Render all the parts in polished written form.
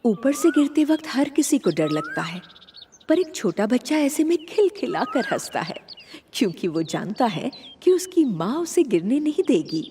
ऊपर से गिरते वक्त हर किसी को डर लगता है, पर एक छोटा बच्चा ऐसे में खिलखिलाकर हंसता है, क्योंकि वो जानता है कि उसकी माँ उसे गिरने नहीं देगी।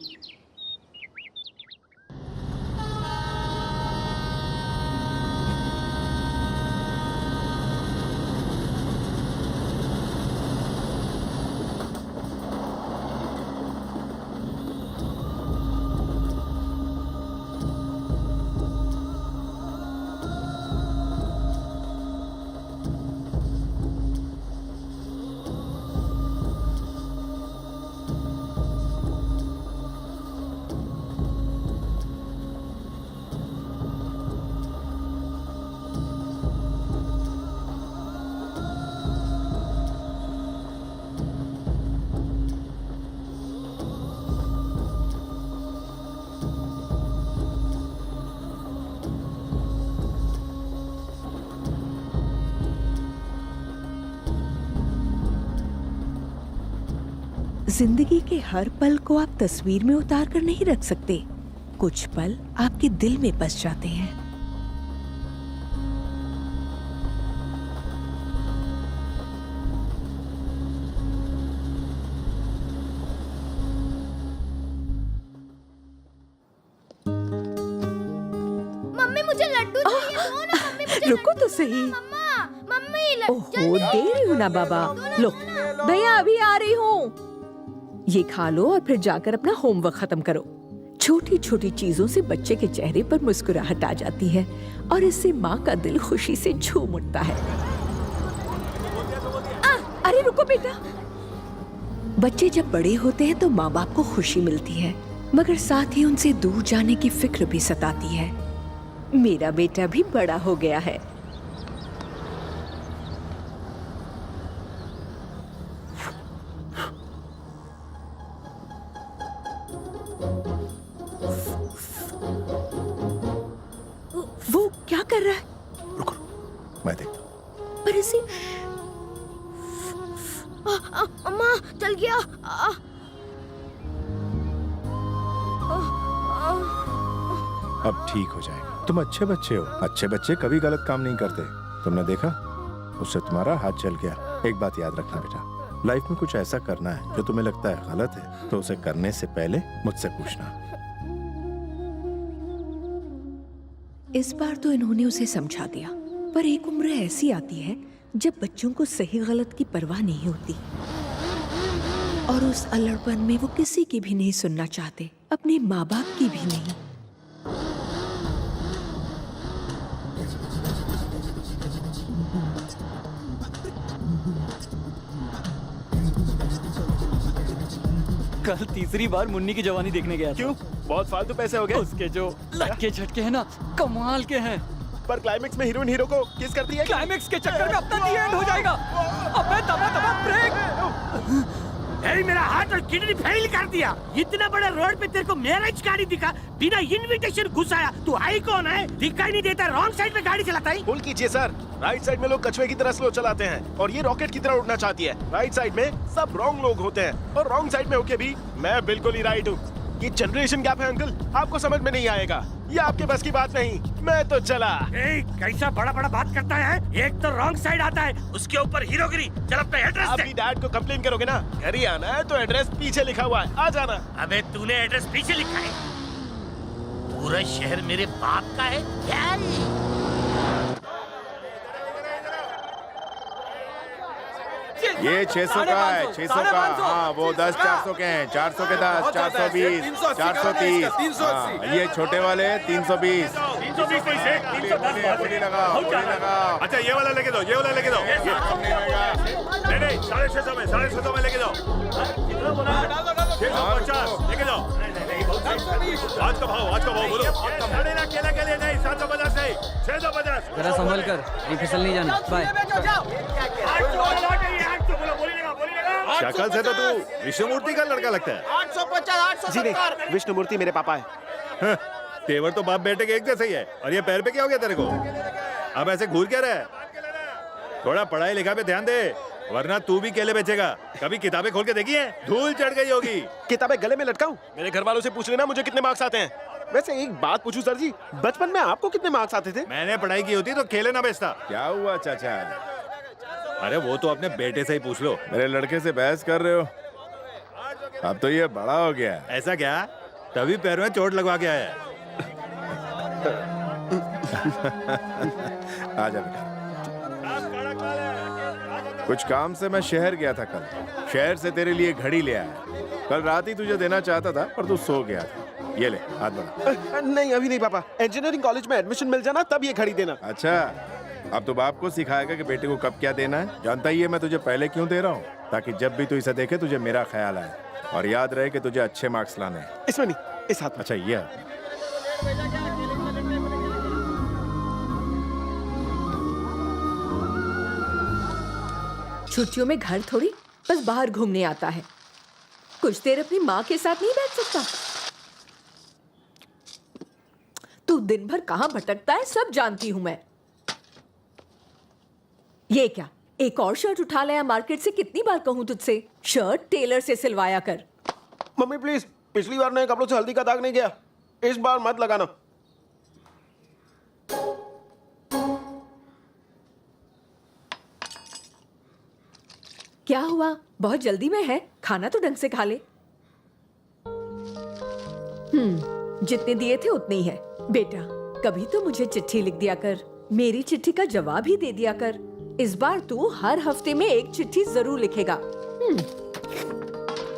जिंदगी के हर पल को आप तस्वीर में उतार कर नहीं रख सकते। कुछ पल आपके दिल में बस जाते हैं। मम्मी मुझे लड्डू चाहिए, दो ना मम्मी मुझे रुको लड्डू तो सही। मम्मा मम्मी लड्डू ओहो, दे रही हूँ ना बाबा। लो भैया, अभी आ रही हूँ। ये खा लो और फिर जाकर अपना होमवर्क खत्म करो। छोटी छोटी चीजों से बच्चे के चेहरे पर मुस्कुराहट आ जाती है और इससे माँ का दिल खुशी से झूम उठता है। अरे रुको बेटा। बच्चे जब बड़े होते हैं तो माँ बाप को खुशी मिलती है, मगर साथ ही उनसे दूर जाने की फिक्र भी सताती है। मेरा बेटा भी बड़ा हो गया है। वो क्या कर रहा है? रुको, मैं देखता हूँ। पर इसे अम्मा चल गया। अब ठीक हो जाएगा। तुम अच्छे बच्चे हो। अच्छे बच्चे कभी गलत काम नहीं करते। तुमने देखा, उससे तुम्हारा हाथ चल गया। एक बात याद रखना बेटा, लाइफ में कुछ ऐसा करना है जो तुम्हें लगता है गलत है, तो उसे करने से पहले मुझसे पूछना। इस बार तो इन्होंने उसे समझा दिया, पर एक उम्र ऐसी आती है जब बच्चों को सही गलत की परवाह नहीं होती और उस अल्लड़पन में वो किसी की भी नहीं सुनना चाहते, अपने माँ बाप की भी नहीं। कल तीसरी बार मुन्नी की जवानी देखने गया था। क्यों? बहुत फालतू पैसे हो गए। उसके जो लटके झटके हैं ना, कमाल के हैं। पर क्लाइमेक्स में हीरोइन हीरो को किस करती है? क्लाइमेक्स के चक्कर में अपना दी एंड हो जाएगा। अबे दबा दबा ब्रेक। मेरा हाथ और किडनी फेल कर दिया। इतना बड़ा रोड पे तेरे को मैरिज गाड़ी दिखा, बिना इनविटेशन घुसाया। तू आई कौन है? दिखाई नहीं देता, रॉन्ग साइड में गाड़ी चलाता है। होल्ड कीजिए सर। राइट साइड में लोग कछुए की तरह स्लो चलाते हैं और ये रॉकेट की तरह उड़ना चाहती है। राइट साइड में सब रॉन्ग लोग होते हैं और रॉन्ग साइड में होके भी मैं बिल्कुल ही राइट हूँ। ये जनरेशन गैप है अंकल, आपको समझ में नहीं आएगा। ये आपके बस की बात नहीं। मैं तो चला। कैसा बड़ा बड़ा बात करता है। एक तो रॉन्ग साइड आता है, उसके ऊपर हीरोगिरी। चल अपना एड्रेस दे। अभी डैड को कंप्लेन करोगे ना? घर ही आना है तो एड्रेस पीछे लिखा हुआ है, आ जाना। अबे तूने एड्रेस पीछे लिखा है? पूरा शहर मेरे बाप का है क्या? ये 600 का है, 600 का। हाँ, वो 10 400 के हैं। 400 के 10, 420, 430। हाँ, ये छोटे वाले 320। 320 पैसे, 310 बोली लगाओ, बोली लगाओ। अच्छा ये वाला लेके दो, ये वाला लेके दो। नहीं, नहीं 650 में, 650 में लेके दो। 650 लेके दो। आज का भाव बोलो। केला के लिए नहीं, 750 नहीं, 650। जरा संभल कर, ये फिसल नहीं जाना। बाय। शक्ल से तो तू विष्णुमूर्ति का लड़का लगता है। 850, जी नहीं, विष्णुमूर्ति मेरे पापा है। तेवर तो बाप बेटे के एक जैसे ही है। और ये पैर पे क्या हो गया तेरे को? अब ऐसे घूर क्या रहा है? थोड़ा पढ़ाई लिखा पे ध्यान दे, वरना तू भी केले बेचेगा। कभी किताबें खोल के देखी है? धूल चढ़ गई होगी। किताबें गले में लटकाऊं? मेरे घर वालों से पूछ लेना मुझे कितने मार्क्स आते हैं। वैसे एक बात पूछूं सर जी, बचपन में आपको कितने मार्क्स आते थे? मैंने पढ़ाई की होती तो खेले ना बेचता। क्या हुआ चाचा? अरे वो तो अपने बेटे से ही पूछ लो। मेरे लड़के से बहस कर रहे हो? अब तो ये बड़ा हो गया है। ऐसा क्या? तभी पैरों में चोट लगवा के आया है। आजा बेटा। कुछ काम से मैं शहर गया था कल। शहर से तेरे लिए घड़ी ले आया। कल रात ही तुझे देना चाहता था पर तू सो गया था। ये ले हाथ बढ़ा। नहीं अभी नहीं पापा, इंजीनियरिंग कॉलेज में एडमिशन मिल जाना तब ये घड़ी देना। अच्छा, अब तो बाप को सिखाएगा कि बेटे को कब क्या देना है। जानता ही है मैं तुझे पहले क्यों दे रहा हूँ, ताकि जब भी तू इसे देखे तुझे मेरा ख्याल आए और याद रहे कि तुझे अच्छे मार्क्स लाने हैं। इसमें नहीं, इस हाथ में। अच्छा ये हाथ में। छुट्टियों में घर थोड़ी बस बाहर घूमने आता है। कुछ देर अपनी माँ के साथ नहीं बैठ सकता? तू दिन भर कहाँ भटकता है सब जानती हूं मैं। ये क्या, एक और शर्ट उठा लाया मार्केट से? कितनी बार कहूं तुझसे शर्ट टेलर से सिलवाया कर। मम्मी प्लीज, पिछली बार नए कपड़ों से हल्दी का दाग नहीं गया, इस बार मत लगाना। क्या हुआ, बहुत जल्दी में है? खाना तो ढंग से खा ले। जितने दिए थे उतने ही है। बेटा कभी तो मुझे चिट्ठी लिख दिया कर, मेरी चिट्ठी का जवाब ही दे दिया कर। इस बार तू हर हफ्ते में एक चिट्ठी जरूर लिखेगा।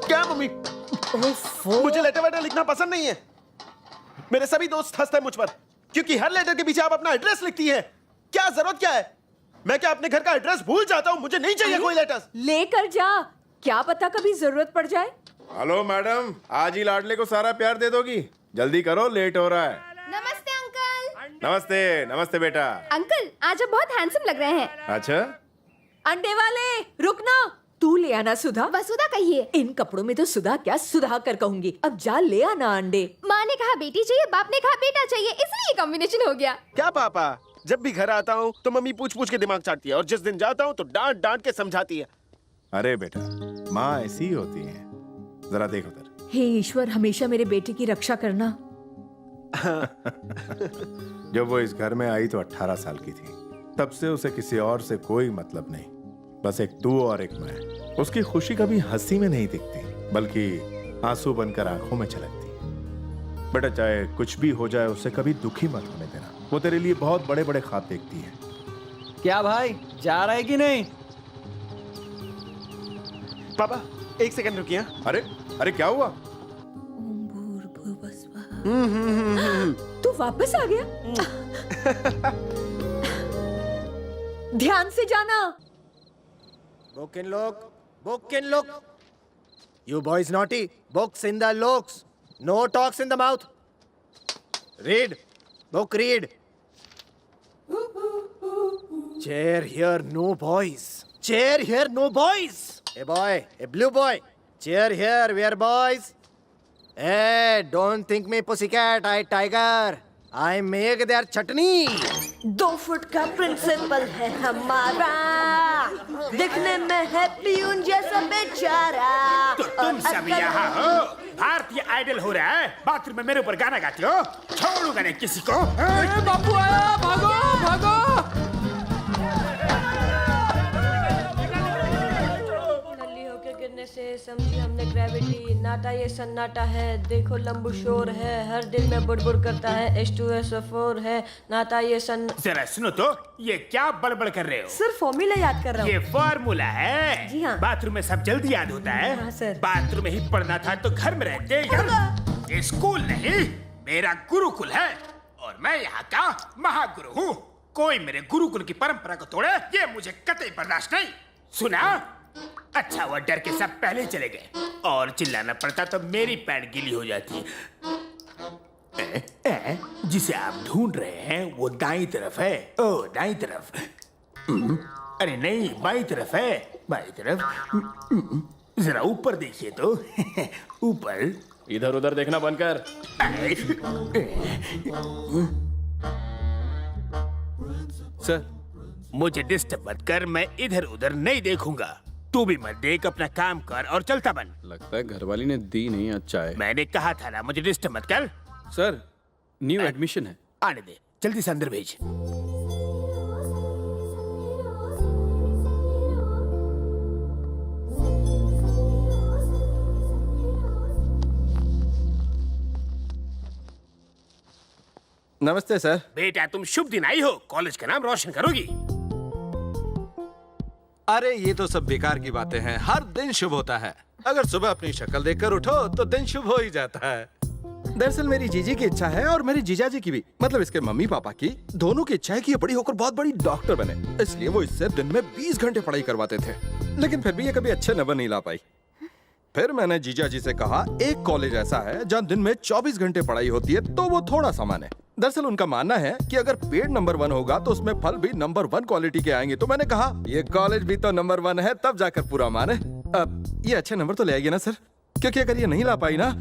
क्या मम्मी? मुझे लेटर वेटर लिखना पसंद नहीं है। मेरे सभी दोस्त हंसते हैं मुझ पर क्योंकि हर लेटर के पीछे आप अपना एड्रेस लिखती है। क्या जरूरत क्या है? मैं क्या अपने घर का एड्रेस भूल जाता हूँ? मुझे नहीं चाहिए कोई लेटर्स। लेकर जा, क्या पता कभी जरूरत पड़ जाए। हेलो मैडम, आज ही लाडले को सारा प्यार दे दोगी? जल्दी करो, लेट हो रहा है। नमस्ते अंकल। नमस्ते। नमस्ते बेटा। अंकल आज आप बहुत हैंडसम लग रहे हैं। अच्छा, अंडे वाले रुकना, तू ले आना सुधा। वसुधा कहिए। इन कपड़ों में तो सुधा क्या सुधा कर कहूंगी। अब जा ले आना अंडे। माँ ने कहा बेटी चाहिए, बाप ने कहा बेटा चाहिए, इसलिए कॉम्बिनेशन हो गया। क्या पापा, जब भी घर आता हूँ तो मम्मी पूछ पूछ के दिमाग चाटती है और जिस दिन जाता हूँ तो डांट डांट के समझाती है। अरे बेटा, माँ ऐसी ही होती है। जरा देखो उधर। हे ईश्वर, हमेशा मेरे बेटे की रक्षा करना। जब वो इस घर में आई तो 18 साल की थी। तब से उसे किसी और से कोई मतलब नहीं, बस एक तू और एक मैं। उसकी खुशी कभी हंसी में नहीं दिखती, बल्कि आंसू बनकर आंखों में छलकती। बेटा चाहे कुछ भी हो जाए, उसे कभी दुखी मत होने देना। वो तेरे लिए बहुत बड़े बड़े ख्वाब देखती है। क्या भाई, जा रहा है कि नहीं? पापा एक सेकंड रुकिए। अरे अरे क्या हुआ? तू वापस आ गया? ध्यान से जाना। Book in look. Book in look. You boys naughty. Books in the looks. No talks in the mouth. Read. Book read. Chair here, no boys. Chair here, no boys. A boy, a blue boy. Chair here, we are boys. Hey, don't think me pussycat, I tiger. I make their chutney. 2 foot का principal है हमारा, दिखने में है peon जैसा बेचारा। तो तुम सब यहाँ हो? भारतीय आइडल हो रहा है, बाथरूम में मेरे ऊपर गाना गाते हो? छोड़ूंगा नहीं किसी को। बापू आया, भागो भागो। गिरने से समझी हमने ग्रेविटी, नाटा ये सन्नाटा है, देखो लंबू शोर है, हर दिल में बुड़बुड़ करता है, H2SO4 है, नाटा ये जरा सुनो तो, ये क्या बड़बड़ कर रहे हो? सर फॉर्मूला याद कर रहा हूँ। ये फॉर्मूला है? जी हाँ। बाथरूम में सब जल्दी याद होता है? हाँ सर। बाथरूम में ही पढ़ना था तो घर में रहते यार। ये स्कूल नहीं, मेरा गुरुकुल है और मैं यहाँ का महागुरु हूँ। कोई मेरे गुरुकुल की परंपरा को तोड़े, ये मुझे कतई बर्दाश्त नहीं। सुना? अच्छा वो डर के सब पहले ही चले गए, और चिल्लाना पड़ता तो मेरी पैंट गीली हो जाती। जिसे आप ढूंढ रहे हैं वो दाईं तरफ है। ओ दाईं तरफ। अरे नहीं, बाईं तरफ है, बाईं तरफ। जरा ऊपर देखिए तो। ऊपर। इधर उधर देखना बंद कर। सर मुझे डिस्टर्ब मत कर, मैं इधर उधर नहीं देखूंगा। तू भी मत देख, अपना काम कर और चलता बन। लगता है घरवाली ने दी नहीं अच्छा है। मैंने कहा था ना, मुझे डिस्टर्ब मत कर। सर न्यू एडमिशन है। आने दे, जल्दी से अंदर भेज। नमस्ते सर। बेटा तुम शुभ दिन आई हो, कॉलेज का नाम रोशन करोगी। अरे ये तो सब बेकार की बातें हैं, हर दिन शुभ होता है। अगर सुबह अपनी शक्ल देखकर उठो तो दिन शुभ हो ही जाता है। दरअसल मेरी जीजी की इच्छा है और मेरी जीजाजी की भी, मतलब इसके मम्मी पापा की, दोनों की इच्छा है कि ये बड़ी होकर बहुत बड़ी डॉक्टर बने। इसलिए वो इससे दिन में 20 घंटे पढ़ाई करवाते थे, लेकिन फिर भी ये कभी अच्छे नंबर नहीं ला पाई। फिर मैंने जीजा जी से कहा एक कॉलेज ऐसा है जहाँ दिन में 24 घंटे पढ़ाई होती है, तो वो थोड़ा सामान है। दरअसल उनका मानना है कि अगर पेड़ नंबर 1 होगा तो उसमें फल भी नंबर 1 क्वालिटी के आएंगे। तो मैंने कहा ये कॉलेज भी तो नंबर 1 है, तब जाकर पूरा मान है। अब ये अच्छे नंबर तो ले आएगी ना सर, क्योंकि अगर ये नहीं ला पाई ना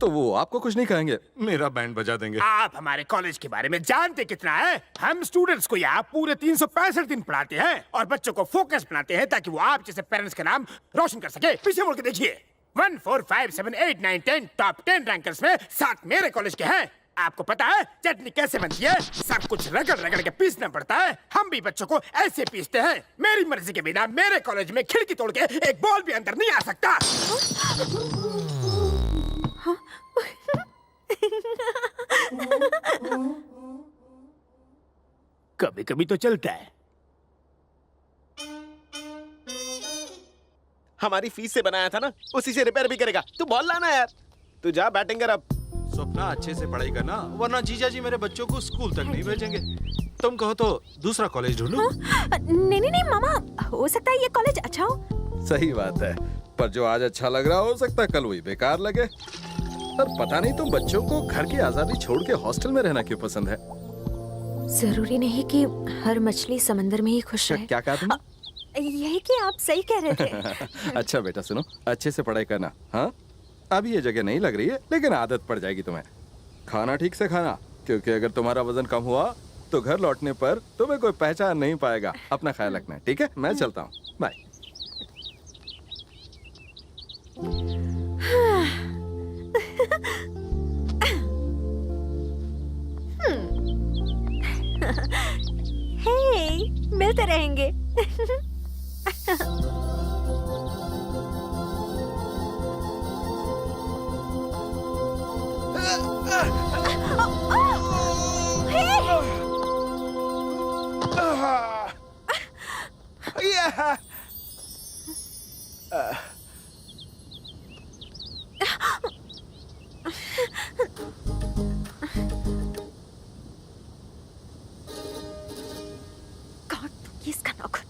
तो वो आपको कुछ नहीं कहेंगे, मेरा बैंड बजा देंगे। आप हमारे कॉलेज के बारे में जानते कितना है? हम स्टूडेंट्स को यहाँ पूरे 365 दिन पढ़ाते हैं और बच्चों को फोकस बनाते हैं ताकि वो आप जैसे पेरेंट्स का नाम रोशन कर सके। पीछे मुड़ के देखिए, 1 4 5 7 8 9 10 टॉप 10 रैंकर्स में 7 मेरे कॉलेज के हैं। आपको पता है चटनी कैसे बनती है? सब कुछ रगड़ रगड़ के पीसना पड़ता है। हम भी बच्चों को ऐसे पीसते हैं। मेरी मर्जी के बिना मेरे कॉलेज में खिड़की तोड़ के एक बॉल भी अंदर नहीं आ सकता। कभी कभी तो चलता है। हमारी फीस से बनाया था ना, उसी से रिपेयर भी करेगा। तू बॉल लाना यार। तू जा बैटिंग कर अब। स्वप्ना अच्छे से पढ़ाई करना, वरना जीजा जी मेरे बच्चों को स्कूल तक नहीं भेजेंगे। तुम कहो तो दूसरा कॉलेज ढूंढूं? नहीं नहीं नहीं मामा, हो सकता है ये कॉलेज अच्छा हो। सही बात है, पर जो आज अच्छा लग रहा हो सकता है कल वही बेकार लगे। पर पता नहीं तुम बच्चों को घर की आजादी छोड़ के हॉस्टल में रहना क्यों पसंद है? जरूरी नहीं कि हर मछली समंदर में ही खुश रहे। क्या कहा तुम? यही कि आप सही कह रहे थे। अच्छा बेटा सुनो, अच्छे से पढ़ाई करना। हाँ, अभी ये जगह नहीं लग रही है, लेकिन आदत पड़ जाएगी तुम्हें। खाना ठीक से खाना, क्योंकि अगर तुम्हारा वजन कम हुआ तो घर लौटने पर तुम्हें कोई पहचान नहीं पाएगा। अपना ख्याल रखना, ठीक है? मैं चलता हूँ, बाय। हे, मिलते रहेंगे। गॉड, किसका नौकर?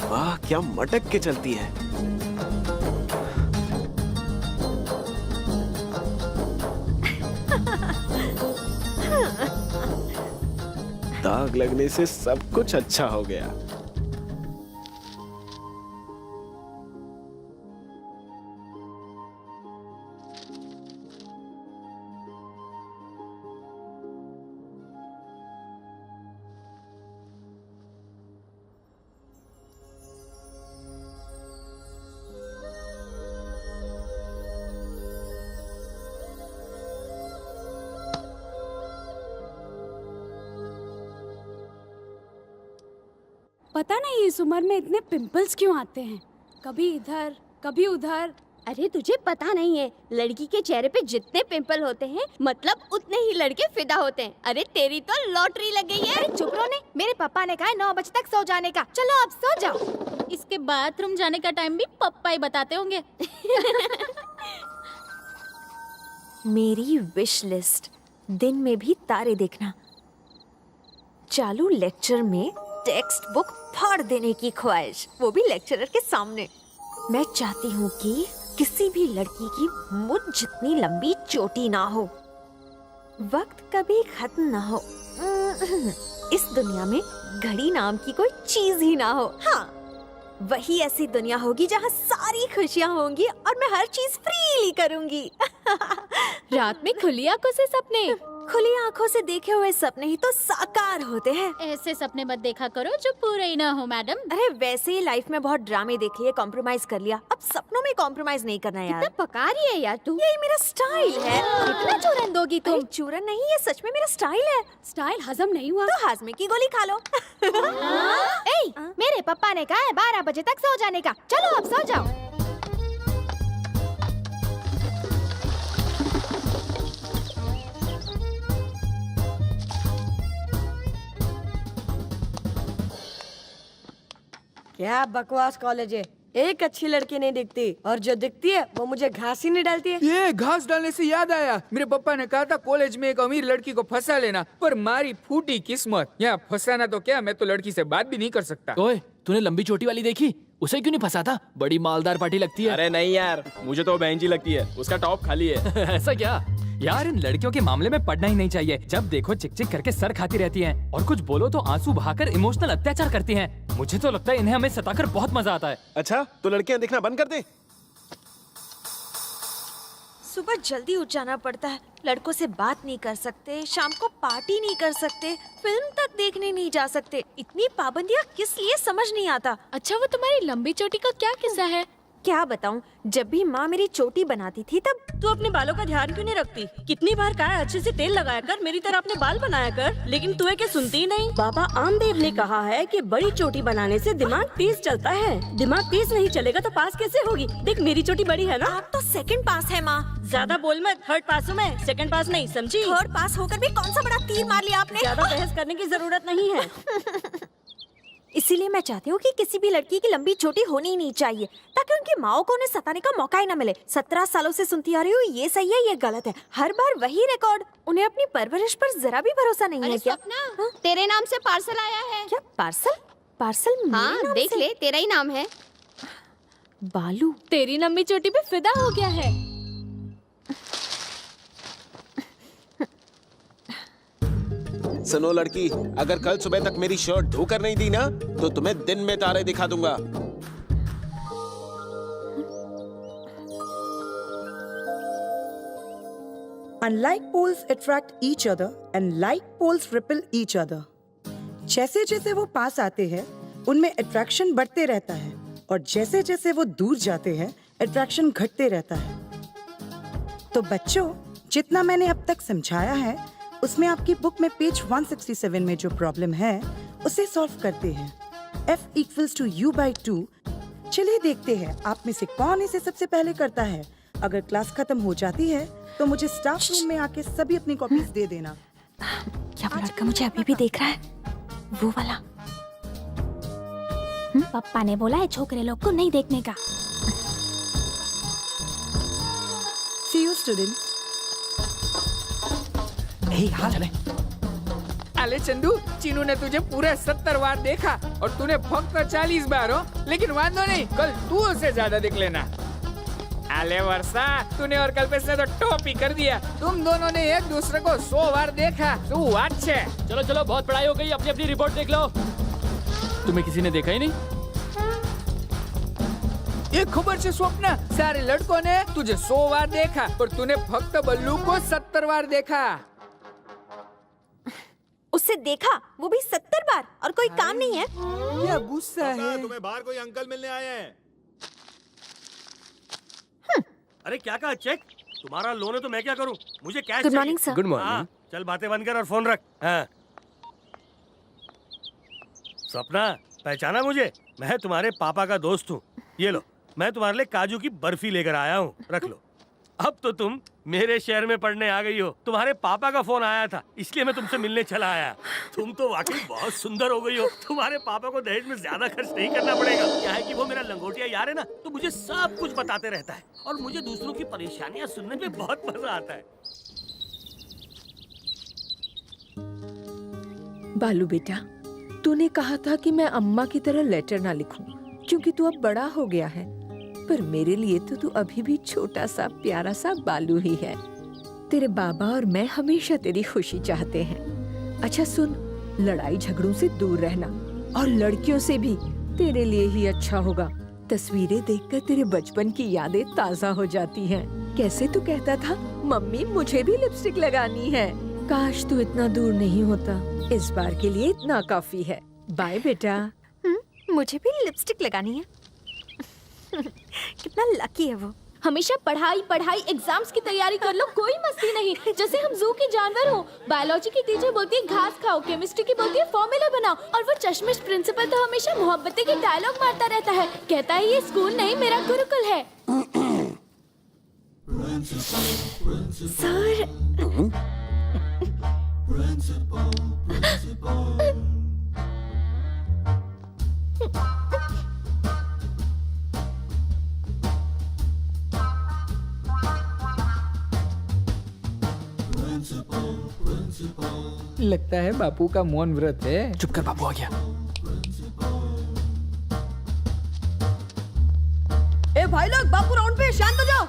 वाह, क्या मटक के चलती है। दाग लगने से सब कुछ अच्छा हो गया। पता नहीं इस उम्र में इतने पिंपल्स क्यों आते हैं, कभी इधर कभी उधर। अरे तुझे पता नहीं है, लड़की के चेहरे पे जितने पिंपल होते हैं मतलब उतने ही लड़के फिदा होते हैं। अरे तेरी तो लॉटरी लग गई है। अरे चुप रहो ने, मेरे पापा ने कहा 9 बजे तक सो जाने का। चलो अब सो जाओ। इसके बाथरूम जाने का टाइम भी पप्पा ही बताते होंगे। मेरी विश लिस्ट, दिन में भी तारे देखना, चालू लेक्चर में टेक्स्ट बुक फाड़ देने की ख्वाहिश, वो भी लेक्चरर के सामने। मैं चाहती हूँ कि किसी भी लड़की की मुझ जितनी लंबी चोटी ना हो, वक्त कभी खत्म ना हो, इस दुनिया में घड़ी नाम की कोई चीज ही ना हो। हाँ, वही ऐसी दुनिया होगी जहाँ सारी खुशियाँ होंगी और मैं हर चीज फ्रीली करूंगी। रात में खुली आंखों से सपने। खुली आंखों से देखे हुए सपने ही तो साकार होते हैं। ऐसे सपने मत देखा करो जो पूरे ही ना हो मैडम। अरे वैसे ही लाइफ में बहुत ड्रामे देख लिए, कॉम्प्रोमाइज कर लिया, अब सपनों में कॉम्प्रोमाइज नहीं करना यार। कितना पका रही है यार तू। यही मेरा स्टाइल है। कितना चूरन दोगी तुम? अरे चूरन नहीं, ये सच में मेरा स्टाइल है। स्टाइल हजम नहीं हुआ। तो हाजमे की गोली खा लो। ए, मेरे पापा ने कहा है 12 बजे तक सो जाने का। चलो अब सो जाओ। क्या बकवास कॉलेज है, एक अच्छी लड़की नहीं दिखती और जो दिखती है वो मुझे घास ही नहीं डालती है। ये घास डालने से याद आया, मेरे पापा ने कहा था कॉलेज में एक अमीर लड़की को फंसा लेना, पर मारी फूटी किस्मत। यहाँ फंसाना तो क्या, मैं तो लड़की से बात भी नहीं कर सकता। ओए, तूने लंबी चोटी वाली देखी? उसे क्यों नहीं फंसा था? बड़ी मालदार पार्टी लगती है। अरे नहीं यार, मुझे तो बेंच ही लगती है, उसका टॉप खाली है। ऐसा क्या? यार इन लड़कियों के मामले में पढ़ना ही नहीं चाहिए। जब देखो चिक चिक करके सर खाती रहती हैं और कुछ बोलो तो आंसू बहाकर इमोशनल अत्याचार करती हैं। मुझे तो लगता है इन्हें हमें सताकर बहुत मजा आता है। अच्छा, तो लड़कियां देखना बंद कर दे। सुबह जल्दी उठ जाना पड़ता है, लड़कों से बात नहीं कर सकते, शाम को पार्टी नहीं कर सकते, फिल्म तक देखने नहीं जा सकते। इतनी पाबंदियाँ किस लिए समझ नहीं आता। अच्छा वो तुम्हारी लंबी चोटी का क्या किस्सा है? क्या बताऊं, जब भी माँ मेरी चोटी बनाती थी तब। तू अपने बालों का ध्यान क्यों नहीं रखती? कितनी बार कहा है अच्छे से तेल लगाया कर, मेरी तरह अपने बाल बनाया कर, लेकिन तू है क्या सुनती ही नहीं। बाबा आमदेव ने कहा है कि बड़ी चोटी बनाने से दिमाग तेज चलता है। दिमाग तेज नहीं चलेगा तो पास कैसे होगी? देख मेरी चोटी बड़ी है ना। आप तो सेकंड पास है माँ। ज्यादा बोल मत, थर्ड पास हूँ मैं, सेकंड पास नहीं, समझी? थर्ड पास होकर भी कौन सा बड़ा तीर मार लिया आपने। ज्यादा बहस करने की जरूरत नहीं है। इसीलिए मैं चाहती हूँ कि किसी भी लड़की की लंबी चोटी होनी ही नहीं चाहिए, ताकि उनकी माओ को उन्हें सताने का मौका ही ना मिले। 17 सालों से सुनती आ रही हूँ, ये सही है ये गलत है, हर बार वही रिकॉर्ड। उन्हें अपनी परवरिश पर जरा भी भरोसा नहीं है क्या? सपना, तेरे नाम से पार्सल आया है। क्या पार्सल? पार्सल मेरे हाँ नाम देख से? ले, तेरा ही नाम है। बालू तेरी लंबी चोटी पे फिदा हो गया है। सुनो लड़की, अगर कल सुबह तक मेरी शर्ट धोकर नहीं दी ना, तो तुम्हें दिन में तारे दिखा दूंगा। Unlike poles attract each other and like poles repel each other. जैसे जैसे वो पास आते हैं, उनमें अट्रैक्शन बढ़ते रहता है और जैसे जैसे वो दूर जाते हैं, अट्रैक्शन घटते रहता है। तो बच्चों, जितना मैंने अब तक समझाया है, उसमें आपकी बुक में पेज 167 में जो प्रॉब्लम है, उसे सॉल्व करते हैं। F = U/2। चलिए देखते हैं आप में से कौन इसे सबसे पहले करता है। अगर क्लास खत्म हो जाती है तो मुझे स्टाफ रूम में आके सभी अपनी कॉपीज दे देना। क्या वो लड़का मुझे अभी भी देख रहा है? वो वाला। पापा ने बोला है छोकरे लोग को नहीं देखने का। See you students। चले। अले चंदू, चीनू ने तुझे पूरे 70 बार देखा और तूने फक्त 40 बार हो, लेकिन वांदो नहीं, कल तू उससे ज्यादा देख लेना। अले वर्षा, तूने और कल्पेश ने तो टॉप ही कर दिया। तुम दोनों ने एक दूसरे को 100 बार देखा। तू अच्छे। चलो चलो, बहुत पढ़ाई हो गई, अपनी अपनी रिपोर्ट देख लो। तुम्हें किसी ने देखा ही नहीं? ये खबर से स्वप्न, सारे लड़कों ने तुझे 100 बार देखा और तूने फक्त बल्लू को 70 बार देखा। उससे देखा, वो भी 70 बार, और कोई काम नहीं है। क्या गुस्सा है? तुम्हें बाहर कोई अंकल मिलने आए हैं। अरे क्या कहा चेक? तुम्हारा लोन है तो मैं क्या करूं? मुझे cash good morning sir. Good morning. चल बातें बंद कर और फोन रख। हाँ। सपना, पहचाना मुझे? मैं तुम्हारे पापा का दोस्त हूँ। ये लो, मैं तुम्हारे लिए काजू की बर्फी लेकर आया हूँ, रख लो। अब तो तुम मेरे शहर में पढ़ने आ गई हो। तुम्हारे पापा का फोन आया था, इसलिए मैं तुमसे मिलने चला आया। तुम तो वाकई बहुत सुंदर हो गई हो। तुम्हारे पापा को दहेज में ज्यादा खर्च नहीं करना पड़ेगा। क्या है कि वो मेरा लंगोटिया यार है ना, तो मुझे सब कुछ बताते रहता है और मुझे दूसरों की परेशानियां सुनने में बहुत मजा आता है। बालू बेटा, तूने कहा था कि मैं अम्मा की तरह लेटर ना लिखूं, क्योंकि तू अब बड़ा हो गया है। पर मेरे लिए तो तू अभी भी छोटा सा प्यारा सा बालू ही है। तेरे बाबा और मैं हमेशा तेरी खुशी चाहते हैं। अच्छा सुन, लड़ाई झगड़ों से दूर रहना और लड़कियों से भी तेरे लिए ही अच्छा होगा। तस्वीरें देखकर तेरे बचपन की यादें ताज़ा हो जाती हैं। कैसे तू कहता था, मम्मी मुझे भी लिपस्टिक लगानी है। काश तू इतना दूर नहीं होता। इस बार के लिए इतना काफी है। बाय बेटा। मुझे भी लिपस्टिक लगानी है। कितना लकी है वो। हमेशा पढ़ाई पढ़ाई, एग्जाम्स की तैयारी कर लो, कोई मस्ती नहीं। जैसे हम जू के जानवर हो। बायोलॉजी की टीचर बोलती है घास खाओ, केमिस्ट्री की बोलती है फॉर्मूला बनाओ, और वो चश्मिश प्रिंसिपल तो हमेशा मोहब्बतें के डायलॉग मारता रहता है। कहता है ये स्कूल नहीं मेरा गुरुकुल है। सर लगता है बापू का मौन व्रत है। चुप कर, बाबू आ गया। ए भाई लोग, बापू राउंड पे, शांत हो जाओ।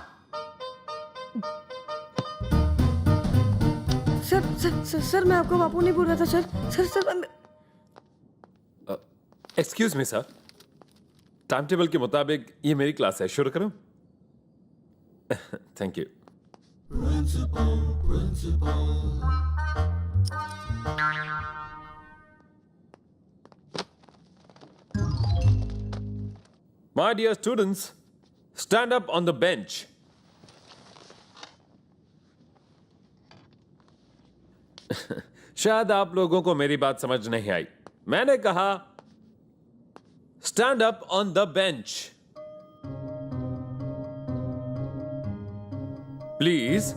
सर मैं आपको बापू नहीं बोल रहा था sir. Excuse me sir, time table के मुताबिक ये मेरी क्लास है, शुरू करूं? Thank you. My dear students, stand up on the bench. शायद आप लोगों को मेरी बात समझ नहीं आई। मैंने कहा stand up on the bench. Please.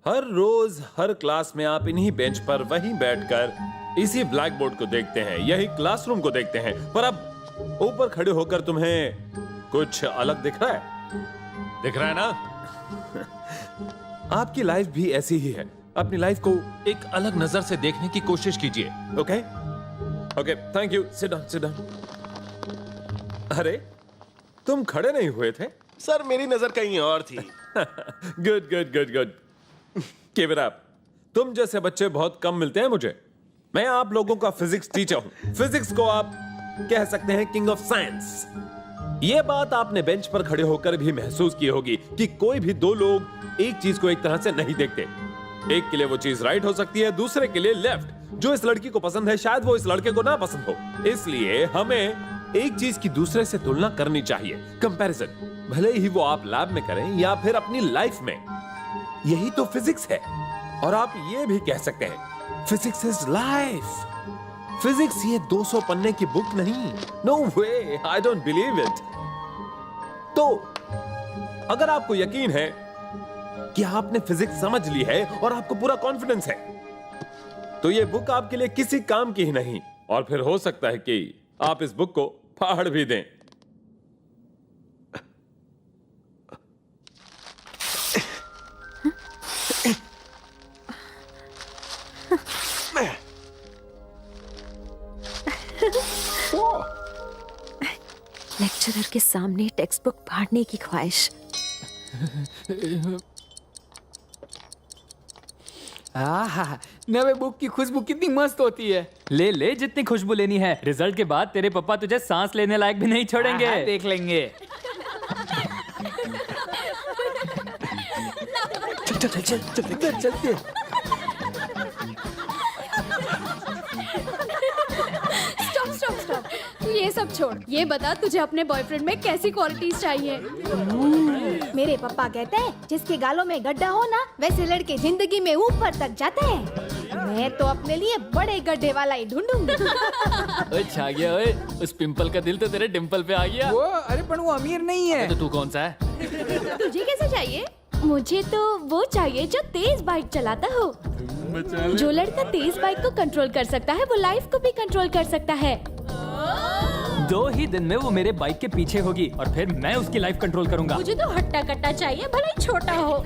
हर रोज हर क्लास में आप इन्हीं बेंच पर वहीं बैठकर इसी ब्लैक बोर्ड को देखते हैं, यही क्लासरूम को देखते हैं, पर अब ऊपर खड़े होकर तुम्हें कुछ अलग दिख रहा है। दिख रहा है ना? आपकी लाइफ भी ऐसी ही है। अपनी लाइफ को एक अलग नजर से देखने की कोशिश कीजिए। Okay okay, thank you. Sit down, sit down. अरे तुम खड़े नहीं हुए थे? सर मेरी नजर कहीं और थी। Good good good good. Keep it up. तुम जैसे बच्चे बहुत कम मिलते हैं मुझे। मैं आप लोगों का फिजिक्स टीचर हूं। फिजिक्स को आप कह सकते हैं किंग ऑफ साइंस। ये बात आपने बेंच पर खड़े होकर भी महसूस की होगी कि कोई भी दो लोग एक चीज को एक तरह से नहीं देखते। एक के लिए वो चीज राइट हो सकती है, दूसरे के लिए लेफ्ट। जो इस लड़की को पसंद है शायद वो इस लड़के को ना पसंद हो। इसलिए हमें एक चीज की दूसरे से तुलना करनी चाहिए, कंपैरिजन। भले ही वो आप लैब में करें या फिर अपनी लाइफ में। यही तो फिजिक्स है। और आप ये भी कह सकते हैं फिजिक्स इज लाइफ। फिजिक्स ये 200 पन्ने की बुक नहीं। No way, I don't believe it. तो अगर आपको यकीन है कि आपने फिजिक्स समझ ली है और आपको पूरा कॉन्फिडेंस है, तो ये बुक आपके लिए किसी काम की ही नहीं। और फिर हो सकता है कि आप इस बुक को फाड़ भी दें। लेक्चरर के सामने टेक्स्ट बुक फाड़ने की ख्वाहिश। नवे बुक की खुशबू कितनी मस्त होती है। ले ले जितनी खुशबू लेनी है। रिजल्ट के बाद तेरे पापा तुझे सांस लेने लायक भी नहीं छोड़ेंगे। हाँ, देख लेंगे। चल। स्टॉप। तू ये सब छोड़, ये बता तुझे अपने बॉयफ्रेंड में कैसी क्वालिटीज चाहिए? मेरे पापा कहते हैं जिसके गालों में गड्ढा हो ना, वैसे लड़के जिंदगी में ऊपर तक जाते हैं। मैं तो अपने लिए बड़े गड्ढे वाला ही ढूंढूंगी। ओए छा गया, ओए उस पिंपल का दिल तो तेरे डिंपल पे आ गया। वो अरे पर वो अमीर नहीं है। तो तू कौन सा है? तुझे कैसे चाहिए? मुझे तो वो चाहिए जो तेज बाइक चलाता हो। जो लड़का तेज बाइक को कंट्रोल कर सकता है वो लाइफ को भी कंट्रोल कर सकता है। 2 ही दिन में वो मेरे बाइक के पीछे होगी और फिर मैं उसकी लाइफ कंट्रोल करूंगा। मुझे तो हट्टा कट्टा चाहिए, भले ही छोटा हो।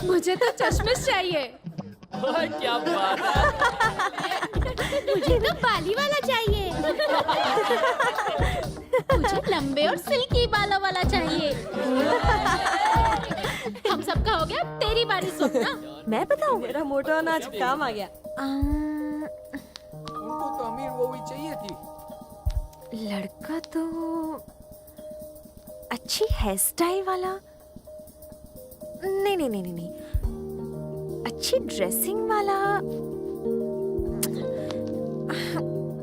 मुझे तो चश्मिश चाहिए। क्या बात है। मुझे तो बाली वाला चाहिए। मुझे लंबे और सिल्की बालों वाला चाहिए। हम सबका हो गया, तेरी बारी स्वप्ना। मैं बताऊं, मेरा मोटा अनाज काम आ गया। उनको तो अमीर वो ही चाहिए थी। लड़का तो अच्छी हेयर स्टाइल वाला, नहीं, अच्छी ड्रेसिंग वाला।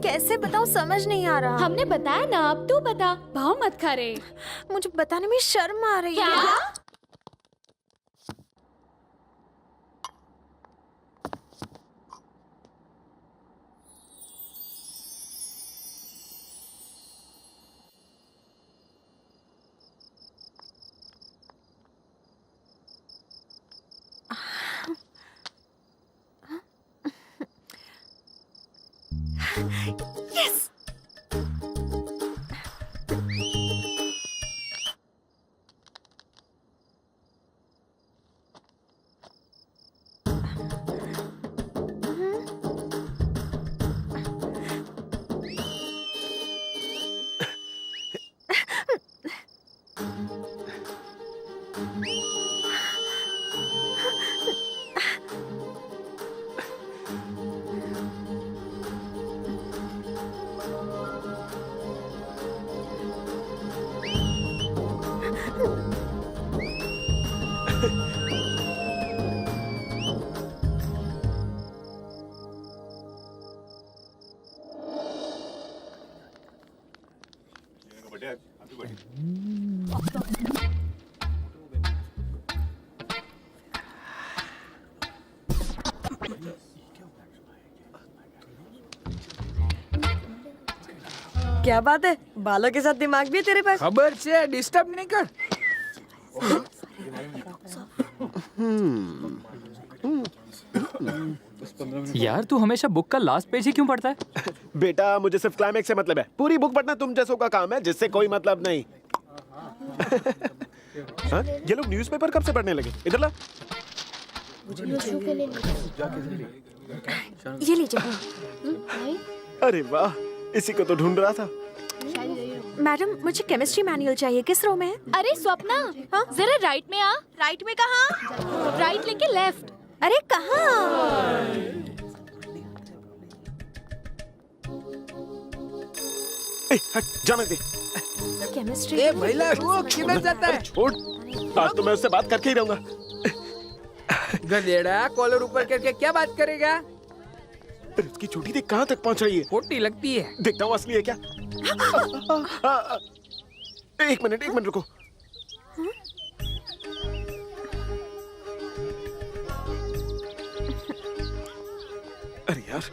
कैसे बताऊं, समझ नहीं आ रहा। हमने बताया ना, अब तू बता। भाव मत खा रे। मुझे बताने में शर्म आ रही है। क्या? यस। क्या बात है, बालों के साथ दिमाग भी है तेरे पास। खबर से डिस्टर्ब नहीं कर। यार तू हमेशा बुक का लास्ट पेज ही क्यों पढ़ता है? बेटा मुझे सिर्फ क्लाइमेक्स से मतलब है, पूरी बुक पढ़ना तुम जैसों का काम है जिससे कोई मतलब नहीं। हाँ? ये लोग न्यूज़पेपर कब से पढ़ने लगे? इधर ला। ये लीजिए। अरे वाह, इसी को तो ढूंढ रहा था। मैडम, मुझे केमिस्ट्री मैनुअल चाहिए। किस रो में है? अरे स्वप्ना, हाँ? जरा राइट में आ। राइट में कहाँ? राइट लेके लेफ्ट। अरे कहाँ? हट, जाने दे। केमिस्ट्री। ए महिला, रुक, किधर जाता है? छोड़, आज तो मैं उससे बात करके ही रहूंगा। गधेड़ा, कॉलर ऊपर करके क्या बात करेगा? उसकी चोटी देख कहाँ तक पहुँच रही है। खोटी लगती है। देखता हूँ असली है क्या। एक मिनट रुको। अरे यार,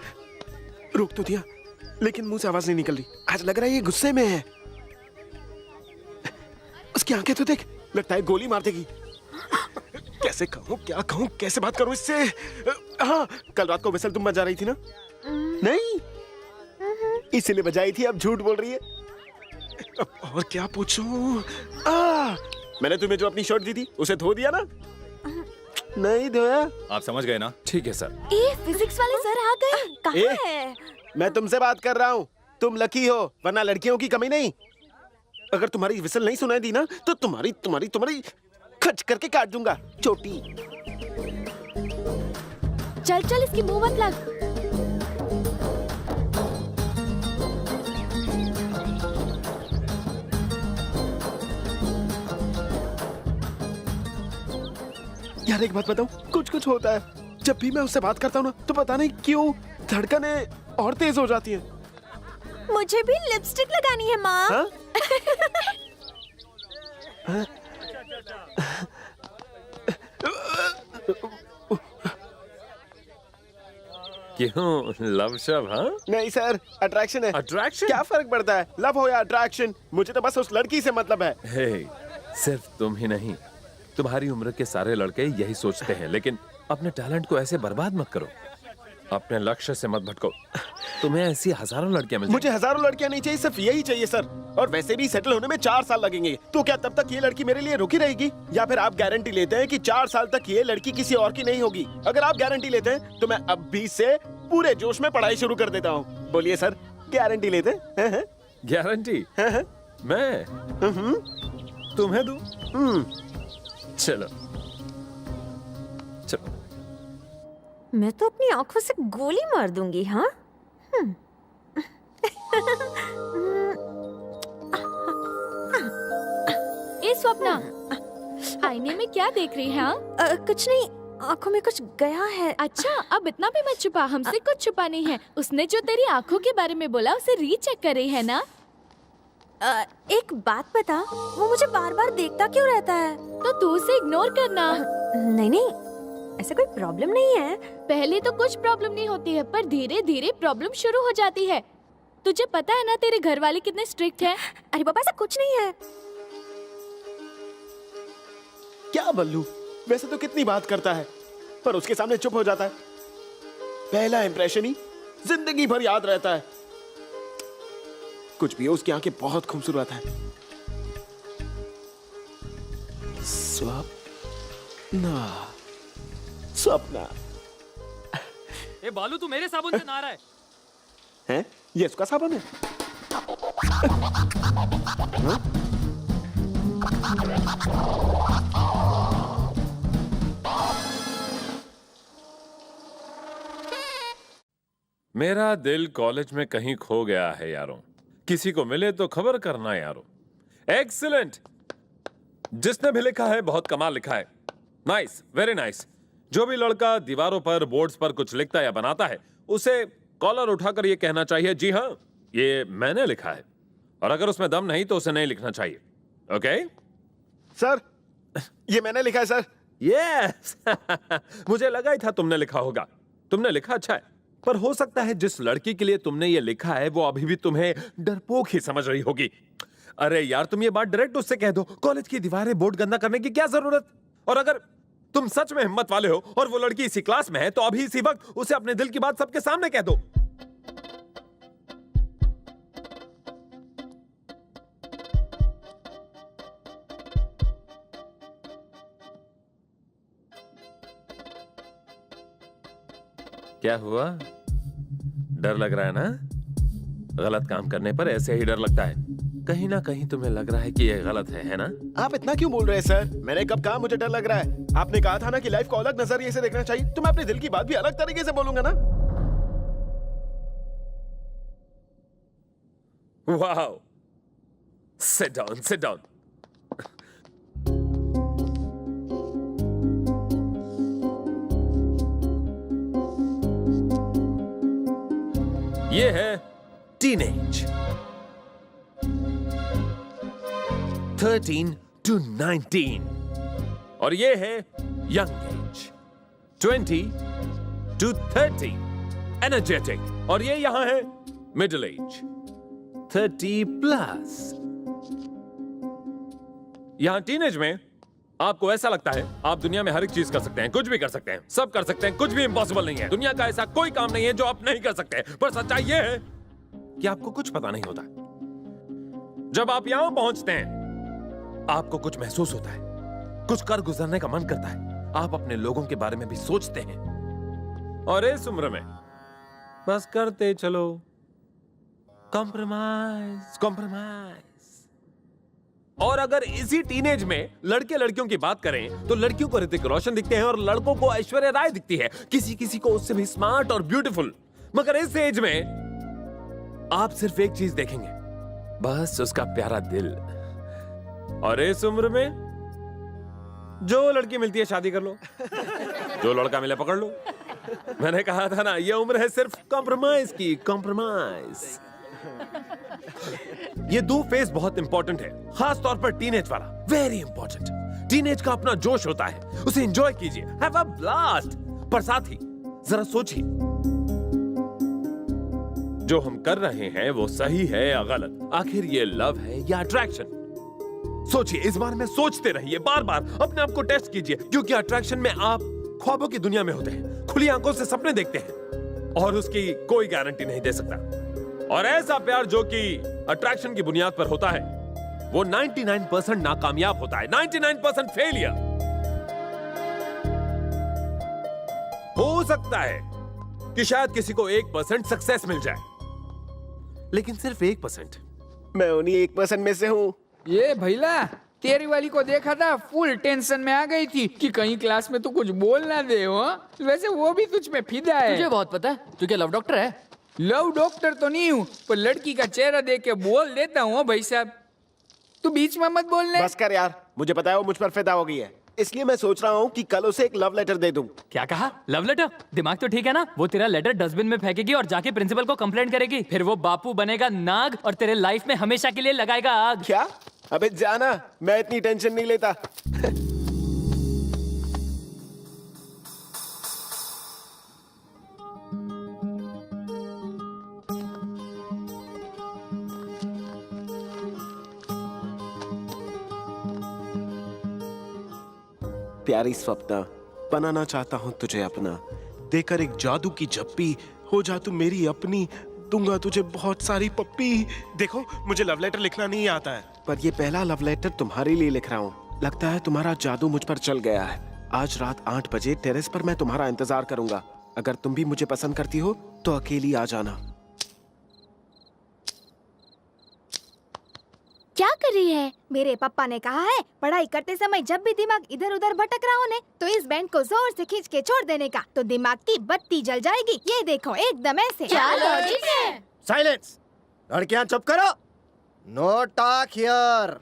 रोक तो दिया लेकिन मुंह से आवाज नहीं निकल रही। आज लग रहा है ये गुस्से में है। उसकी आंखें तो देख, लगता है गोली मार देगी। कैसे कहूँ, क्या कहूँ, कैसे बात करूँ इससे। हाँ, कल रात को विसल तुम बजा रही थी ना? नहीं, इसीलिए बजाई थी, अब झूठ बोल रही है। अब और क्या पूछूं? मैंने तुम्हें जो अपनी शर्ट दी थी उसे धो दिया ना? नहीं धोया। आप समझ गए ना? ठीक है सर। ए, फिजिक्स वाले सर आ गए। कहाँ है? मैं तुमसे बात कर रहा हूँ। तुम लकी हो, वरना लड़कियों की कमी नहीं। अगर तुम्हारी विसल नहीं सुनाई दी ना तो तुम्हारी खच करके काट दूंगा चोटी। चल इसकी मुंह मत लग। यार एक बात बताऊं, कुछ होता है। जब भी मैं उससे बात करता हूँ ना तो पता नहीं क्यों धड़कनें और तेज हो जाती हैं। मुझे भी लिपस्टिक लगानी है माँ। हाँ? हाँ? क्यों, लव शव? हाँ नहीं सर, अट्रैक्शन है। अट्रैक्शन? क्या फर्क पड़ता है, लव हो या अट्रैक्शन? मुझे तो बस उस लड़की से मतलब है। हे, सिर्फ तुम ही नहीं, तुम्हारी उम्र के सारे लड़के यही सोचते हैं, लेकिन अपने टैलेंट को ऐसे बर्बाद मत करो। अपने लक्ष्य से मत भटको। तुम्हें ऐसी हजारों लड़कियां मिल मुझे हजारों लड़कियां नहीं चाहिए, सिर्फ यही चाहिए सर। और वैसे भी सेटल होने में 4 साल लगेंगे, तो क्या तब तक ये लड़की मेरे लिए रुकी रहेगी, या फिर आप गारंटी लेते हैं कि 4 साल तक ये लड़की किसी और की नहीं होगी? अगर आप गारंटी लेते हैं तो मैं अब भी से पूरे जोश में पढ़ाई शुरू कर देता हूँ। बोलिए सर, गारंटी लेते हैं? गारंटी? मैं तुम्हें दूं? चलो चलो। मैं तो अपनी आंखों से गोली मार दूंगी। हाँ ए स्वप्ना, आईने में क्या देख रही है? हाँ? कुछ नहीं, आंखों में कुछ गया है। अच्छा, अब इतना भी मत छुपा, हमसे कुछ छुपा नहीं है। उसने जो तेरी आंखों के बारे में बोला उसे रीचेक कर रही है ना? एक बात बता, वो मुझे बार बार देखता क्यों रहता है? तो तू उसे इग्नोर करना। नहीं नहीं, ऐसा कोई प्रॉब्लम नहीं है। पहले तो कुछ प्रॉब्लम नहीं होती है, पर धीरे धीरे प्रॉब्लम शुरू हो जाती है। तुझे पता है ना तेरे घर वाले कितने स्ट्रिक्ट हैं? अरे बाबा, ऐसा कुछ नहीं है। क्या बल्लू, वैसे तो कितनी बात करता है, पर उसके सामने चुप हो जाता है। पहला इंप्रेशन ही जिंदगी भर याद रहता है। कुछ भी हो, उसकी आंखें बहुत खूबसूरत है। स्वप्ना, स्वप्ना। ए बालू, तू मेरे साबुन से नहा रहा है? हैं? ये इसका साबुन है? हाँ? मेरा दिल कॉलेज में कहीं खो गया है यारों। किसी को मिले तो खबर करना यारों। एक्सीलेंट, जिसने भी लिखा है बहुत कमाल लिखा है। Nice, very nice. जो भी लड़का दीवारों पर, बोर्ड्स पर कुछ लिखता या बनाता है, उसे कॉलर उठाकर ये कहना चाहिए, जी हाँ, ये मैंने लिखा है। और अगर उसमें दम नहीं तो उसे नहीं लिखना चाहिए। ओके सर, ये मैंने लिखा है सर। यस मुझे लगा ही था तुमने लिखा होगा। तुमने लिखा अच्छा है, पर हो सकता है जिस लड़की के लिए तुमने ये लिखा है वो अभी भी तुम्हें डरपोक ही समझ रही होगी। अरे यार, तुम ये बात डायरेक्ट उससे कह दो। कॉलेज की दीवारें, बोर्ड गंदा करने की क्या जरूरत? और अगर तुम सच में हिम्मत वाले हो और वो लड़की इसी क्लास में है, तो अभी इसी वक्त उसे अपने दिल की बात सबके सामने कह दो। क्या हुआ? डर लग रहा है ना? गलत काम करने पर ऐसे ही डर लगता है। कहीं ना कहीं तुम्हें लग रहा है कि ये गलत है ना? आप इतना क्यों बोल रहे हैं सर? मैंने कब कहा मुझे डर लग रहा है? आपने कहा था ना कि लाइफ को अलग नजरिए से देखना चाहिए, तो मैं अपने दिल की बात भी अलग तरीके से बोलूंगा ना। Wow, sit down, sit down. ये है टीनेज, 13 to 19, और ये है यंग एज, 20 to 30, एनर्जेटिक, और ये यहां है मिडिल एज, 30 प्लस। यहां टीनेज में आपको ऐसा लगता है आप दुनिया में हर एक चीज कर सकते हैं, कुछ भी कर सकते हैं, सब कर सकते हैं, कुछ भी इम्पॉसिबल नहीं है। दुनिया का ऐसा कोई काम नहीं है जो आप नहीं कर सकते। पर सच्चाई ये है कि आपको कुछ पता नहीं होता। जब आप यहां पहुंचते हैं, आपको कुछ महसूस होता है, कुछ कर गुजरने का मन करता है, आप अपने लोगों के बारे में भी सोचते हैं, और इस उम्र में बस करते चलो, कॉम्प्रोमाइज कॉम्प्रोमाइज। और अगर इसी टीनेज में लड़के लड़कियों की बात करें, तो लड़कियों को ऋतिक रोशन दिखते हैं और लड़कों को ऐश्वर्या राय दिखती है, किसी किसी को उससे भी स्मार्ट और ब्यूटीफुल। मगर इस एज में आप सिर्फ एक चीज देखेंगे, बस उसका प्यारा दिल। और इस उम्र में जो लड़की मिलती है शादी कर लो, जो लड़का मिले पकड़ लो। मैंने कहा था ना, ये उम्र है सिर्फ कॉम्प्रोमाइज की, कॉम्प्रोमाइज। ये दो फेज बहुत इंपॉर्टेंट है, खास तौर पर टीनेज वाला, वेरी इंपॉर्टेंट। टीनेज का अपना जोश होता है, उसे एंजॉय कीजिए, हैव अ ब्लास्ट। पर साथ ही जरा सोचिए, जो हम कर रहे हैं वो सही है या गलत? आखिर ये लव है या अट्रैक्शन? सोचिए, इस बारे में सोचते रहिए, बार बार अपने आप को टेस्ट कीजिए, क्योंकि अट्रैक्शन में आप ख्वाबों की दुनिया में होते हैं, खुली आंखों से सपने देखते हैं। और उसकी कोई गारंटी नहीं दे सकता। और ऐसा प्यार जो कि अट्रैक्शन की बुनियाद पर होता है, वो 99% नाकामयाब होता है, 99% फेलियर। हो सकता है कि शायद किसी को 1% सक्सेस मिल जाए, लेकिन सिर्फ 1%। मैं उन्हीं 1% में से हूँ। ये भैला तेरी वाली को देखा था, फुल टेंशन में आ गई थी कि कहीं क्लास में तू कुछ बोल ना दे हो। वैसे वो भी तुझ में फिदा है। तुझे बहुत पता है, तू क्या लव डॉक्टर है? लव डॉक्टर तो नहीं हूँ, पर लड़की का चेहरा देख के बोल देता हूँ भाई साहब। तू बीच में मत बोलने। बस कर यार, मुझे पता है वो मुझ पर फिदा हो गई है, इसलिए मैं सोच रहा हूँ कि कल उसे एक लव लेटर दे दूं। क्या कहा? Love letter? दिमाग तो ठीक है ना? वो तेरा लेटर डस्टबिन में फेंकेगी और जाके प्रिंसिपल को कंप्लेंट करेगी, फिर वो बापू बनेगा नाग और तेरे लाइफ में हमेशा के लिए लगाएगा आग। क्या? अबे जाना, मैं इतनी टेंशन नहीं लेता। प्यारी स्वप्ना, बनाना चाहता हूं तुझे अपना, देकर एक जादू की झप्पी, हो जा तू मेरी अपनी, दूंगा तुझे बहुत सारी पप्पी। देखो, मुझे लव लेटर लिखना नहीं आता है, पर ये पहला लव लेटर तुम्हारे लिए लिख रहा हूँ। लगता है तुम्हारा जादू मुझ पर चल गया है। आज रात 8 बजे टेरेस पर मैं तुम्हारा इंतजार करूंगा। अगर तुम भी मुझे पसंद करती हो तो अकेली आ जाना। क्या कर रही है? मेरे पापा ने कहा है पढ़ाई करते समय जब भी दिमाग इधर उधर भटक रहा हो ने, तो इस बैंड को जोर से खींच के छोड़ देने का, तो दिमाग की बत्ती जल जाएगी। ये देखो, एकदम ऐसे। क्या लॉजिक है? साइलेंस! लड़कियां चुप करो। No talk here.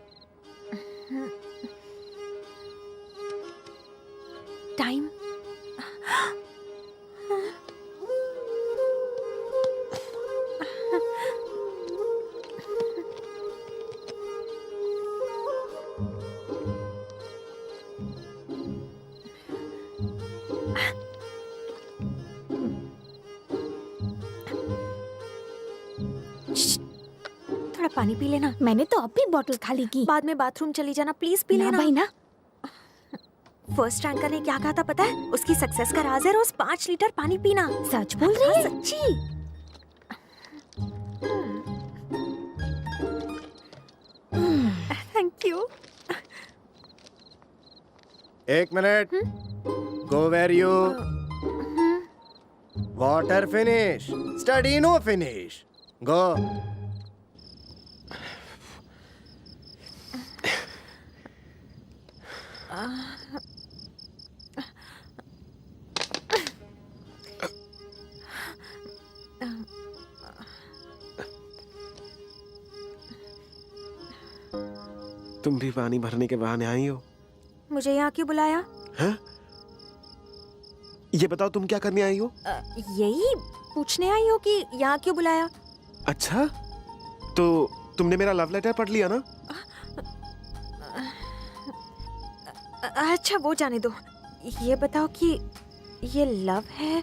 टाइम। थोड़ा पानी पी लेना। मैंने तो अभी बोतल खाली की। बाद में बाथरूम चली जाना, प्लीज पी लेना। भाई ना। फर्स्ट रैंकर ने क्या कहा था पता है? उसकी सक्सेस का राज है रोज 5 लीटर पानी पीना। सच बोल रही है? सच्ची। Thank you. 1 minute. Go where you. Water finish, study no finish. Go. तुम भी पानी भरने के बहाने आई हो? मुझे यहाँ क्यों बुलाया? हैं? ये बताओ, तुम क्या करने आई हो? यही पूछने आई हो कि यहाँ क्यों बुलाया। अच्छा, तो तुमने मेरा लव लेटर पढ़ लिया ना? अच्छा, वो जाने दो। ये बताओ कि ये लव है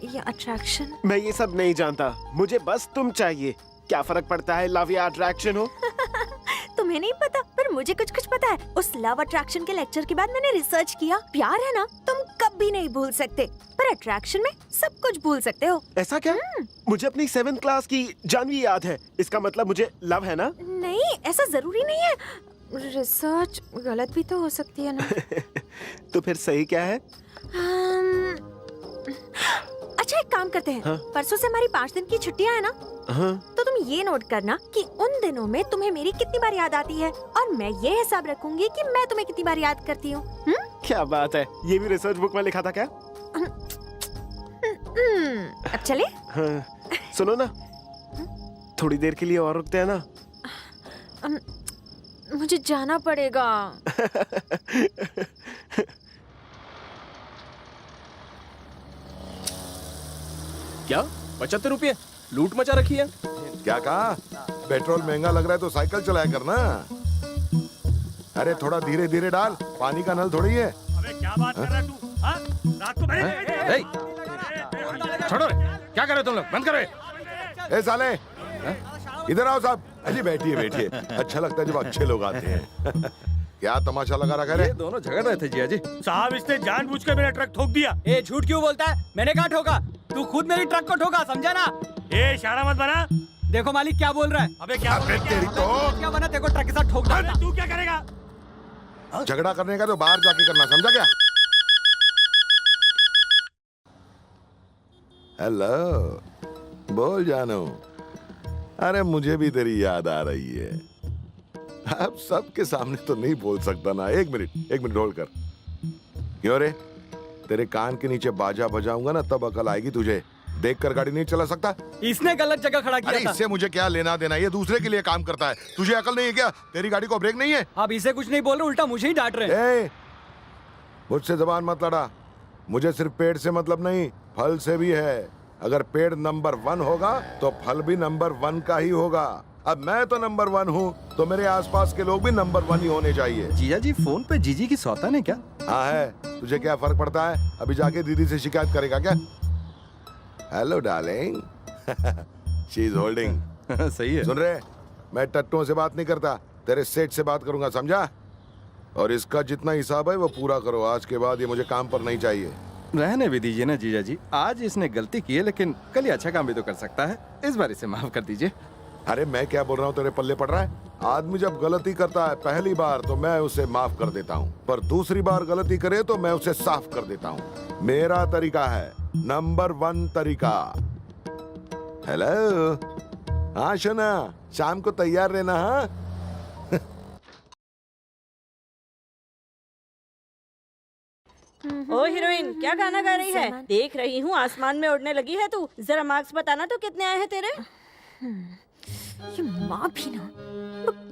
या अट्रैक्शन? मैं ये सब नहीं जानता, मुझे बस तुम चाहिए। क्या फर्क पड़ता है लव या अट्रैक्शन हो? तुम्हें नहीं पता, पर मुझे कुछ कुछ पता है। उस लव अट्रैक्शन के लेक्चर के बाद मैंने रिसर्च किया। प्यार है ना, तुम कभी नहीं भूल सकते, पर अट्रैक्शन में सब कुछ भूल सकते हो। ऐसा क्या? मुझे अपनी 7th क्लास की जानवी याद है। इसका मतलब मुझे लव है ना? नहीं, ऐसा जरूरी नहीं है। रिसर्च गलत भी तो हो सकती है ना। तो फिर सही क्या है? अच्छा, एक काम करते हैं। हाँ? परसों से हमारी 5 दिन की छुट्टियां है ना, हाँ? तो तुम ये नोट करना कि उन दिनों में तुम्हें मेरी कितनी बार याद आती है, और मैं ये हिसाब रखूंगी कि मैं तुम्हें कितनी बार याद करती हूँ। क्या बात है, ये भी रिसर्च बुक में लिखा था क्या? अब चले? हाँ, सुनो ना, थोड़ी देर के लिए और रुकते हैं ना? मुझे जाना पड़ेगा। क्या 75 रुपये लूट मचा रखी है? क्या कहा? पेट्रोल महंगा लग रहा है तो साइकिल चलाया करना। अरे थोड़ा धीरे धीरे डाल, पानी का नल थोड़ी है। अबे क्या बात कर रहा है तू? हाँ? रात को मैंने छोड़ो रे, क्या कर रहे हो तुम लोग? बंद करो ये। ए साले, इधर आओ साहब। अजी बैठिए बैठिए, अच्छा लगता है जब अच्छे लोग आते हैं। क्या तमाशा लगा रखा है? ये दोनों झगड़ रहे थे जिया जी। साहब इसने जानबूझ के मेरा ट्रक ठोक दिया। ए झूठ क्यों बोलता है? मैंने कहा ठोका? तू खुद मेरी ट्रक को ठोका, समझा ना? ए इशारा मत बना। देखो मालिक क्या बोल रहा है। अबे क्या बोल रहा है? तेरी तो क्या बना तेरे को ट्रक के साथ ठोक डालता। तू क्या करेगा? झगड़ा करने का तो बाहर जाके करना, समझा क्या? हेलो, बोल जानू। अरे मुझे भी तेरी याद आ रही है। अब सबके सामने तो नहीं बोल सकता ना। एक मिनट होल्ड कर। क्यों रे? तेरे कान के नीचे बाजा बजाऊंगा ना, तब अकल आएगी तुझे। देख कर गाड़ी नहीं चला सकता? इसने गलत जगह खड़ा किया था। इससे मुझे क्या लेना देना? ये दूसरे के लिए काम करता है। तुझे अकल नहीं है क्या? तेरी गाड़ी को ब्रेक नहीं है? आप इसे कुछ नहीं बोल रहे, उल्टा मुझे ही डांट रहे हैं। मुझसे जबान मत लड़ा। मुझे सिर्फ पेड़ से मतलब नहीं, फल से भी है। अगर पेड़ नंबर 1 होगा तो फल भी नंबर 1 का ही होगा। अब मैं तो नंबर 1 हूँ, तो मेरे आसपास के लोग भी नंबर 1 ही होने चाहिए। जिया जी फोन पे जीजी की सौतन है क्या? हाँ है। तुझे क्या फर्क पड़ता है? अभी जाके दीदी से शिकायत करेगा क्या? Hello darling. She is holding. सही है। सुन रहे, मैं टट्टुओं से बात नहीं करता, तेरे सेठ से बात करूंगा, समझा? और इसका जितना हिसाब है वो पूरा करो। आज के बाद ये मुझे काम पर नहीं चाहिए। रहने भी दीजिए ना जीजा जी। आज इसने गलती की है, लेकिन कल ही अच्छा काम भी तो कर सकता है। इस बार इसे माफ कर दीजिए। अरे मैं क्या बोल रहा हूँ, तेरे पल्ले पड़ रहा है? आदमी जब गलती करता है पहली बार तो मैं उसे माफ कर देता हूँ, पर दूसरी बार गलती करे तो मैं उसे साफ कर देता हूँ। मेरा तरीका है नंबर 1 तरीका। हेलो, हाँ शोना, शाम को तैयार रहना। हाँ ओ हीरोइन, क्या गाना गा रही है? देख रही हूँ आसमान में उड़ने लगी है तू। जरा मार्क्स बताना तो कितने आए हैं तेरे? ये माँ भी ना,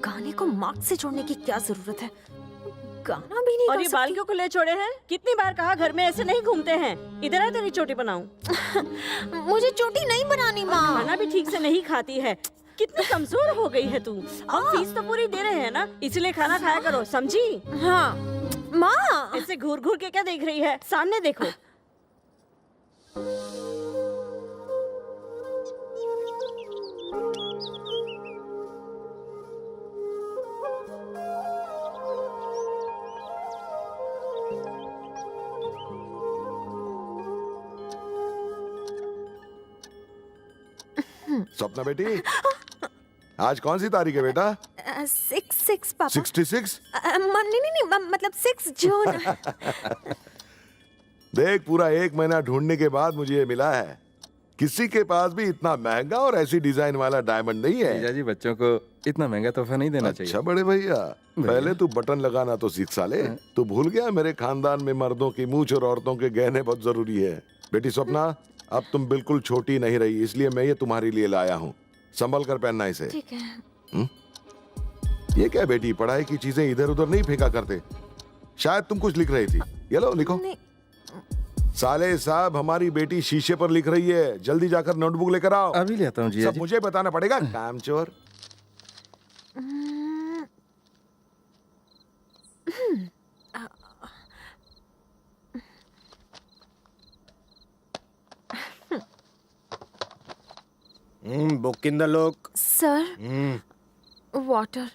गाने को मार्क्स से जोड़ने की क्या जरूरत है? गाना भी नहीं और गा ये बाल सकती। क्यों खुले छोड़े हैं? कितनी बार कहा घर में ऐसे नहीं घूमते हैं। इधर आ, तेरी चोटी बनाऊं। मुझे चोटी नहीं बनानी माँ। खाना भी ठीक से नहीं खाती है। कितनी कमजोर हो गई है तू। हम फीस तो पूरी दे रहे हैं ना, इसलिए खाना खाया करो, समझी? हाँ माँ। ऐसे घूर घूर के क्या देख रही है? सामने देखो। सपना बेटी, आज कौन सी तारीख है बेटा? 6 पापा। 66? नहीं, मतलब 6 जून। देख, पूरा 1 महीना ढूंढने के बाद मुझे ये मिला है। किसी के पास भी इतना महंगा और ऐसी डिजाइन वाला डायमंड नहीं है। जीजा जी बच्चों को इतना महंगा तोहफा नहीं देना चाहिए। अच्छा बड़े भैया, पहले तू बटन लगाना तो सीख साले। तू भूल गया मेरे खानदान में मर्दों की मूंछ और औरतों के गहने बहुत जरूरी है। बेटी स्वप्ना, अब तुम बिल्कुल छोटी नहीं रही, इसलिए मैं ये तुम्हारे लिए लाया हूँ। संभल कर पहनना इसे। ठीक है। ये क्या बेटी, पढ़ाई की चीजें इधर उधर नहीं फेंका करते। शायद तुम कुछ लिख रही थी। ये लो, लिखो। साले साहब, हमारी बेटी शीशे पर लिख रही है। जल्दी जाकर नोटबुक लेकर आओ। अभी ले आता हूँ जीजा सब जी। मुझे बताना पड़ेगा, कामचोर। Book in the look. Sir, water.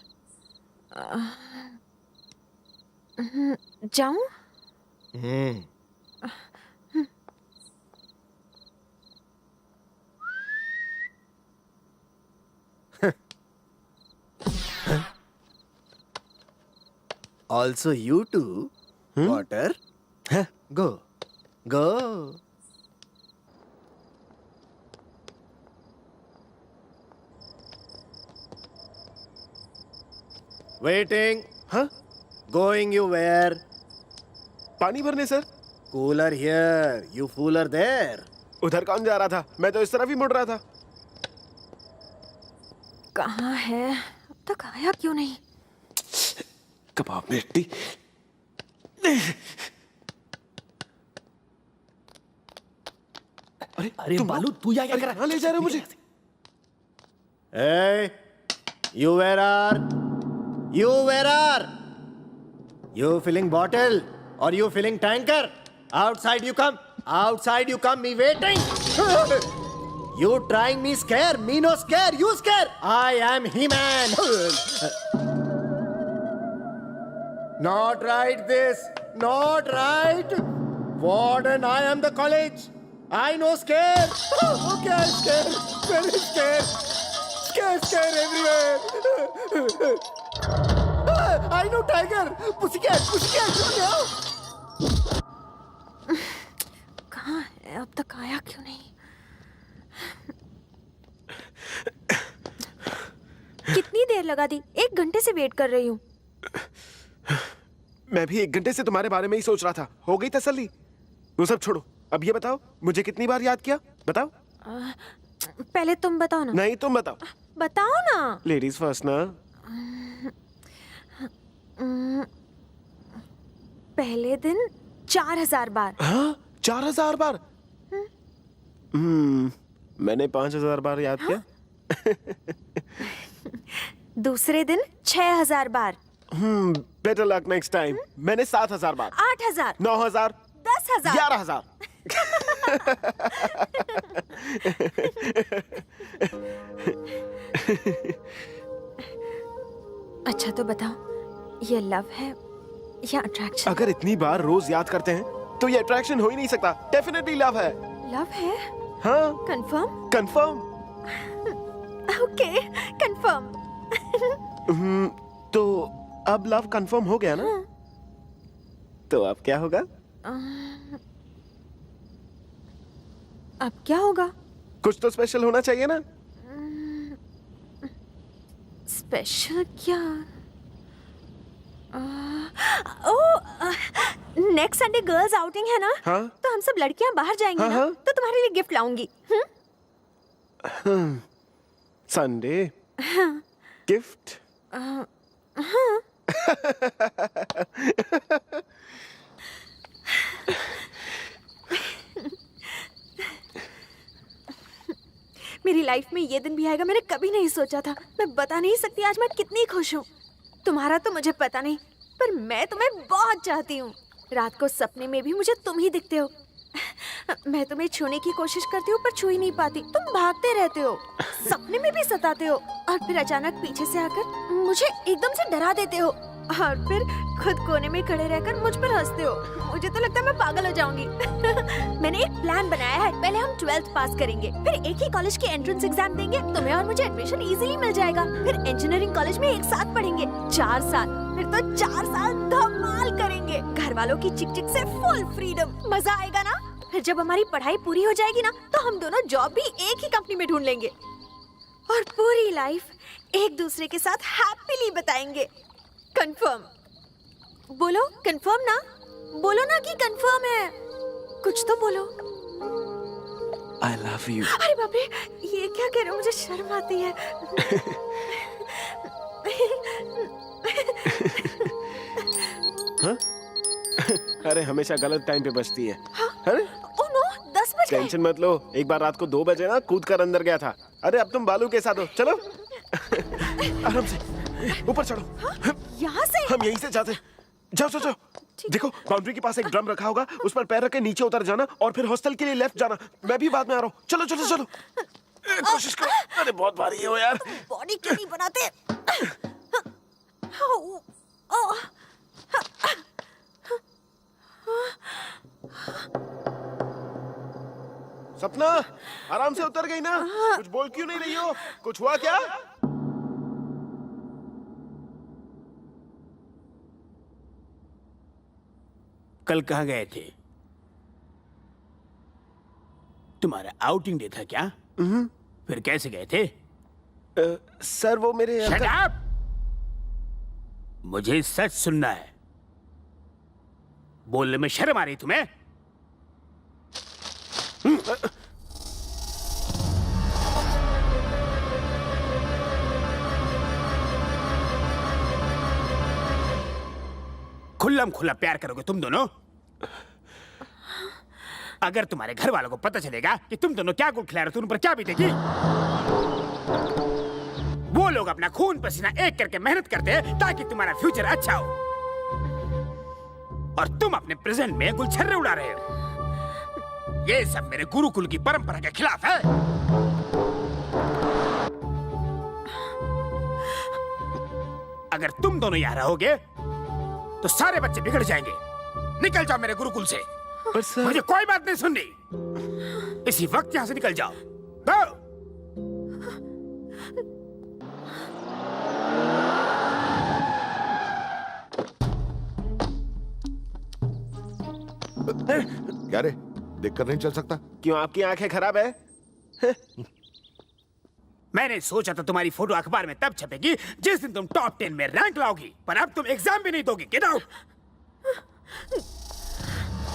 जाऊं? Also you too. Water. Go. Go. Waiting. Huh? Going you where? पानी भरने sir. Cooler here. You fooler there. उधर कौन जा रहा था? मैं तो इस तरफ ही मुड़ रहा था। कहाँ है? अब तक आया क्यों नहीं? कबाब बेटी। अरे बालू, तू यहाँ क्या कर रहा है? ले जा रहे हो मुझे? Hey, you where are? You where are? You filling bottle or you filling tanker? Outside you come. Outside you come. Me waiting. You trying me scare? Me no scare. You scare. I am He-Man. Not right this. Not right. Warden, I am the college. I know scare. Okay, I'm scared. Very scared. Scare everywhere. I know tiger. Pussycat. Pussycat. कहाँ है? अब तक आया क्यों नहीं? कितनी देर लगा दी? 1 घंटे से वेट कर रही हूँ। मैं भी 1 घंटे से तुम्हारे बारे में ही सोच रहा था। हो गई तसल्ली? वो सब छोड़ो, अब ये बताओ मुझे कितनी बार याद किया? बताओ। पहले तुम बताओ ना। नहीं, तुम बताओ। बताओ ना। लेडीज फर्स्ट ना। पहले दिन 4000 बार। हाँ? 4000 बार? मैंने 5000 बार याद किया। दूसरे दिन 6000 बार। Better luck next time. मैंने 7000 बार। 8000। 9000। 10000। 11000। अच्छा तो बताओ, ये लव है या अट्रैक्शन? अगर इतनी बार रोज याद करते हैं तो ये अट्रैक्शन हो ही नहीं सकता। डेफिनेटली लव है। लव है? हाँ। कंफर्म? कंफर्म। Okay, confirm. तो अब लव कंफर्म हो गया ना? तो अब क्या होगा? अब क्या होगा? कुछ तो स्पेशल होना चाहिए ना? स्पेशल क्या? नेक्स्ट संडे गर्ल्स आउटिंग है ना? हाँ? तो हम सब लड़कियां बाहर जाएंगी हाँ, ना? हाँ? तो तुम्हारे लिए गिफ्ट लाऊंगी। Sunday gift? हाँ। मेरी लाइफ में ये दिन भी आएगा, मैंने कभी नहीं सोचा था। मैं बता नहीं सकती आज मैं कितनी खुश हूँ। तुम्हारा तो मुझे पता नहीं, पर मैं तुम्हें बहुत चाहती हूँ। रात को सपने में भी मुझे तुम ही दिखते हो। मैं तुम्हें छूने की कोशिश करती हूँ पर छू ही नहीं पाती। तुम भागते रहते हो, सपने में भी सताते हो, और फिर अचानक पीछे से आकर मुझे एकदम से डरा देते हो, और फिर खुद कोने में खड़े रहकर मुझ पर हंसते हो। मुझे तो लगता है मैं पागल हो जाऊंगी। मैंने एक प्लान बनाया है। पहले हम 12th पास करेंगे, फिर एक ही कॉलेज के एंट्रेंस एग्जाम देंगे। तुम्हें और मुझे एडमिशन इजीली मिल जाएगा। फिर इंजीनियरिंग कॉलेज में एक साथ पढ़ेंगे 4 साल। फिर तो 4 साल धमाल करेंगे। घर वालों की चिक चिक से फुल फ्रीडम। मजा आएगा ना? फिर जब हमारी पढ़ाई पूरी हो जाएगी ना, तो हम दोनों जॉब भी एक ही कंपनी में ढूंढ लेंगे, और पूरी लाइफ एक दूसरे के साथ हैप्पीली बताएंगे। कंफर्म? बोलो कंफर्म ना? बोलो ना कि कंफर्म है। कुछ तो बोलो। I love you. अरे बाप रे, ये क्या कह रहे हो? मुझे शर्म आती है। हाँ? अरे हमेशा गलत टाइम पे बजती है। हाँ? अरे? ओह नो, 10 बजे। टेंशन मत लो, एक बार रात को 2 बजे ना कूद कर अंदर गया था। अरे अब तुम बालू के साथ हो, चलो। आराम से ऊपर चढ़ो। हाँ? यहाँ से? हम यहीं से जाते। जाओ जाओ जाओ। देखो बाउंड्री के पास एक ड्रम रखा होगा, उस पर पैर रख के नीचे उतर जाना, और फिर हॉस्टल के लिए लेफ्ट जाना। मैं भी बाद में आ रहा हूँ। चलो चलो चलो, कोशिश करो। अरे बहुत भारी हो यार। बॉडी क्यों नहीं बनाते? सपना, आराम से उतर गई ना? कुछ बोल क्यों नहीं रही हो? कुछ हुआ क्या? कल कहाँ गए थे? तुम्हारा आउटिंग डे था क्या? फिर कैसे गए थे? सर वो मेरे Shut up! मुझे सच सुनना है। बोलने में शर्म आ रही तुम्हें? खुल्लम खुल्ला प्यार करोगे तुम दोनों? अगर तुम्हारे घर वालों को पता चलेगा कि तुम दोनों क्या गुल खिला रहे हो, तो उन पर क्या बीतेगी? वो लोग अपना खून पसीना एक करके मेहनत करते हैं ताकि तुम्हारा फ्यूचर अच्छा हो, और तुम अपने प्रेजेंट में गुलछर्रे उड़ा रहे हो। ये सब मेरे गुरुकुल की परंपरा के खिलाफ है। अगर तुम दोनों यहाँ रहोगे तो सारे बच्चे बिगड़ जाएंगे। निकल जाओ मेरे गुरुकुल से। पर सर मुझे कोई बात नहीं सुननी। इसी वक्त यहाँ से निकल जाओ। दो। क्या रे, देखकर नहीं चल सकता? क्यों, आपकी आंखें खराब है? मैंने सोचा था तुम्हारी फोटो अखबार में तब छपेगी जिस दिन तुम टॉप 10 में रैंक लाओगी, पर अब तुम एग्जाम भी नहीं दोगी। Get out.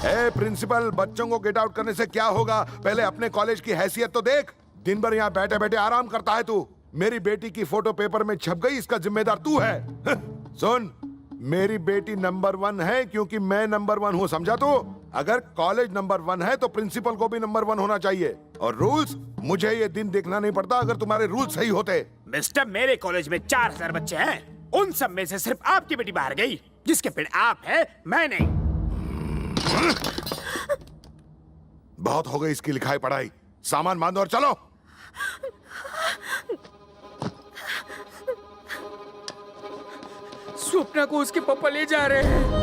ए प्रिंसिपल, बच्चों को गेट आउट करने से क्या होगा? पहले अपने कॉलेज की हैसियत तो देख। दिन भर यहाँ बैठे बैठे आराम करता है तू। मेरी बेटी की फोटो पेपर में छप गई, इसका जिम्मेदार तू है। सुन, मेरी बेटी नंबर 1 है क्योंकि मैं नंबर 1 हूँ, समझा तू? अगर कॉलेज नंबर 1 है तो प्रिंसिपल को भी नंबर 1 होना चाहिए। और रूल्स, मुझे ये दिन देखना नहीं पड़ता अगर तुम्हारे रूल सही होते। मिस्टर, मेरे कॉलेज में 4000 बच्चे हैं। उन सब में से सिर्फ आपकी बेटी बाहर गई, जिसके पेड़ आप है, मैं नहीं। बहुत हो गई इसकी लिखाई पढ़ाई। सामान बांधो और चलो। स्वप्ना को उसके पापा ले जा रहे हैं।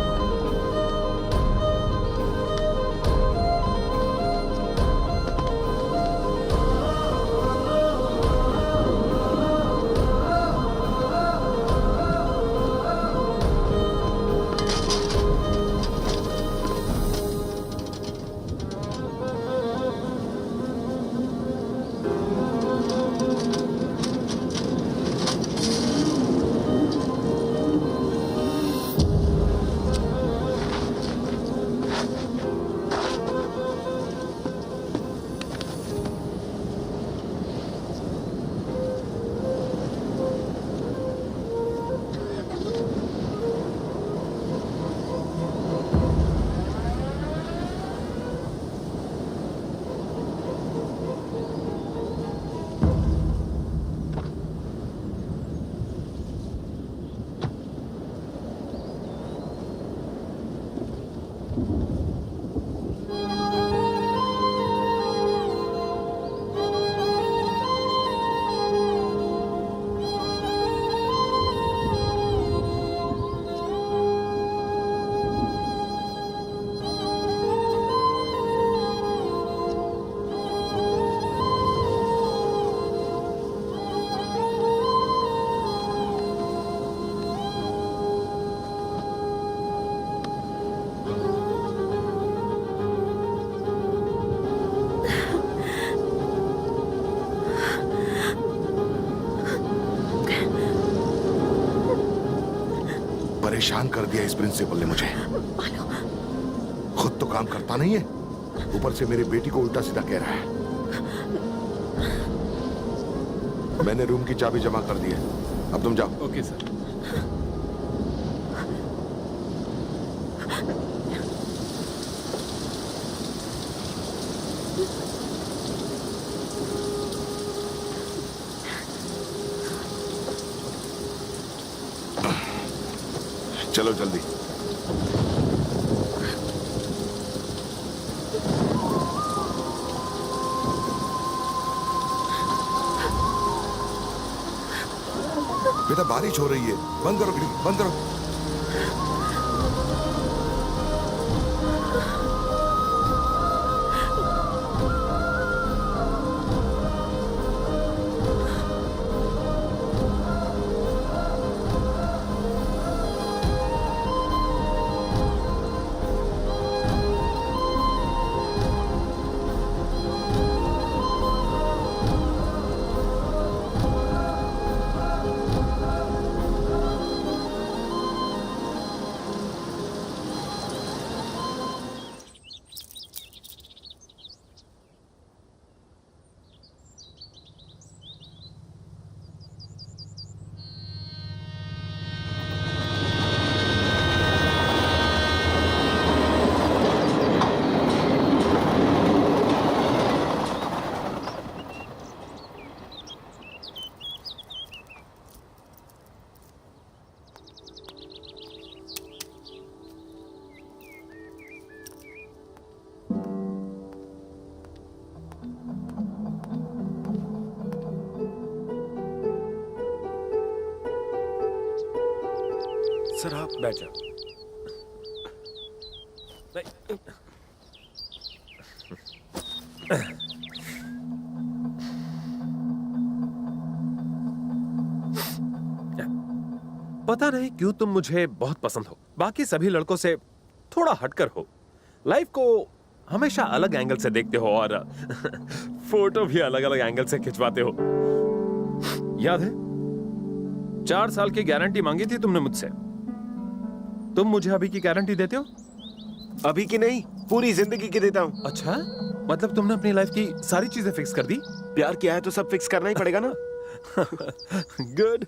परेशान कर दिया इस प्रिंसिपल ने मुझे। खुद तो काम करता नहीं है, ऊपर से मेरी बेटी को उल्टा सीधा कह रहा है। मैंने रूम की चाबी जमा कर दी है, अब तुम जाओ। Okay sir. चलो जल्दी। बेटा बारिश हो रही है, बंद करो खिड़की, बंद करो। सर आप बैठ जाओ। पता नहीं क्यों तुम मुझे बहुत पसंद हो, बाकी सभी लड़कों से थोड़ा हटकर हो, लाइफ को हमेशा अलग एंगल से देखते हो और फोटो भी अलग अलग एंगल से खिंचवाते हो। याद है 4 साल की गारंटी मांगी थी तुमने मुझसे, तुम मुझे अभी की गारंटी देते हो? अभी की नहीं, पूरी जिंदगी की देता हूँ। अच्छा, मतलब तुमने अपनी लाइफ की सारी चीजें फिक्स कर दी? प्यार किया है तो सब फिक्स करना ही पड़ेगा ना। Good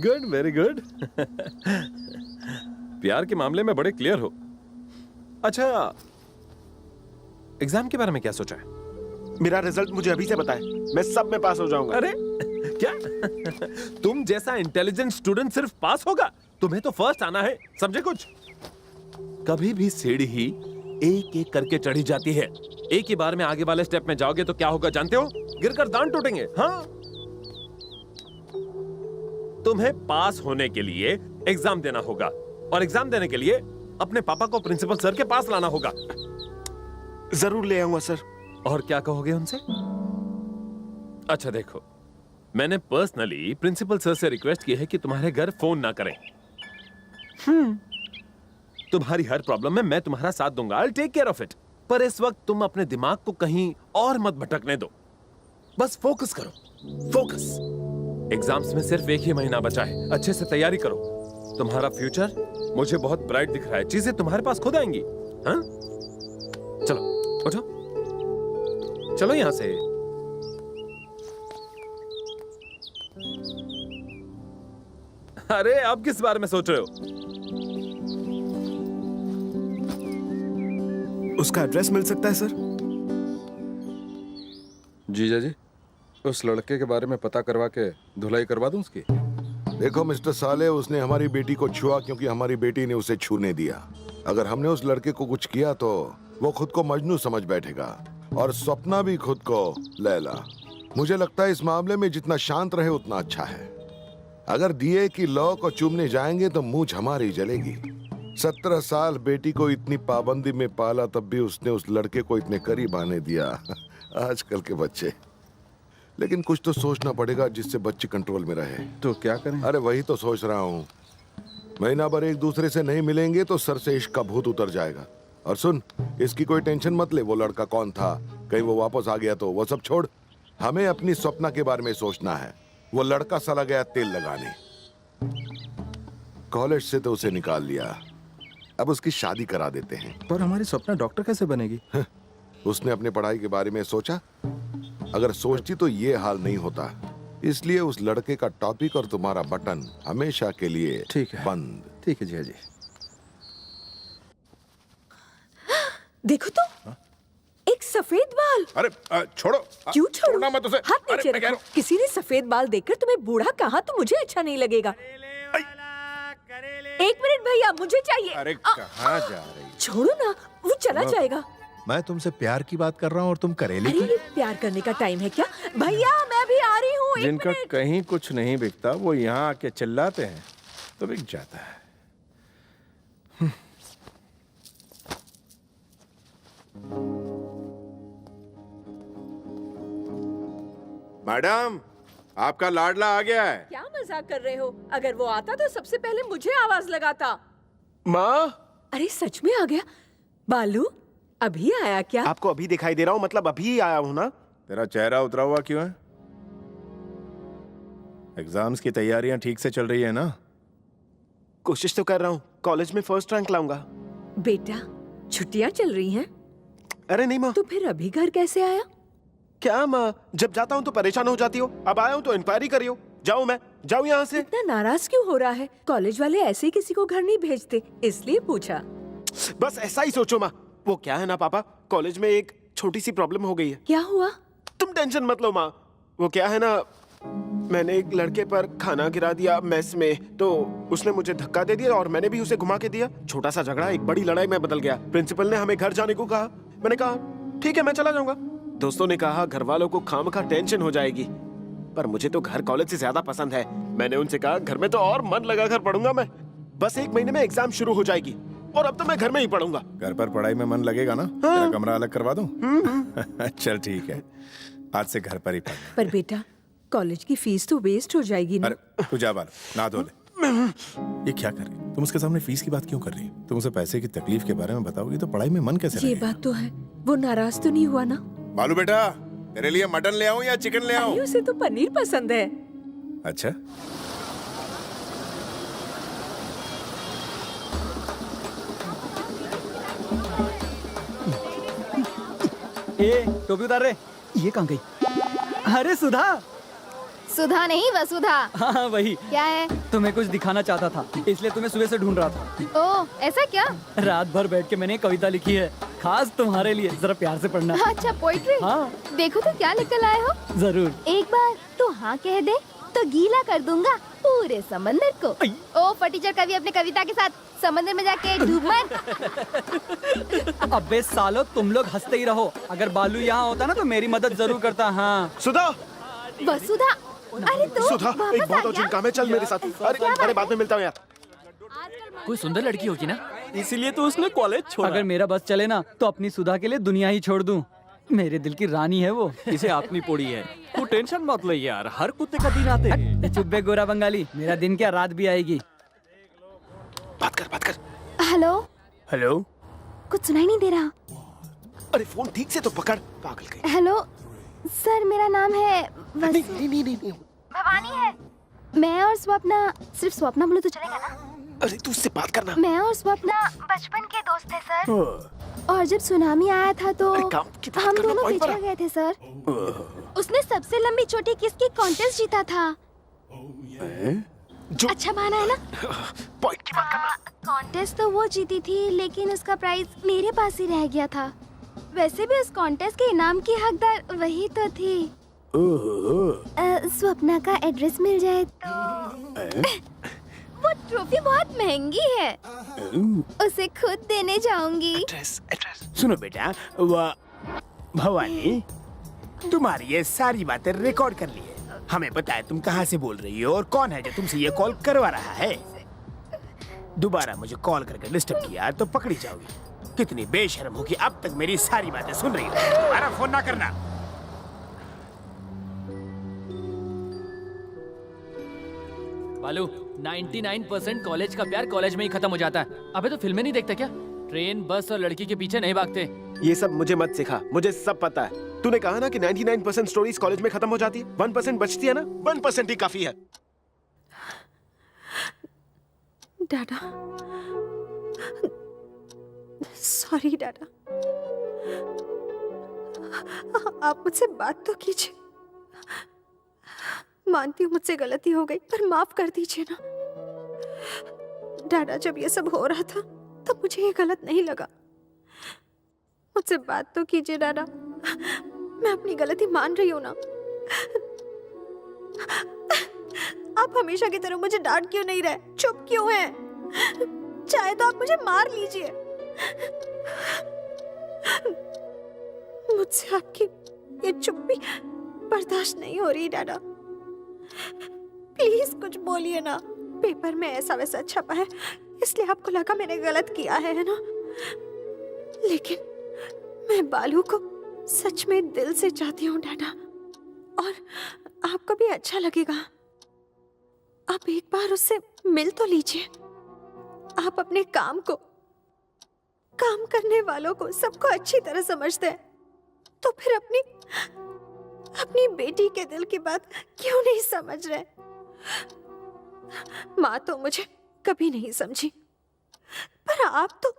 good, very good. प्यार के मामले में बड़े क्लियर हो। अच्छा, एग्जाम के बारे में क्या सोचा है? मेरा रिजल्ट मुझे अभी से बताए, मैं सब में पास हो जाऊंगा। अरे क्या तुम जैसा इंटेलिजेंट स्टूडेंट सिर्फ पास होगा? तुम्हें तो फर्स्ट आना है, समझे कुछ? कभी भी सीढ़ी ही एक एक करके चढ़ी जाती है। एक ही बार में आगे वाले स्टेप में जाओगे तो क्या होगा जानते हो? गिरकर दांत टूटेंगे। हाँ, तुम्हें पास होने के लिए एग्जाम देना होगा और एग्जाम देने के लिए अपने पापा को प्रिंसिपल सर के पास लाना होगा। जरूर ले आऊंगा सर। और क्या कहोगे उनसे? अच्छा देखो, मैंने पर्सनली प्रिंसिपल सर से रिक्वेस्ट की है कि तुम्हारे घर फोन ना करें। तुम्हारी हर प्रॉब्लम में मैं तुम्हारा साथ दूंगा, I'll take care of it। पर इस वक्त तुम अपने दिमाग को कहीं और मत भटकने दो, बस फोकस करो, फोकस। एग्जाम्स में सिर्फ 1 ही महीना बचा है, अच्छे से तैयारी करो। तुम्हारा फ्यूचर मुझे बहुत ब्राइट दिख रहा है, चीजें तुम्हारे पास खुद आएंगी। हाँ, चलो उठो, चलो यहां से। अरे अब किस बारे में सोच रहे हो? उसका एड्रेस मिल सकता है सर? जीजा जी, उस लड़के के बारे में पता करवा के धुलाई करवा दूं उसकी? देखो मिस्टर साले, उसने हमारी बेटी को छुआ क्योंकि हमारी बेटी ने उसे छूने दिया। अगर हमने उस लड़के को कुछ किया तो वो खुद को मजनू समझ बैठेगा और सपना भी खुद को लैला। मुझे लगता है इस मामले में जितना शांत रहे उतना अच्छा है। अगर दिए की लौ को चूमने जाएंगे तो मूंछ हमारी जलेगी। 17 साल बेटी को इतनी पाबंदी में पाला, तब भी उसने उस लड़के को इतने करीब आने दिया। आजकल के बच्चे। लेकिन कुछ तो सोचना पड़ेगा जिससे बच्चे कंट्रोल में रहे। तो क्या करें? अरे वही तो सोच रहा हूँ। महीना भर एक दूसरे से नहीं मिलेंगे तो सर से इश्क का भूत उतर जाएगा। और सुन, इसकी कोई टेंशन मत ले। वो लड़का कौन था, कहीं वो वापस आ गया तो वो सब छोड़। हमें अपनी स्वप्ना के बारे में सोचना है। वो लड़का साला गया तेल लगाने, कॉलेज से तो उसे निकाल लिया, अब उसकी शादी करा देते हैं। पर हमारी स्वप्ना डॉक्टर कैसे बनेगी? उसने अपने पढ़ाई के बारे में सोचा? अगर सोचती तो ये हाल नहीं होता। इसलिए उस लड़के का टॉपिक और तुम्हारा बटन हमेशा के लिए ठीक है, बंद। ठीक है जी। देखो तो, एक सफेद बाल। अरे छोड़ो। क्यों छोड़ो? छोड़ना मत उसे। हाथ नीचे मैं कह रखो। रहा हूं। किसी ने सफेद बाल देखकर तुम्हें बूढ़ा कहा तो मुझे अच्छा नहीं लगेगा। 1 मिनट भैया, मुझे चाहिए। अरे कहाँ जा रही? छोड़ो ना, वो चला जाएगा। मैं तुमसे प्यार की बात कर रहा हूँ और तुम करेली अरे की। ये प्यार करने का टाइम है क्या? भैया मैं भी आ रही हूँ। जिनका कहीं कुछ नहीं बिकता वो यहाँ आके चिल्लाते हैं तो बिक जाता है। मैडम, आपका लाडला आ गया है। क्या मजाक कर रहे हो? अगर वो आता तो सबसे पहले मुझे आवाज लगाता। माँ, अरे सच में आ गया? बालू अभी आया क्या? आपको अभी दिखाई दे रहा हूँ, मतलब अभी ही आया हूँ ना। तेरा चेहरा उतरा हुआ क्यों है? एग्जाम्स की तैयारियां ठीक से चल रही है ना? कोशिश तो कर रहा हूँ, कॉलेज में फर्स्ट रैंक लाऊंगा। बेटा छुट्टियां चल रही हैं? अरे नहीं माँ। तो फिर अभी घर कैसे आया? क्या माँ, जब जाता हूँ तो परेशान हो जाती हो, अब आया हूँ तो इंक्वायरी करियो। जाऊँ मैं, जाऊँ यहाँ से। इतना नाराज क्यों हो रहा है? कॉलेज वाले ऐसे ही किसी को घर नहीं भेजते, इसलिए पूछा। बस ऐसा ही सोचो माँ। वो क्या है ना पापा, कॉलेज में एक छोटी सी प्रॉब्लम हो गई है। क्या हुआ? तुम टेंशन मत लो माँ। वो क्या है ना, मैंने एक लड़के पर खाना गिरा दिया मेस में, तो उसने मुझे धक्का दे दिया और मैंने भी उसे घुमा के दिया। छोटा सा झगड़ा एक बड़ी लड़ाई में बदल गया। प्रिंसिपल ने हमें घर जाने को कहा। मैंने कहा ठीक है मैं चला जाऊंगा। दोस्तों ने कहा घर वालों को खामखा टेंशन हो जाएगी, पर मुझे तो घर कॉलेज से ज्यादा पसंद है। मैंने उनसे कहा घर में तो और मन लगाकर पढ़ूंगा मैं। बस 1 महीने में एग्जाम शुरू हो जाएगी। और अब तो मैं घर में ही पढ़ूंगा। घर पर पढ़ाई में मन लगेगा ना? तेरा कमरा अलग करवा दूं? चल ठीक है, आज से घर पर ही पढ़ना। पर बेटा कॉलेज की फीस तो वेस्ट हो जाएगी ना। अरे तू जा बाल, ना धो ले। ये क्या कर रही है? तुम उसके सामने फीस की बात क्यों कर रही हो? तुम उसे पैसे की तकलीफ के बारे में बताओगी तो पढ़ाई में मन कैसे ये लगेगा? बात तो है, वो नाराज तो नहीं हुआ ना? बालू बेटा, तेरे लिए मटन ले आऊं या चिकन ले आऊं? उसे तो पनीर पसंद है। अच्छा, टोपी उतार रहे, ये कहाँ गई? अरे सुधा। सुधा नहीं वसुधा। हाँ वही। क्या है? तुम्हें कुछ दिखाना चाहता था, इसलिए तुम्हें सुबह से ढूंढ रहा था। ओ ऐसा क्या? रात भर बैठ के मैंने कविता लिखी है, खास तुम्हारे लिए, जरा प्यार से पढ़ना। अच्छा पोइट्री। हाँ। देखो तो क्या लिख कर लाए हो। जरूर। एक बार तू हाँ कह दे तो गीला कर दूंगा पूरे समंदर को। ओ फटीचर कवि अपने कविता के साथ समंदर में जाके डूब मर। अबे सालो, तुम लोग हंसते ही रहो। अगर बालू यहाँ होता ना तो मेरी मदद जरूर करता। हाँ सुधा, वसुधा। अरे तू सुधा एक बहुत अर्जेंट काम है, चल मेरे साथ। अरे बाद में मिलता हूँ यार। कोई सुंदर लड़की होगी ना, इसीलिए तो उसने कॉलेज छोड़ा। अगर मेरा बस चले ना तो अपनी सुधा के लिए दुनिया ही छोड़ दूं। मेरे दिल की रानी है वो। इसे आपनी पोड़ी है, तू टेंशन मत ले यार, हर कुत्ते का दिन आते हैं। चुप बे गोरा बंगाली, मेरा दिन क्या रात भी आएगी। बात कर। हेलो। हेलो। कुछ सुनाई नहीं दे रहा। अरे फोन ठीक से तो पकड़, पागल कहीं। हेलो सर, मेरा नाम है नहीं। भवानी है। मैं और स्वप्ना, सिर्फ स्वप्ना बोलो तो चलेगा ना? अरे तू उससे बात करना। मैं और स्वप्ना बचपन के दोस्त थे सर। और जब सुनामी आया था तो हम दोनों बिछड़ गए थे सर। उसने सबसे लंबी चोटी किसकी कॉन्टेस्ट जीता था। अच्छा बहाना है ना? पॉइंट की बात करना। कॉन्टेस्ट तो वो जीती थी, लेकिन उसका प्राइज मेरे पास ही रह गया था। वैसे भी उस कॉन्टेस्ट के इनाम की हकदार वही तो थी। स्वप्ना का एड्रेस मिल जाए तो। वो ट्रॉफी बहुत महंगी है, उसे खुद देने जाऊंगी। एड्रेस। सुनो बेटा, भवानी, तुम्हारी ये सारी बातें रिकॉर्ड कर ली है। हमें पता है तुम कहाँ से बोल रही हो और कौन है जो तुमसे ये कॉल करवा रहा है। दोबारा मुझे कॉल करके डिस्टर्ब किया तो पकड़ी जाओगी। कितनी बेशर्म हो कि अब तक मेरी सारी बातें सुन रही है। दोबारा फोन ना करना। बालू, 99% कॉलेज का प्यार कॉलेज में ही खत्म हो जाता है। अबे तो फिल्में नहीं देखता क्या? ट्रेन, बस और लड़की के पीछे नहीं भागते। ये सब मुझे मत सिखा, मुझे सब पता है। तूने कहा ना कि 99% स्टोरीज कॉलेज में खत्म हो जाती है, 1% बचती है ना। 1% ही काफी है। डाडा, सॉरी डाडा, आप मुझसे बात तो कीजिए। मानती हूँ मुझसे गलती हो गई, पर माफ कर दीजिए ना। डाडा, जब ये सब हो रहा था तब मुझे ये गलत नहीं लगा। मुझसे बात तो कीजिए डाडा, मैं अपनी गलती मान रही हूँ ना। आप हमेशा की तरह मुझे डांट क्यों नहीं रहे? चुप क्यों हैं? चाहे तो आप मुझे मार लीजिए। मुझसे आपकी ये चुप्पी बर्दाश्त नहीं हो रही डाडा। प्लीज कुछ बोलिए ना। पेपर में ऐसा वैसा छपा है इसलिए आपको लगा मैंने गलत किया है ना? लेकिन मैं बालू को सच में दिल से चाहती हूँ डाडा, और आपको भी अच्छा लगेगा। आप एक बार उससे मिल तो लीजिए। आप अपने काम को, काम करने वालों को, सबको अच्छी तरह समझते हैं, तो फिर अपनी बेटी के दिल की बात क्यों नहीं समझ रहे? माँ तो मुझे कभी नहीं समझी, पर आप तो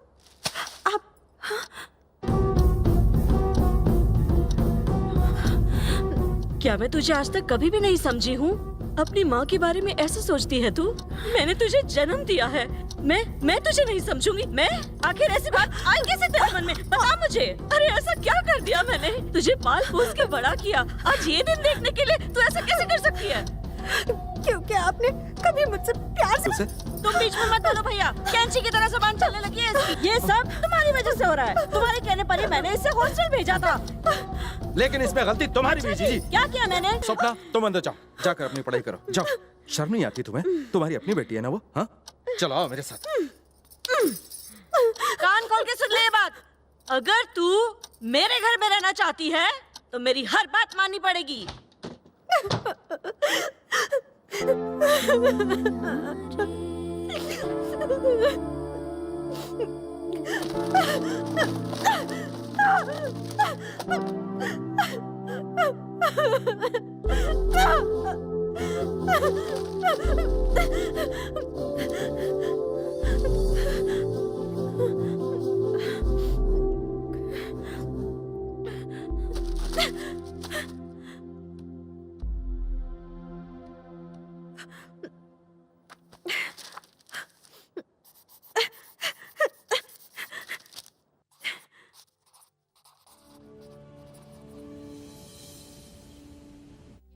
क्या मैं तुझे आज तक कभी भी नहीं समझी हूँ? अपनी माँ के बारे में ऐसा सोचती है तू? मैंने तुझे जन्म दिया है, मैं तुझे नहीं समझूंगी? मैं आखिर ऐसी बात आई कैसे तेरे मन में? बता मुझे। अरे ऐसा क्या कर दिया मैंने? तुझे पाल पोस के बड़ा किया, आज ये दिन देखने के लिए तू ऐसा कैसे कर सकती है? क्योंकि आपने कभी मुझसे प्यार से। तुम बीच में मत बोलो भैया, कैंची की तरह जबान चलने लगी है इसकी। ये सब तुम्हारी वजह से हो रहा है। तुम्हारे कहने पर ही मैंने इसे हॉस्टल भेजा था। लेकिन इसमें गलती तुम्हारी भी जीजी। क्या किया मैंने? स्वप्ना, तुम अंदर जाओ, जाकर अपनी पढ़ाई करो, जाओ। शर्म नहीं आती तुम्हें? तुम्हारी अपनी बेटी है ना वो? हाँ, चलो आओ मेरे साथ। के सुन ले ये बात। अगर तू मेरे घर में रहना चाहती है तो मेरी हर बात माननी पड़ेगी।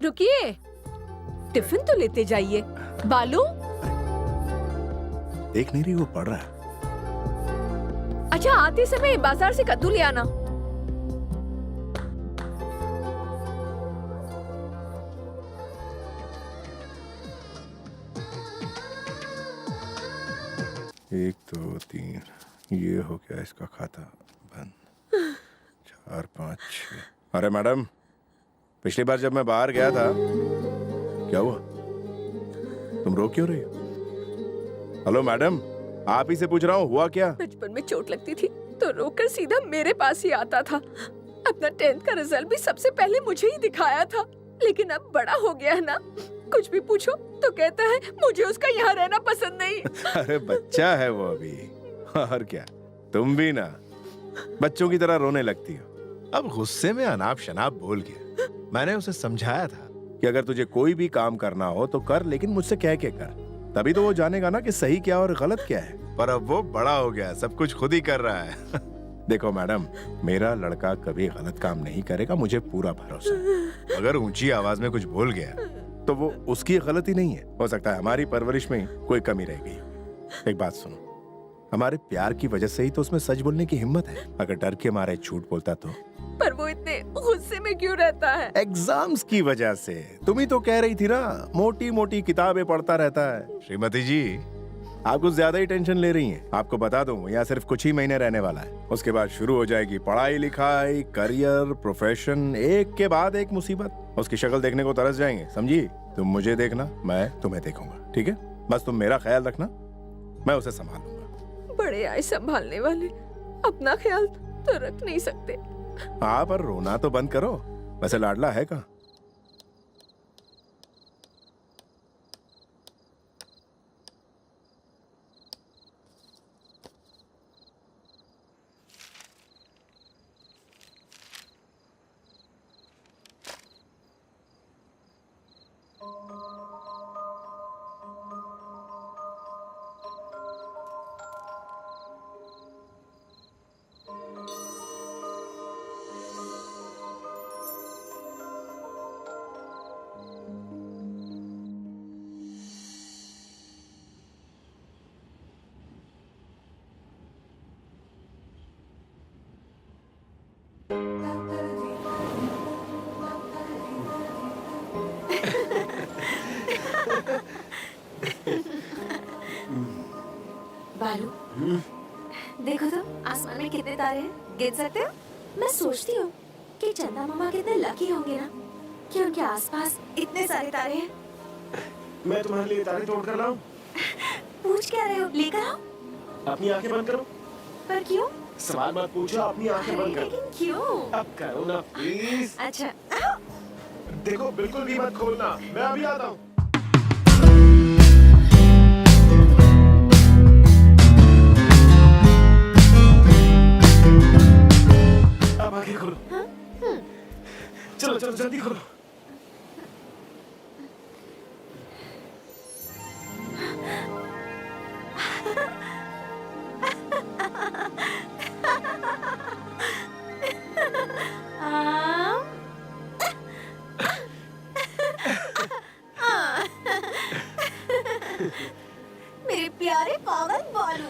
रुकिए, टिफिन तो लेते जाइए। बालू, देख नहीं रही वो पढ़ रहा है। अच्छा आते समय बाजार से कद्दू ले आना। एक दो तीन, ये हो गया इसका खाता बंद। 4 5 6। अरे मैडम, पिछली बार जब मैं बाहर गया था, क्या हुआ? तुम रो क्यों रही हो? हेलो मैडम, आप ही से पूछ रहा हूँ, हुआ क्या? बचपन में चोट लगती थी तो रोकर सीधा मेरे पास ही आता था। अपना 10th का रिजल्ट भी सबसे पहले मुझे ही दिखाया था। लेकिन अब बड़ा हो गया है ना, कुछ भी पूछो तो कहता है मुझे उसका यहाँ रहना पसंद नहीं। अरे बच्चा है वो अभी, और क्या, तुम भी ना बच्चों की तरह रोने लगती हो। अब गुस्से में अनाप शनाप बोल गया। मैंने उसे समझाया था कि अगर तुझे कोई भी काम करना हो तो कर, लेकिन मुझसे कह के कर, तभी तो वो जानेगा ना कि सही क्या और गलत क्या है। पर अब वो बड़ा हो गया, सब कुछ खुद ही कर रहा है। देखो मैडम, मेरा लड़का कभी गलत काम नहीं करेगा, मुझे पूरा भरोसा है। अगर ऊंची आवाज में कुछ बोल गया तो वो उसकी गलती नहीं है, हो सकता है हमारी परवरिश में कोई कमी रह गई। एक बात सुनो, हमारे प्यार की वजह से ही तो उसमें सच बोलने की हिम्मत है। अगर डर के मारे झूठ बोलता तो। पर वो इतने गुस्से में क्यों रहता है? एग्जाम्स की वजह से। तुम ही तो कह रही थी ना, मोटी मोटी किताबें पढ़ता रहता है। श्रीमती जी, आप कुछ ज्यादा ही टेंशन ले रही हैं। आपको बता दूं, यहाँ सिर्फ कुछ ही महीने रहने वाला है, उसके बाद शुरू हो जाएगी पढ़ाई लिखाई, करियर, प्रोफेशन, एक के बाद एक मुसीबत। उसकी शक्ल देखने को तरस जाएंगे, समझी? तुम मुझे देखना, मैं तुम्हें देखूंगा, ठीक है? बस तुम मेरा ख्याल रखना, मैं उसे संभालूंगा। बड़े आए संभालने वाले, अपना ख्याल तो रख नहीं सकते। हाँ, पर रोना तो बंद करो। वैसे लाडला है कहाँ? बालू, देखो तो आसमान में कितने तारे हैं, गिन सकते हो? मैं सोचती हूँ कि चंदा मामा कितने लकी होंगे ना कि उनके आसपास इतने सारे तारे हैं। मैं तुम्हारे लिए तारे तोड़ कर लाऊं? पूछ क्या रहे हो? लेकर आओ। अपनी आंखें बंद करो। पर क्यों? सवाल मत पूछो, अपनी आंखें बंद करो। लेकिन क्यों? अब करो ना प्लीज। अच्छा। देखो, बिल्कुल भी मत खोलना, मैं अभी आता हूँ। अब आंखें खोलो। चलो चलो जल्दी खोलो। मेरे प्यारे पागल बालू।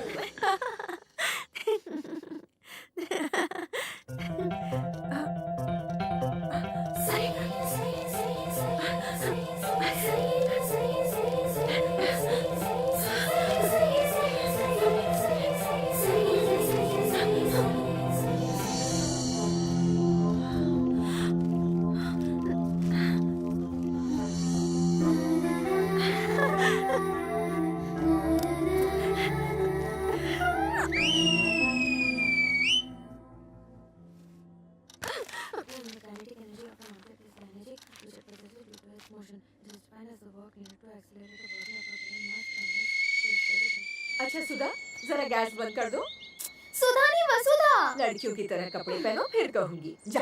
अच्छा सुधा, जरा गैस बंद कर दो। सुधा नहीं वसुधा। लड़कियों की तरह कपड़े पहनो, फिर कहूंगी। जा।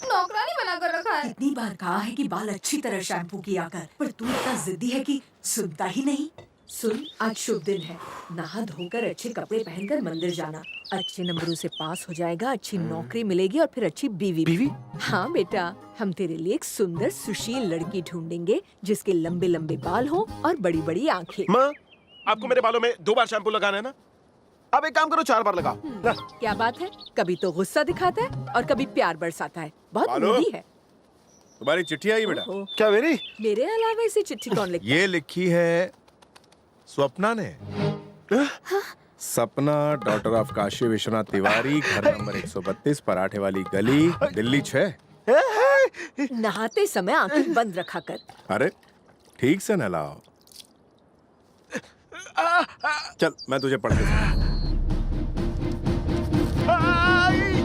नौकरानी बना कर रखा है। इतनी बार कहा है कि बाल अच्छी तरह शैम्पू किया कर, पर तू इतना जिद्दी है कि सुनता ही नहीं। सुन, आज शुभ दिन है, नहा धोकर अच्छे कपड़े पहनकर मंदिर जाना। अच्छे नंबरों से पास हो जाएगा, अच्छी नौकरी मिलेगी और फिर अच्छी बीवी। बीवी? हाँ बेटा, हम तेरे लिए एक सुंदर सुशील लड़की ढूंढेंगे जिसके लंबे लंबे बाल हो और बड़ी बड़ी आँखें। माँ, आपको मेरे बालों में 2 बार शैम्पू लगाना है ना? अब एक काम करो, 4 बार लगाओ। क्या बात है, कभी तो गुस्सा दिखाता है और कभी प्यार बरसाता है, बहुत बालो। मूडी है। तुम्हारी चिट्ठी आई बेटा? ओहो, क्या मेरी? मेरे अलावा इसे चिट्ठी कौन लिखता है? ये लिखी है स्वप्ना ने। सपना, डॉटर ऑफ काशी विश्वनाथ तिवारी, घर नंबर 132, पराठे वाली गली, दिल्ली 6। नहाते समय आंखें बंद रखा कर। अरे ठीक से नहलाओ। चल मैं तुझे पढ़ के सुनाऊं।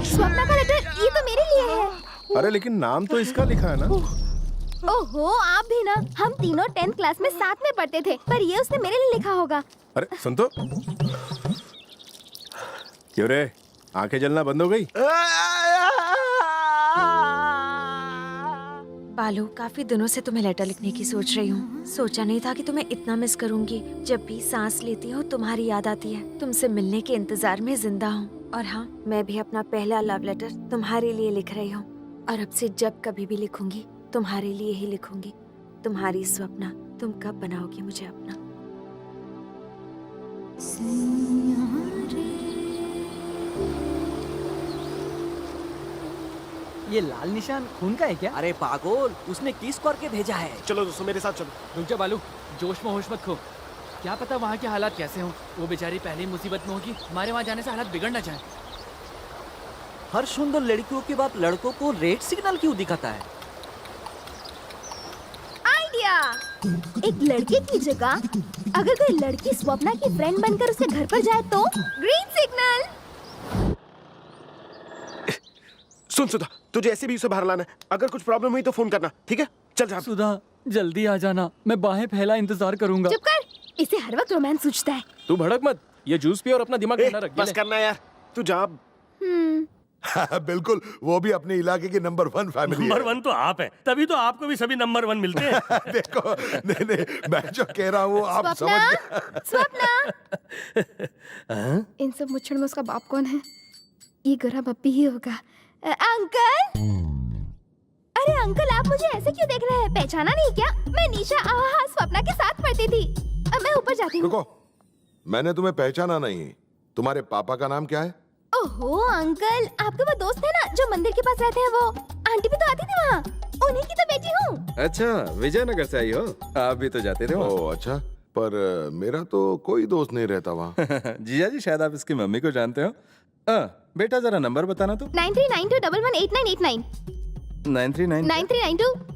स्वप्ना का लेटर ये तो मेरे लिए है। अरे लेकिन नाम तो इसका लिखा है ना। ओहो, आप भी ना। हम तीनों 10th क्लास में साथ में पढ़ते थे, पर ये उसने मेरे लिए लिखा होगा। अरे सुन तो। क्यों रे, आंखें जलना बंद हो गई? बालू, काफी दिनों से तुम्हें लेटर लिखने की सोच रही हूँ। सोचा नहीं था कि तुम्हें इतना मिस करूंगी। जब भी सांस लेती हूँ तुम्हारी याद आती है। तुमसे मिलने के इंतजार में जिंदा हूँ। और हाँ, मैं भी अपना पहला लव लेटर तुम्हारे लिए लिख रही हूँ। और अब से जब कभी भी लिखूंगी तुम्हारे लिए ही लिखूंगी। तुम्हारी स्वप्ना, तुम कब बनाओगी मुझे अपना? ये लाल निशान खून का है क्या? अरे पागल, उसने किस करके भेजा है? चलो दोस्तों, मेरे साथ चलो। रुक जा बालू, जोश में होश मत खो। क्या पता वहाँ के हालात कैसे हों। वो बेचारी पहले ही मुसीबत में होगी, हमारे वहाँ जाने से हालात बिगड़ ना जाए। हर सुंदर लड़कियों के बाद लड़कों को रेड सिग्नल क्यों दिखाता है? आइडिया! एक लड़के की जगह अगर कोई लड़की स्वप्ना की फ्रेंड बनकर उसके घर पर जाए तो ग्रीन सिग्नल। सुन सुधा, तुझे ऐसे भी उसे बाहर लाना है। अगर कुछ प्रॉब्लम हुई तो फोन करना, ठीक है? चल जा। सुधा, जल्दी आ जाना, मैं बाहें फैला इंतजार करूंगा। चुप कर, इसे हर वक्त रोमांस सूझता है। तू भड़क मत, ये जूस पी और अपना दिमाग ठंडा रख। बस करना यार, तू जा। बिल्कुल, वो भी अपने इलाके की नंबर 1 फैमिली नंबर 1 तो आप है, तभी तो आपको भी सभी नंबर 1 मिलते हैं। देखो, नहीं, मैं जो कह रहा हूँ आप समझ गए। स्वप्ना! इन सब मुच्छड़ में उसका बाप कौन है? ये गोरा बप्पी ही होगा। अंकल! अरे अंकल, आप मुझे ऐसे क्यों देख रहे हैं? पहचाना नहीं क्या? मैं निशा स्वप्ना के साथ पढ़ती थी। अब मैं ऊपर जाती हूँ। रुको, मैंने तुम्हें पहचाना नहीं। तुम्हारे पापा का नाम क्या है? ओहो अंकल, आपके वो दोस्त है ना जो मंदिर के पास रहते हैं, वो आंटी भी तो आती थी वहाँ। उन्हीं की तो बेटी हूँ। अच्छा, विजयनगर से आई हो? आप भी तो जाते थे वहाँ। ओह अच्छा, पर मेरा तो कोई दोस्त नहीं रहता वहाँ। जीजा जी, शायद आप इसकी मम्मी को जानते हो। बेटा जरा नंबर बताना तो। 9392118989 939 9392।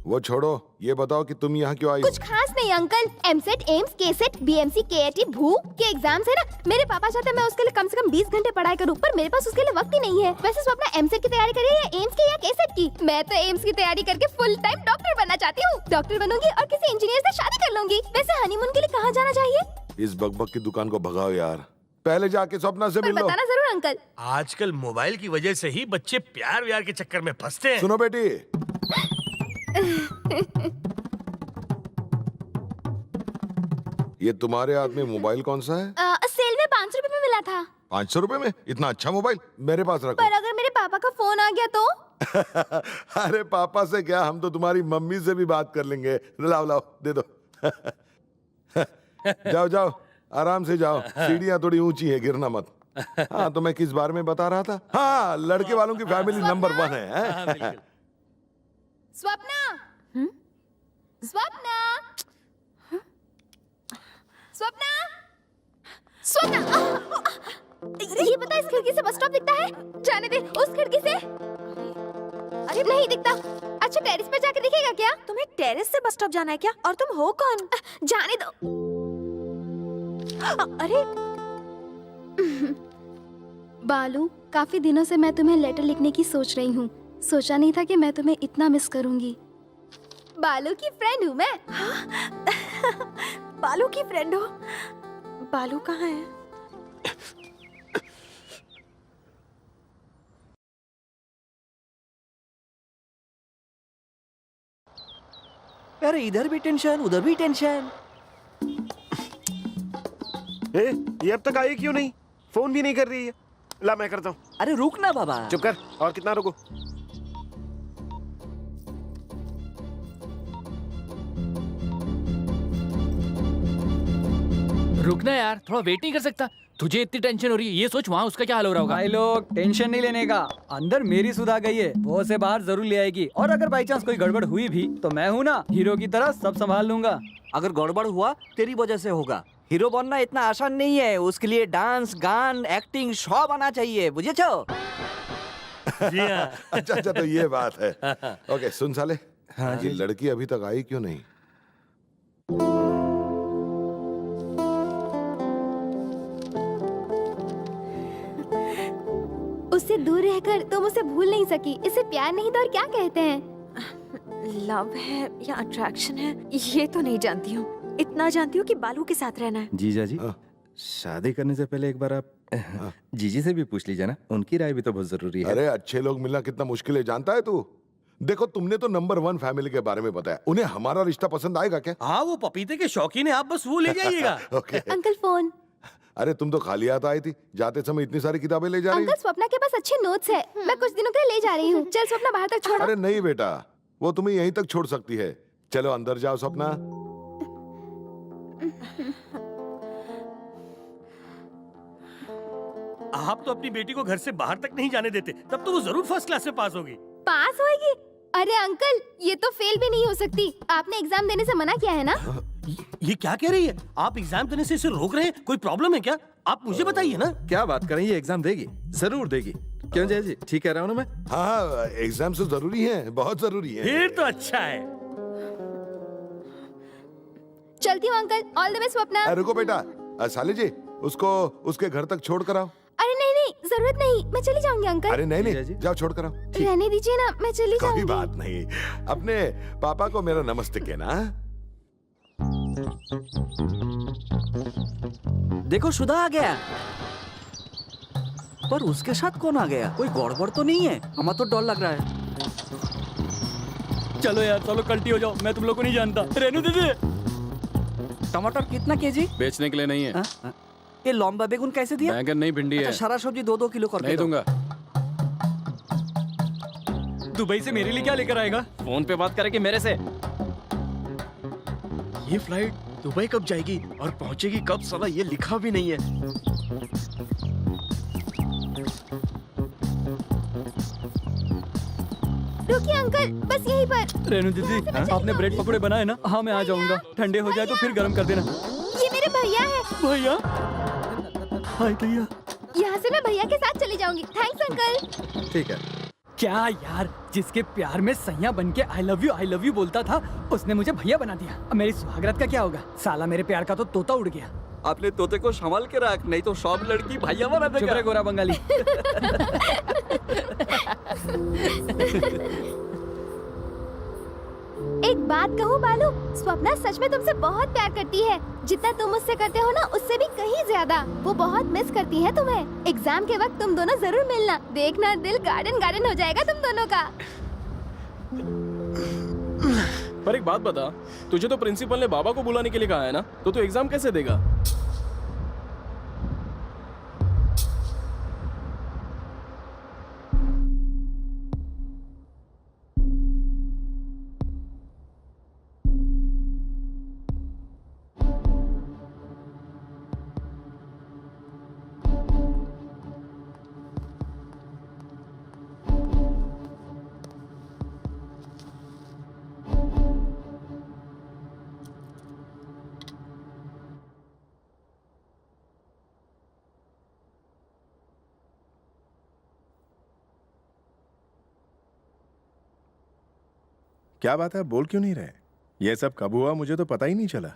वो छोड़ो, ये बताओ कि तुम यहाँ क्यों आई हो? कुछ खास नहीं uncle. EAMCET, AIIMS, KCET, BMC, KAT, भू के एग्जाम्स है ना। मेरे पापा चाहते हैं मैं उसके लिए कम से कम 20 घंटे पढ़ाई करूं, पर मेरे पास उसके लिए वक्त ही नहीं है। वैसे स्वप्ना एमसेट की तैयारी कर रही है या एम्स की या केसेट की? मैं तो एम्स की तैयारी करके फुल टाइम डॉक्टर बनना चाहती हूँ। डॉक्टर बनूंगी और किसी इंजीनियर से शादी कर लूंगी। वैसे हनीमून के लिए कहाँ जाना चाहिए? इस बकबक की दुकान को भगाओ यार, पहले जाके स्वप्ना से पर मिल लो। बताना जरूर अंकल। आजकल मोबाइल की वजह से ही बच्चे प्यार व्यार के चक्कर में फंसते हैं। सुनो बेटी, ये तुम्हारे हाथ में मोबाइल कौन सा है? सेल में 500 रुपए में मिला था। 500 रुपए में? इतना अच्छा मोबाइल मेरे पास रखो। पर अगर मेरे पापा का फोन आ गया तो? अरे पापा से क्या, हम तो तुम्हारी मम्मी से भी बात कर लेंगे। लाओ लाओ, दे दो। जाओ जाओ, आराम से जाओ, सीढ़ियाँ थोड़ी ऊंची है, गिरना मत। हाँ, तो मैं किस बारे में बता रहा था? हाँ, लड़के वालों की फैमिली नंबर 1 है। स्वप्ना! स्वप्ना! स्वप्ना! स्वप्ना! ये बता, इस खिड़की से बस स्टॉप दिखता है? जाने दे, उस खिड़की से। अरे नहीं दिखता। अच्छा, टेरेस पे जाके दिखेगा क्या? तुम्हें टेरेस से बस स्टॉप जाना है क्या? और तुम हो कौन? जाने दो। अरे बालू, काफी दिनों से मैं तुम्हें लेटर लिखने की सोच रही हूँ। सोचा नहीं था कि मैं तुम्हें इतना मिस करूंगी। बालू की फ्रेंड हूँ मैं। बालू की फ्रेंड हो? बालू कहाँ है? अरे इधर भी टेंशन उधर भी टेंशन। ये अब तक आई क्यों नहीं? फोन भी नहीं कर रही है। ला मैं करता हूँ। अरे रुक ना बाबा। चुप कर। और कितना रुको? रुकना यार, थोड़ा वेट नहीं कर सकता? तुझे इतनी टेंशन हो रही है, ये सोच वहाँ उसका क्या हाल हो रहा होगा। भाई लोग टेंशन नहीं लेने का, अंदर मेरी सुधा गई है, वो से बाहर जरूर ले आएगी। और अगर बाई चांस कोई गड़बड़ हुई भी तो मैं हूँ ना, हीरो की तरह सब संभाल लूंगा। अगर गड़बड़ हुआ तेरी वजह से होगा। हीरो बनना इतना आसान नहीं है, उसके लिए डांस गान एक्टिंग सब आना चाहिए, बुझे छो? अच्छा अच्छा, तो ये बात है। ओके सुन साले, हाँ जी, लड़की अभी तक आई क्यों नहीं? उससे दूर रहकर तुम उसे भूल नहीं सकी। इसे प्यार नहीं तो और क्या कहते हैं? लव है या अट्रैक्शन है ये तो नहीं जानती हूँ। इतना जानती हूँ कि बालू के साथ रहना है। जीजा जी, शादी करने से पहले एक बार आप जीजी से भी पूछ लीजिए ना, उनकी राय भी तो बहुत जरूरी है। अरे अच्छे लोग मिलना कितना मुश्किल है जानता है तू? देखो तुमने तो नंबर 1 फैमिली के बारे में बताया, उन्हें हमारा रिश्ता पसंद आएगा क्या? हाँ वो पपीते के शौकीन है, आप बस वो ले जाइएगा। ओके। Uncle phone. अरे तुम तो खाली हाथ आई थी, जाते समय इतनी सारी किताबें ले जा रही। अंकल स्वप्ना के पास अच्छे नोट्स है, मैं कुछ दिनों के लिए ले जा रही हूँ। चल स्वप्ना बाहर तक छोड़ो। अरे नहीं बेटा, वो तुम्हें यहीं तक छोड़ सकती है। चलो अंदर जाओ स्वप्ना। आप तो अपनी बेटी को घर से बाहर तक नहीं जाने देते, तब तो वो जरूर फर्स्ट क्लास से पास होगी। पास होएगी? अरे अंकल ये तो फेल भी नहीं हो सकती। आपने एग्जाम देने से मना किया है ना? ये क्या कह रही है? आप एग्जाम देने से इसे रोक रहे हैं? कोई प्रॉब्लम है क्या? आप मुझे बताइए ना। क्या बात कर रही है, ये एग्जाम देगी, जरूर देगी। क्यों जय जी, ठीक कह रहा हूँ ना मैं? हाँ एग्जाम तो जरूरी है, बहुत जरूरी है। फिर तो अच्छा है। चलती हूँ uncle, all the best Swapna. रुको बेटा, साले जी उसको उसके घर तक छोड़ कर आओ। अरे नहीं नहीं जरूरत नहीं, मैं चली जाऊंगी अंकल। अरे नहीं नहीं, जाओ छोड़ कर आओ। रहने दीजिए ना, मैं चली जाऊंगी। कोई बात नहीं, अपने पापा को मेरा नमस्ते कहना। देखो सुधा आ गया, पर उसके साथ कौन आ गया? कोई गड़बड़ तो नहीं है? हमें तो डर लग रहा है। चलो यार चलो, कल्टी हो जाओ, मैं तुम लोग को नहीं जानता। रहने दीजिए। टमाटर कितना केजी? बेचने के लिए नहीं है। ये लंबा बेगुन कैसे दिया? बैंगन नहीं, भिंडी है। सारा सब्जी 2-2 किलो कर नहीं दूंगा। दुबई से मेरे लिए क्या लेकर आएगा? फोन पे बात करेगी मेरे से। ये फ्लाइट दुबई कब जाएगी और पहुंचेगी कब? साला ये लिखा भी नहीं है। रुकिए अंकल, बस यहीं पर। रेनू दीदी, आपने ब्रेड पकौड़े बनाए ना? हाँ मैं आ जाऊंगा, ठंडे हो जाए तो फिर गर्म कर देना। ये मेरे भैया है। भैया? हाय भैया। यहाँ से मैं भैया के साथ चली जाऊंगी। Thanks uncle. ठीक है। क्या यार, जिसके प्यार में सैया बन के आई लव यू बोलता था, उसने मुझे भैया बना दिया। अब मेरी सुहागरात का क्या होगा? साला मेरे प्यार का तो तोता उड़ गया। अपने तोते को संभाल के रख, नहीं तो सब लड़की भैया बना देगा। चुप रहे गोरा बंगाली। एक बात कहूँ बालू, स्वप्ना सच में तुमसे बहुत प्यार करती है। जितना तुम उससे करते हो ना, उससे भी कहीं ज्यादा। वो बहुत मिस करती है तुम्हें। एग्जाम के वक्त तुम दोनों जरूर मिलना, देखना दिल गार्डन गार्डन हो जाएगा तुम दोनों का। पर एक बात बता, तुझे तो प्रिंसिपल ने बाबा को बुलाने के लिए कहा है ना, तो तू एग्जाम कैसे देगा? क्या बात है, बोल क्यों नहीं रहे? ये सब कब हुआ मुझे तो पता ही नहीं चला।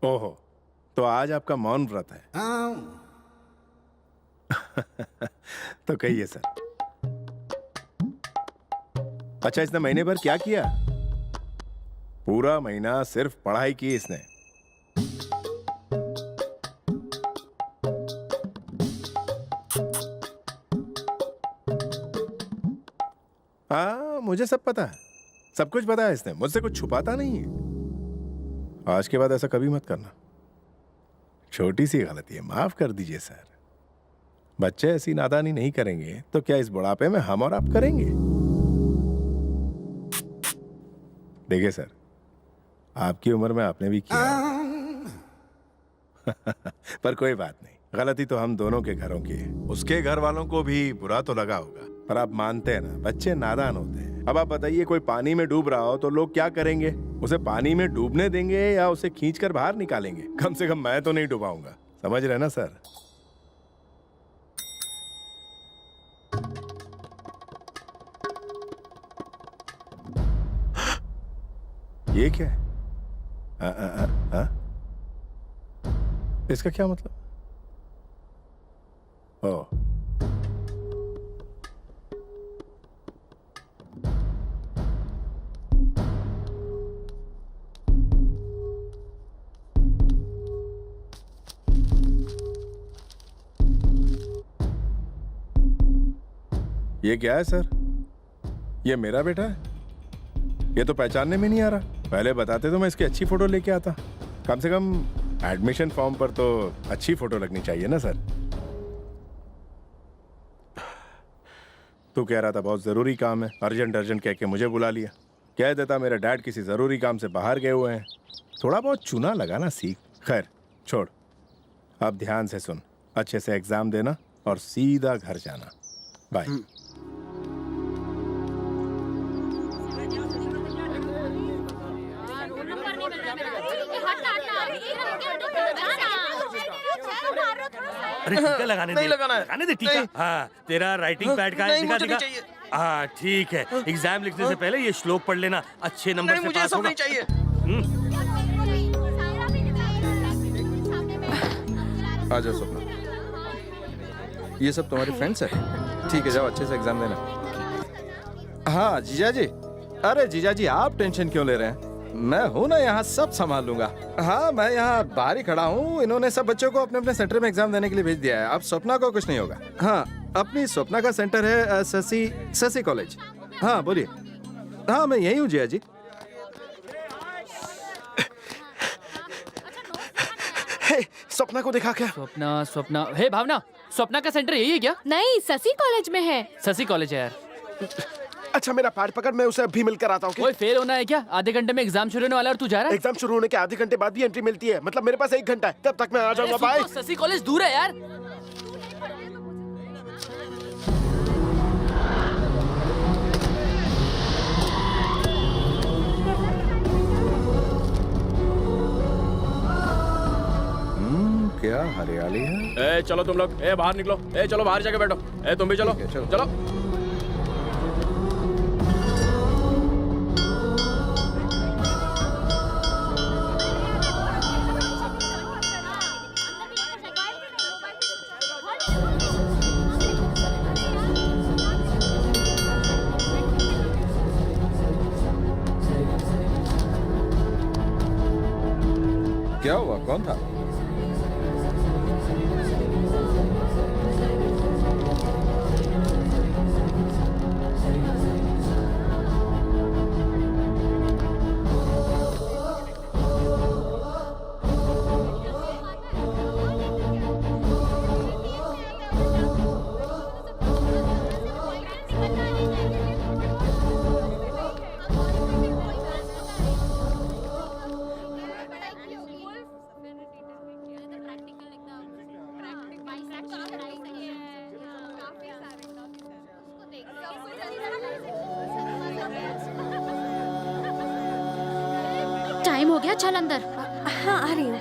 ओहो, तो आज आपका मौन व्रत है। तो कहिए सर। अच्छा, इसने महीने भर क्या किया? पूरा महीना सिर्फ पढ़ाई की इसने। हाँ, मुझे सब पता है, सब कुछ पता है इसने, मुझसे कुछ छुपाता नहीं है। आज के बाद ऐसा कभी मत करना। छोटी सी गलती है, माफ कर दीजिए सर। बच्चे ऐसी नादानी नहीं करेंगे तो क्या इस बुढ़ापे में हम और आप करेंगे? देखिए सर, आपकी उम्र में आपने भी किया पर कोई बात नहीं, गलती तो हम दोनों के घरों की है। उसके घर वालों को भी बुरा तो लगा होगा, पर आप मानते हैं ना, बच्चे नादान होते हैं। अब आप बताइए, कोई पानी में डूब रहा हो तो लोग क्या करेंगे? उसे पानी में डूबने देंगे या उसे खींचकर बाहर निकालेंगे? कम से कम मैं तो नहीं डुबाऊंगा, समझ रहे ना सर? ये क्या है? इसका क्या मतलब? ओ, ये क्या है सर? ये मेरा बेटा है? ये तो पहचानने में नहीं आ रहा। पहले बताते तो मैं इसकी अच्छी फोटो लेके आता। कम से कम एडमिशन फॉर्म पर तो अच्छी फोटो लगनी चाहिए ना सर। तू कह रहा था बहुत जरूरी काम है, अर्जेंट अर्जेंट कह के मुझे बुला लिया। कह देता मेरे डैड किसी जरूरी काम से बाहर गए हुए हैं। थोड़ा बहुत चूना लगाना सीख। खैर छोड़, अब ध्यान से सुन, अच्छे से एग्जाम देना और सीधा घर जाना। बाय। अरे टीका लगाने दे। नहीं लगाना है। लगाने दे टीका। हाँ, तेरा राइटिंग पैड का है, नहीं, दिखा मुझे दिखा। नहीं चाहिए। हाँ ठीक है, एग्जाम लिखने से पहले ये श्लोक पढ़ लेना, अच्छे नंबर से पास होगा। नहीं चाहिए। आ जाओ सपना, ये सब तुम्हारी फ्रेंड्स है? ठीक है, जाओ अच्छे से एग्जाम देना। हाँ जीजा जी, अरे जीजा जी आप टेंशन क्यों ले रहे हैं? मैं हूं ना, यहाँ सब संभाल लूंगा। हाँ, मैं यहाँ बाहर ही खड़ा हूँ। इन्होंने सब बच्चों को अपने अपने सेंटर में एग्जाम देने के लिए भेज दिया है। अब स्वप्ना को कुछ नहीं होगा। हाँ, अपनी स्वप्ना का सेंटर है शशि कॉलेज। हाँ बोलिए। हाँ मैं यही हूँ जिया जी। स्वप्ना को देखा क्या? स्वप्ना, हे भावना, स्वप्ना का सेंटर यही है क्या? नहीं, शशि कॉलेज में है। शशि कॉलेज है यार। अच्छा मेरा पैड पकड़, मैं उसे अभी मिलकर आता हूँ। कोई फेल होना है क्या? आधे घंटे में एग्जाम शुरू होने वाला है और तू जा रहा है? एग्जाम शुरू होने के आधे घंटे बाद भी एंट्री मिलती है, मतलब मेरे पास 1 घंटा है, तब तक मैं आ जाऊंगा। बाय। शशि कॉलेज दूर है यार। क्या हरियाली है। ए चलो तुम लोग, ए बाहर निकलो, ए चलो बाहर जाके बैठो, ए तुम भी चलो। चलो चलो। क्या हुआ, कौन था? टाइम हो गया, चल अंदर। हाँ आ रही हूँ।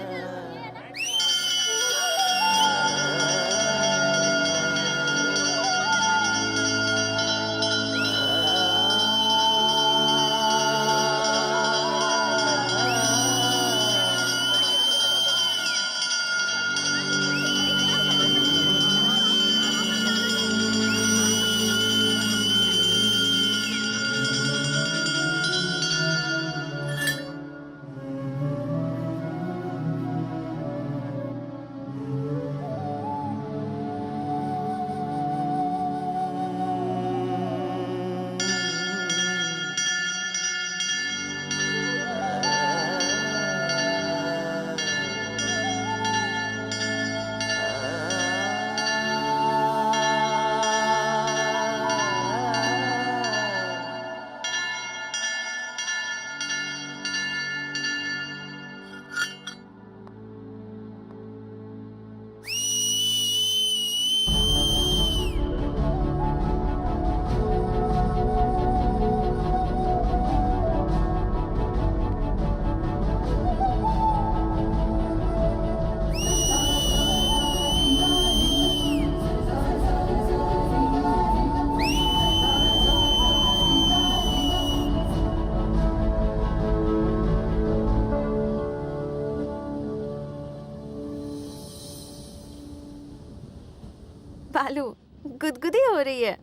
बालू, गुदगुदी हो रही है।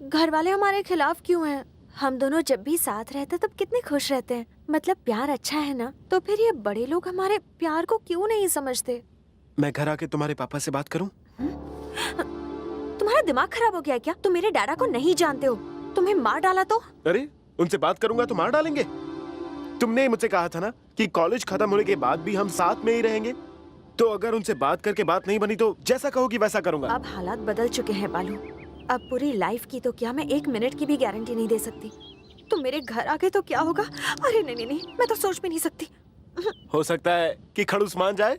घर वाले हमारे खिलाफ क्यों हैं? हम दोनों जब भी साथ रहते तब कितने खुश रहते हैं। मतलब प्यार अच्छा है ना, तो फिर ये बड़े लोग हमारे प्यार को क्यों नहीं समझते? मैं घर आके तुम्हारे पापा से बात करूं? तुम्हारा दिमाग खराब हो गया है क्या? तुम मेरे डैडा को नहीं जानते हो। तुम्हें मार डाला तो? अरे उनसे बात करूंगा तो मार डालेंगे। तुमने मुझसे कहा था ना कि कॉलेज खत्म होने के बाद भी हम साथ में ही रहेंगे। तो अगर उनसे बात करके बात नहीं बनी तो जैसा कहोगी वैसा करूंगा। अब हालात बदल चुके हैं बालू। अब पूरी लाइफ की तो क्या, मैं 1 मिनट की भी गारंटी नहीं दे सकती। तुम मेरे घर आ गए तो क्या होगा? अरे नहीं नहीं नहीं, मैं तो सोच भी नहीं सकती। हो सकता है कि खड़ूस मान जाए।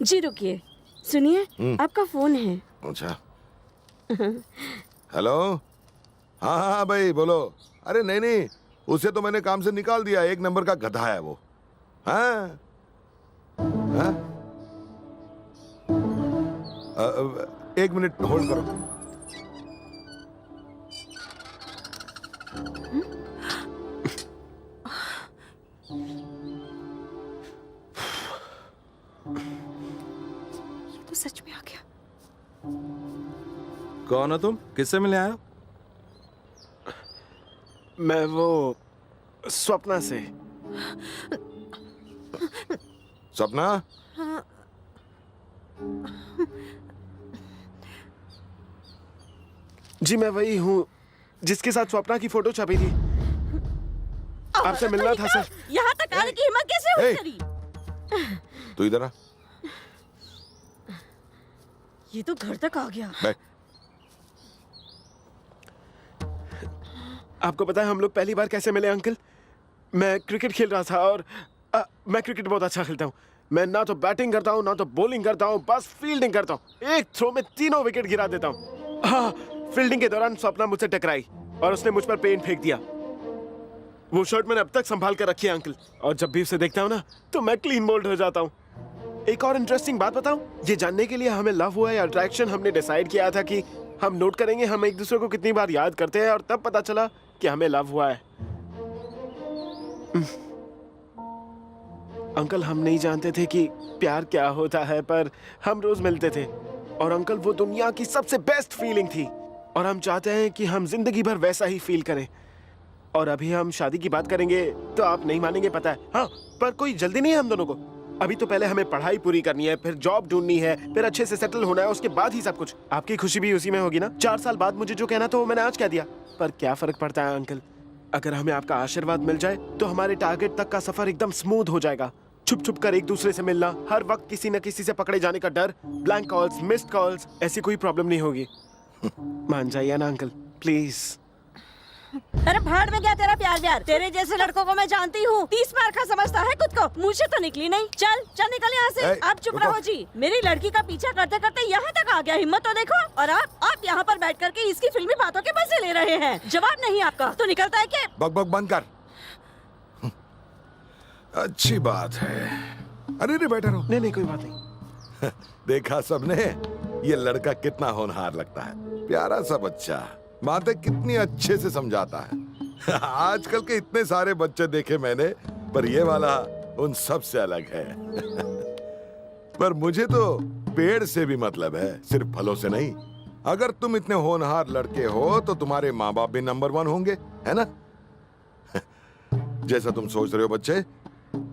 जी रुकिए, सुनिए, आपका फोन है। अच्छा, हेलो। हाँ हाँ भाई बोलो। अरे नहीं नहीं, उसे तो मैंने काम से निकाल दिया। 1 नंबर का गधा है वो। हाँ हाँ, 1 मिनट होल्ड करो। ये तो सच में आ गया। कौन हो तुम? किससे मिलने आए हो? मैं वो स्वप्ना से। सपना? जी मैं वही हूँ जिसके साथ स्वप्ना की फोटो छपी थी। आपसे मिलना था सर। यहाँ तक आने की हिम्मत कैसे हुई तेरी? तू इधर आ। ये तो घर तक आ गया। बैठ। आपको पता है हम लोग पहली बार कैसे मिले अंकल? मैं क्रिकेट खेल रहा था और मैं क्रिकेट बहुत अच्छा खेलता हूँ। मैं ना तो बैटिंग करता हूँ ना तो बॉलिंग करता हूँ, बस फील्डिंग करता हूँ। एक थ्रो में 3 विकेट गिरा देता हूँ। हाँ, फील्डिंग के दौरान स्वप्ना मुझसे टकराई और उसने मुझ पर पेंट फेंक दिया। वो शर्ट मैंने अब तक संभाल कर रखी है अंकल, और जब भी उसे देखता हूँ ना तो मैं क्लीन बोल्ड हो जाता हूँ। एक और इंटरेस्टिंग बात बताऊँ? ये जानने के लिए हमें लव हुआ या अट्रैक्शन, हमने डिसाइड किया था कि हम नोट करेंगे हम एक दूसरे को कितनी बार याद करते हैं, और तब पता चला कि हमें लव हुआ है। अंकल हम नहीं जानते थे कि प्यार क्या होता है, पर हम रोज मिलते थे और अंकल वो दुनिया की सबसे बेस्ट फीलिंग थी, और हम चाहते हैं कि हम जिंदगी भर वैसा ही फील करें। और अभी हम शादी की बात करेंगे तो आप नहीं मानेंगे, पता है। हाँ, पर कोई जल्दी नहीं है हम दोनों को। अभी तो पहले हमें पढ़ाई पूरी करनी है, फिर जॉब ढूंढनी है, फिर अच्छे से सेटल होना है, उसके बाद ही सब कुछ। आपकी खुशी भी उसी में होगी ना। 4 साल बाद मुझे जो कहना था वो मैंने आज कह दिया, पर क्या फर्क पड़ता है अंकल? अगर हमें आपका आशीर्वाद मिल जाए तो हमारे टारगेट तक का सफर एकदम स्मूथ हो जाएगा। छुप छुप कर एक दूसरे से मिलना, हर वक्त किसी न किसी से पकड़े जाने का डर, ब्लैंक कॉल्स, मिस्ड कॉल्स, ऐसी कोई प्रॉब्लम नहीं होगी। मान जाइए ना अंकल, प्लीज। अरे भाड़ में क्या तेरा प्यार व्यार? तेरे जैसे लड़कों को मैं जानती हूँ। 30 मार का समझता है खुद को। मुझे तो निकली नहीं। चल चल निकल यहाँ से। आप चुप रहो जी। मेरी लड़की का पीछा करते करते यहाँ तक आ गया, हिम्मत तो देखो। और आप यहाँ पर बैठ करके इसकी फिल्मी बातों के मजे ले रहे हैं। जवाब नहीं आपका तो निकलता है क्या? बक बक बंद कर। अच्छी बात है। अरे रे बैठा रहो। नहीं कोई बात नहीं। देखा सबने, ये लड़का कितना होनहार लगता है, प्यारा सा बच्चा, बातें कितनी अच्छे से समझाता है। आजकल के इतने सारे बच्चे देखे मैंने, पर ये वाला उन सब से अलग है। पर मुझे तो पेड़ से भी मतलब है, सिर्फ फलों से नहीं। अगर तुम इतने होनहार लड़के हो तो तुम्हारे माँ बाप भी नंबर 1 होंगे, है ना? जैसा तुम सोच रहे हो बच्चे,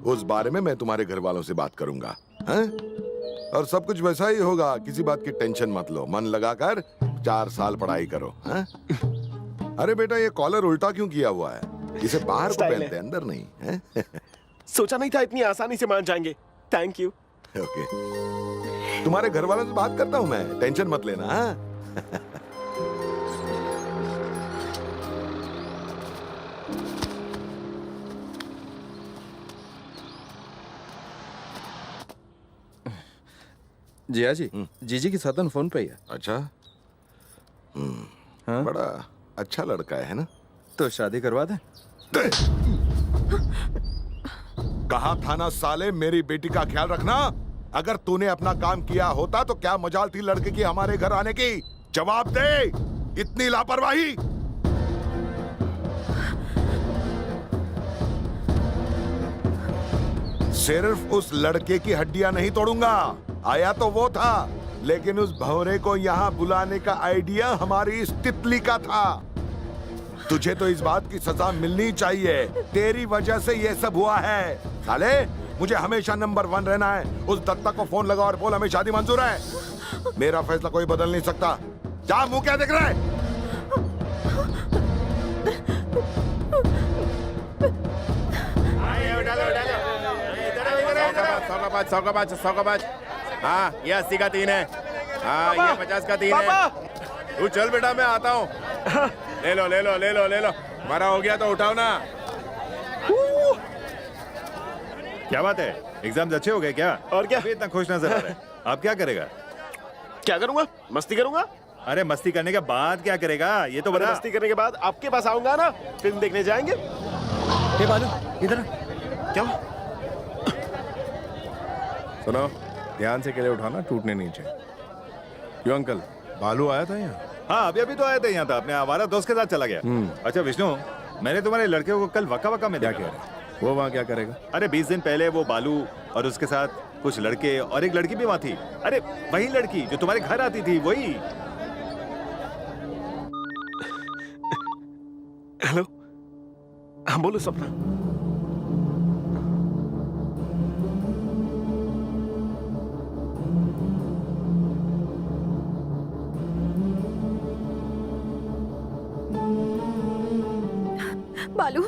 उस बारे में मैं तुम्हारे घर वालों से बात करूंगा, हैं? और सब कुछ वैसा ही होगा, किसी बात की टेंशन मत लो। मन लगाकर 4 साल पढ़ाई करो, हैं? अरे बेटा, ये कॉलर उल्टा क्यों किया हुआ है? इसे बाहर को पहनते हैं, अंदर नहीं, हैं? सोचा नहीं था इतनी आसानी से मान जाएंगे। Thank you. ओके, तुम्हारे घर वालों से बात करता हूँ मैं, टेंशन मत लेना। हाँ? जिया जी, जीजी की सदन फोन पे ही है। अच्छा, हाँ? बड़ा अच्छा लड़का है ना? तो शादी करवा दे। कहा था ना साले, मेरी बेटी का ख्याल रखना। अगर तूने अपना काम किया होता तो क्या मजाल थी लड़के की हमारे घर आने की? जवाब दे, इतनी लापरवाही। सिर्फ उस लड़के की हड्डियां नहीं तोड़ूंगा। आया तो वो था, लेकिन उस भंवरे को यहाँ बुलाने का आइडिया हमारी इस तितली का था। तुझे तो इस बात की सजा मिलनी चाहिए। तेरी वजह से ये सब हुआ है। साले, मुझे हमेशा नंबर 1 रहना है। उस दत्ता को फोन लगा और बोल हमें शादी मंजूर है। मेरा फैसला कोई बदल नहीं सकता। जा, मुंह क्या देख रहा है? सौ हाँ, ये 80 का 3 है। हाँ, ये 50 का 3 है। तू चल बेटा, मैं आता हूँ। ले लो ले लो ले लो ले लो। हमारा हो गया तो उठाओ ना। क्या बात है, एग्जाम्स अच्छे हो गए क्या? और क्या? इतना खुश नजर आ रहा है। अब क्या करेगा? क्या करूंगा? मस्ती करूंगा। अरे मस्ती करने के बाद क्या करेगा ये तो बता। मस्ती करने के बाद आपके पास आऊंगा ना, फिल्म देखने जाएंगे। हे बालू, इधर। क्या? सुनो, ध्यान से केले उठाना, टूटने नहीं चाहिए। क्यों अंकल, बालू आया था यहाँ? हाँ, अभी अभी तो आया था यहाँ था, अपने आवारा दोस्त के साथ चला गया। अच्छा विष्णु, मैंने तुम्हारे लड़के को कल वक्का वक्का में क्या कह रहे? वो वहाँ क्या करेगा? अरे 20 दिन पहले वो बालू और उसके साथ कुछ लड़के और एक लड़की भी वहाँ थी। अरे वही लड़की जो तुम्हारे घर आती थी, वही। हेलो, हाँ बोलो सपना। बालू,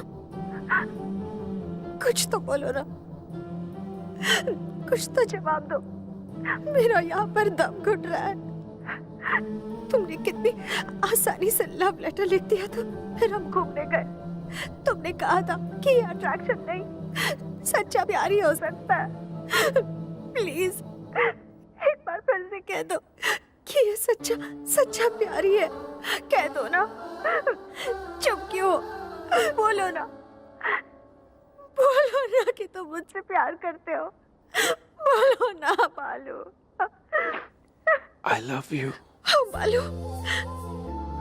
कुछ तो बोलो ना, कुछ तो जवाब दो। मेरा यहाँ पर दम घुट रहा है। तुमने कितनी आसानी से लव लेटर लिख दिया था, फिर हम घूमने गए। तुमने कहा था कि ये अट्रैक्शन नहीं, सच्चा प्यार ही हो सकता है। प्लीज एक बार फिर से कह दो कि ये सच्चा प्यार ही है। कह दो ना, चुप क्यों? बोलो ना कि तुम मुझसे प्यार करते हो। बोलो ना बालू। I love you. बालू,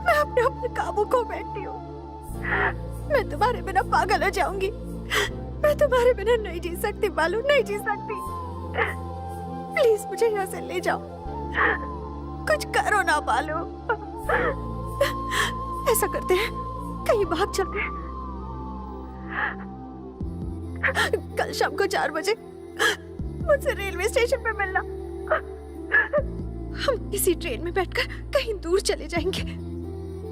मैं अपने काबू खो बैठी हूँ। मैं तुम्हारे बिना पागल हो जाऊंगी। मैं तुम्हारे बिना नहीं जी सकती बालू, नहीं जी सकती। प्लीज मुझे यहाँ से ले जाओ। कुछ करो ना बालू। ऐसा करते हैं, कहीं भाग चलते हैं। कल शाम को 4 बजे मुझसे रेलवे स्टेशन पे मिलना। हम इसी ट्रेन में बैठकर कहीं दूर चले जाएंगे।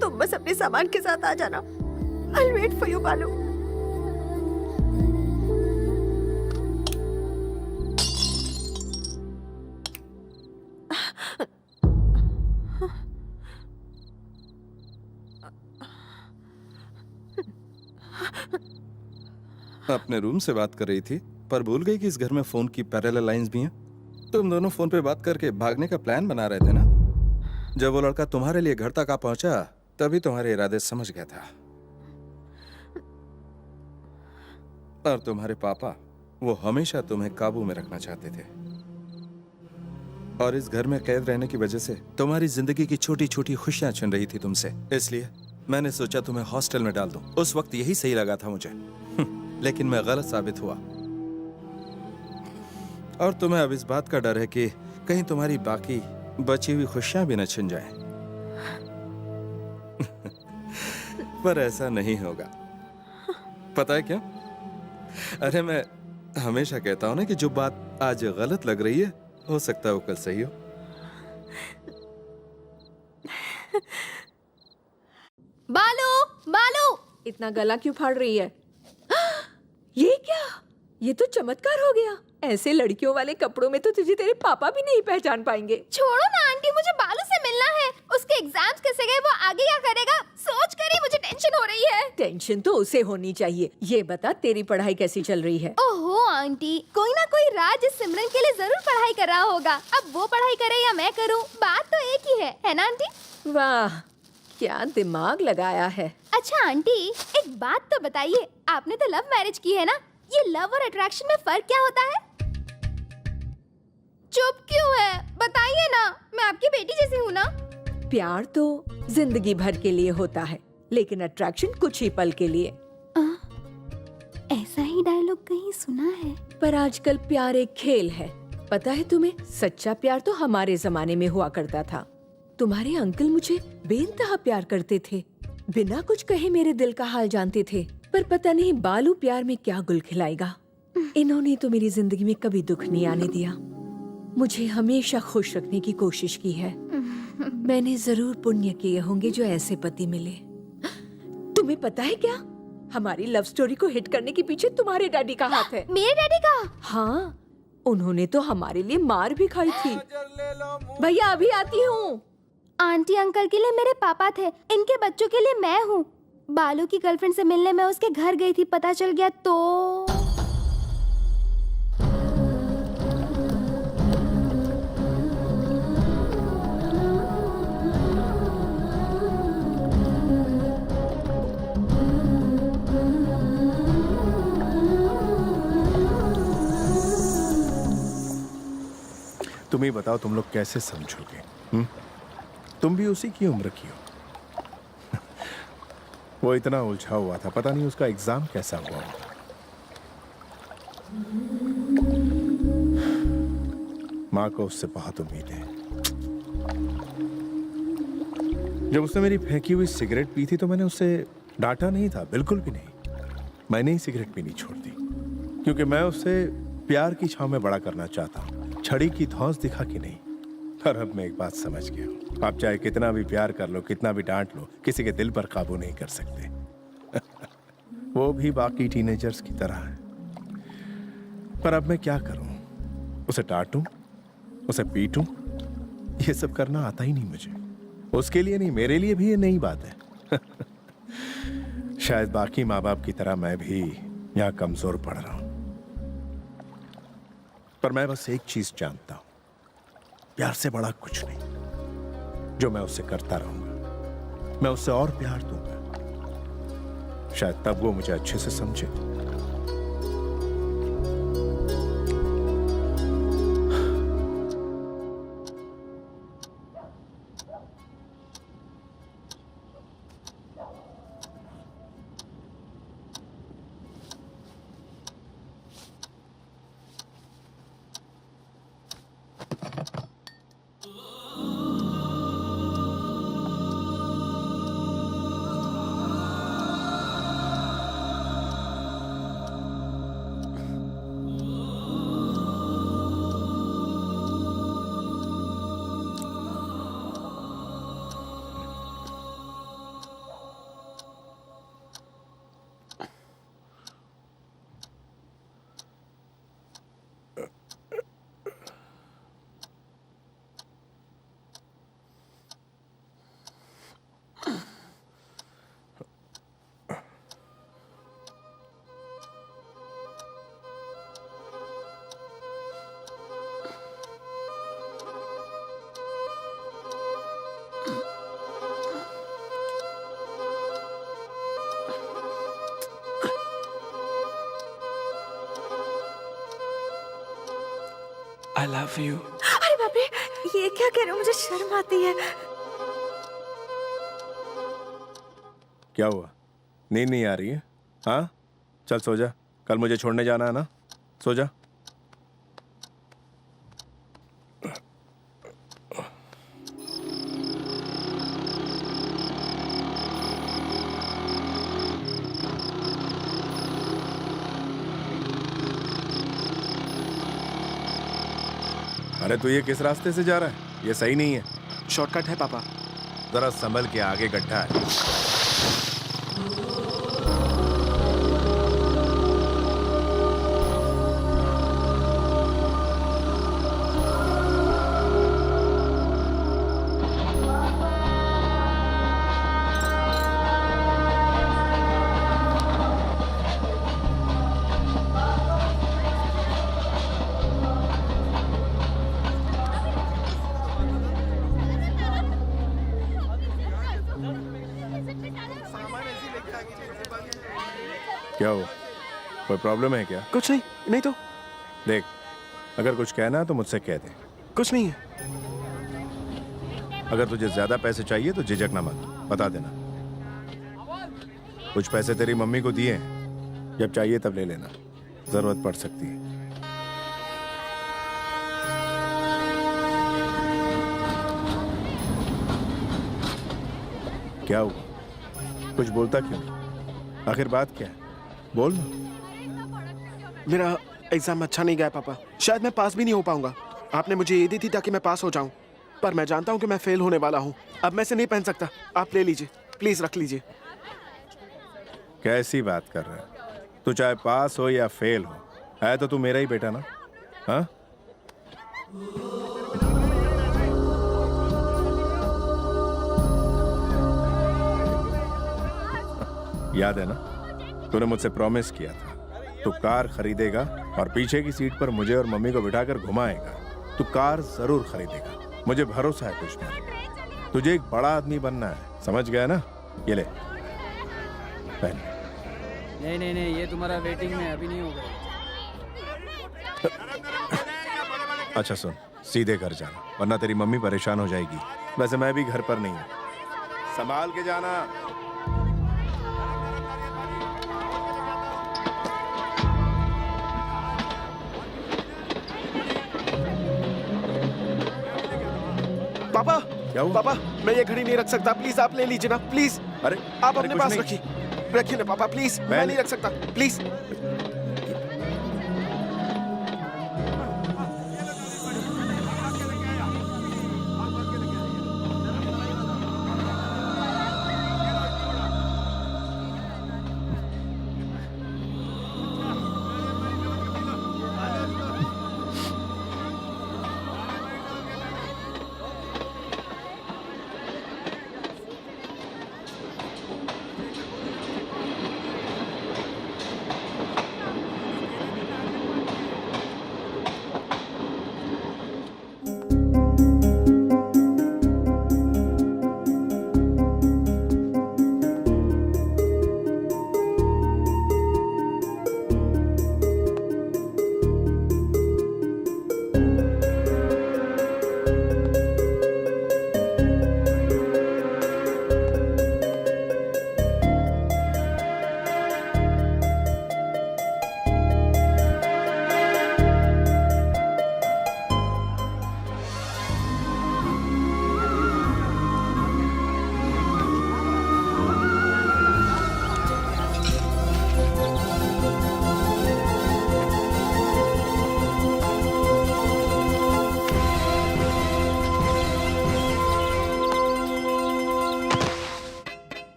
तुम बस अपने सामान के साथ आ जाना। I'll wait for you, बालू। अपने रूम से बात कर रही थी, पर भूल गई कि इस घर में फोन की पैरेलल लाइंस भी हैं। तुम दोनों फोन पे बात करके भागने का प्लान बना रहे थे ना? जब वो लड़का तुम्हारे लिए घर तक आ पहुंचा, तभी तुम्हारे इरादे समझ गया था। और तुम्हारे पापा, वो हमेशा तुम्हें काबू में रखना चाहते थे। और इस घर में कैद रहने की वजह से तुम्हारी जिंदगी की छोटी छोटी खुशियां छिन रही थी तुमसे। इसलिए मैंने सोचा तुम्हें हॉस्टल में डाल दूं। उस वक्त यही सही लगा था मुझे, लेकिन मैं गलत साबित हुआ। और तुम्हें अब इस बात का डर है कि कहीं तुम्हारी बाकी बची हुई खुशियां भी न छिन जाएं। पर ऐसा नहीं होगा। पता है क्यों? अरे मैं हमेशा कहता हूं ना कि जो बात आज गलत लग रही है, हो सकता है वो कल सही हो। बालू, बालू, इतना गला क्यों फाड़ रही है? ये क्या? ये तो चमत्कार हो गया। ऐसे लड़कियों वाले कपड़ों में तो तुझे तेरे पापा भी नहीं पहचान पाएंगे। छोड़ो ना आंटी, मुझे बालू से मिलना है। उसके एग्जाम्स कैसे गए, वो आगे क्या करेगा, सोच कर ही मुझे टेंशन हो रही है। टेंशन तो उसे होनी चाहिए। ये बता, तेरी पढ़ाई कैसी चल रही है? ओहो आंटी, कोई ना कोई राज इस सिमरन के लिए जरूर पढ़ाई कर रहा होगा। अब वो पढ़ाई करे या मैं करूँ, बात तो एक ही है ना आंटी? वाह, क्या दिमाग लगाया है। अच्छा आंटी, एक बात तो बताइए, आपने तो लव मैरिज की है ना? ये लव और अट्रैक्शन में फर्क क्या होता है? चुप क्यों है, बताइए ना, मैं आपकी बेटी जैसी हूँ ना। प्यार तो जिंदगी भर के लिए होता है, लेकिन अट्रैक्शन कुछ ही पल के लिए। ऐसा ही डायलॉग कहीं सुना है। पर आजकल प्यार एक खेल है, पता है तुम्हें? सच्चा प्यार तो हमारे जमाने में हुआ करता था। तुम्हारे अंकल मुझे बेइंतहा प्यार करते थे, बिना कुछ कहे मेरे दिल का हाल जानते थे। पर पता नहीं बालू प्यार में क्या गुल खिलाएगा। इन्होंने तो मेरी जिंदगी में कभी दुख नहीं आने दिया, मुझे हमेशा खुश रखने की कोशिश की है। मैंने जरूर पुण्य किए होंगे जो ऐसे पति मिले। तुम्हें पता है क्या, हमारी लव स्टोरी को हिट करने के पीछे तुम्हारे डैडी का हाथ है। मेरे डैडी का? हाँ, उन्होंने तो हमारे लिए मार भी खाई थी। भैया अभी आती हूँ। आंटी अंकल के लिए मेरे पापा थे, इनके बच्चों के लिए मैं हूँ। बालू की गर्लफ्रेंड से मिलने मैं उसके घर गई थी, पता चल गया तो। तुम ही बताओ, तुम लोग कैसे समझोगे? तुम भी उसी की उम्र की हो। वो इतना उलझा हुआ था, पता नहीं उसका एग्जाम कैसा हुआ होगा। माँ को उससे बहुत उम्मीद है। जब उसने मेरी फेंकी हुई सिगरेट पी थी तो मैंने उससे डांटा नहीं था, बिल्कुल भी नहीं। मैंने ही सिगरेट पीनी छोड़ दी, क्योंकि मैं उसे प्यार की छांव में बड़ा करना चाहता हूँ, छड़ी की धौंस दिखा के नहीं। पर अब मैं एक बात समझ गया हूँ, आप चाहे कितना भी प्यार कर लो, कितना भी डांट लो, किसी के दिल पर काबू नहीं कर सकते। वो भी बाकी टीनेजर्स की तरह है। पर अब मैं क्या करूं? उसे डांटूं, उसे पीटूं? ये सब करना आता ही नहीं मुझे। उसके लिए नहीं, मेरे लिए भी ये नई बात है। शायद बाकी माँ बाप की तरह मैं भी यहाँ कमजोर पड़ रहा हूं। पर मैं बस एक चीज जानता हूं, प्यार से बड़ा कुछ नहीं। जो मैं उससे करता रहूंगा, मैं उससे और प्यार दूंगा। शायद तब वो मुझे अच्छे से समझे। I love you. अरे बाप रे, ये क्या कह रहे हो? मुझे शर्म आती है। क्या हुआ? नींद नहीं आ रही है? हाँ, चल सो जा, कल मुझे छोड़ने जाना है ना, सो जा। अरे तू ये किस रास्ते से जा रहा है? ये सही नहीं है। शॉर्टकट है पापा। जरा संभल के, आगे गड्ढा है। क्या हो, कोई प्रॉब्लम है क्या? कुछ नहीं, नहीं तो। देख, अगर कुछ कहना है तो मुझसे कह दे। कुछ नहीं है। अगर तुझे ज्यादा पैसे चाहिए तो झिझकना मत, बता देना। कुछ पैसे तेरी मम्मी को दिए हैं, जब चाहिए तब ले लेना, जरूरत पड़ सकती है। क्या हुआ? कुछ बोलता क्यों नहीं? आखिर बात क्या है? बोल ना। मेरा एग्जाम अच्छा नहीं गया पापा, शायद मैं पास भी नहीं हो पाऊंगा। आपने मुझे ये दी थी ताकि मैं पास हो जाऊं, पर मैं जानता हूं कि मैं फेल होने वाला हूं। अब मैं इसे नहीं पहन सकता। आप ले लीजिए, प्लीज रख लीजिए। कैसी बात कर रहा है? तू चाहे पास हो या फेल हो, है तो तू मेरा ही बेटा ना? हाँ? याद है ना, तूने मुझसे प्रॉमिस किया था तू कार खरीदेगा और पीछे की सीट पर मुझे और मम्मी को बिठाकर घुमाएगा। तू कार जरूर खरीदेगा, मुझे भरोसा है तुझ पर। तुझे एक बड़ा आदमी बनना है, समझ गया ना? ये ले पहन। नहीं नहीं नहीं, ये तुम्हारा वेटिंग में अभी नहीं होगा। अच्छा सुन, सीधे घर जाना, वरना तेरी मम्मी परेशान हो जाएगी। वैसे मैं भी घर पर नहीं हूँ, संभाल के जाना। पापा, क्या हुआ? पापा, मैं ये घड़ी नहीं रख सकता, प्लीज आप ले लीजिए ना, प्लीज। अरे आप अरे अपने कुछ पास नहीं। रखिए ना पापा, प्लीज। मैं नहीं रख सकता, प्लीज।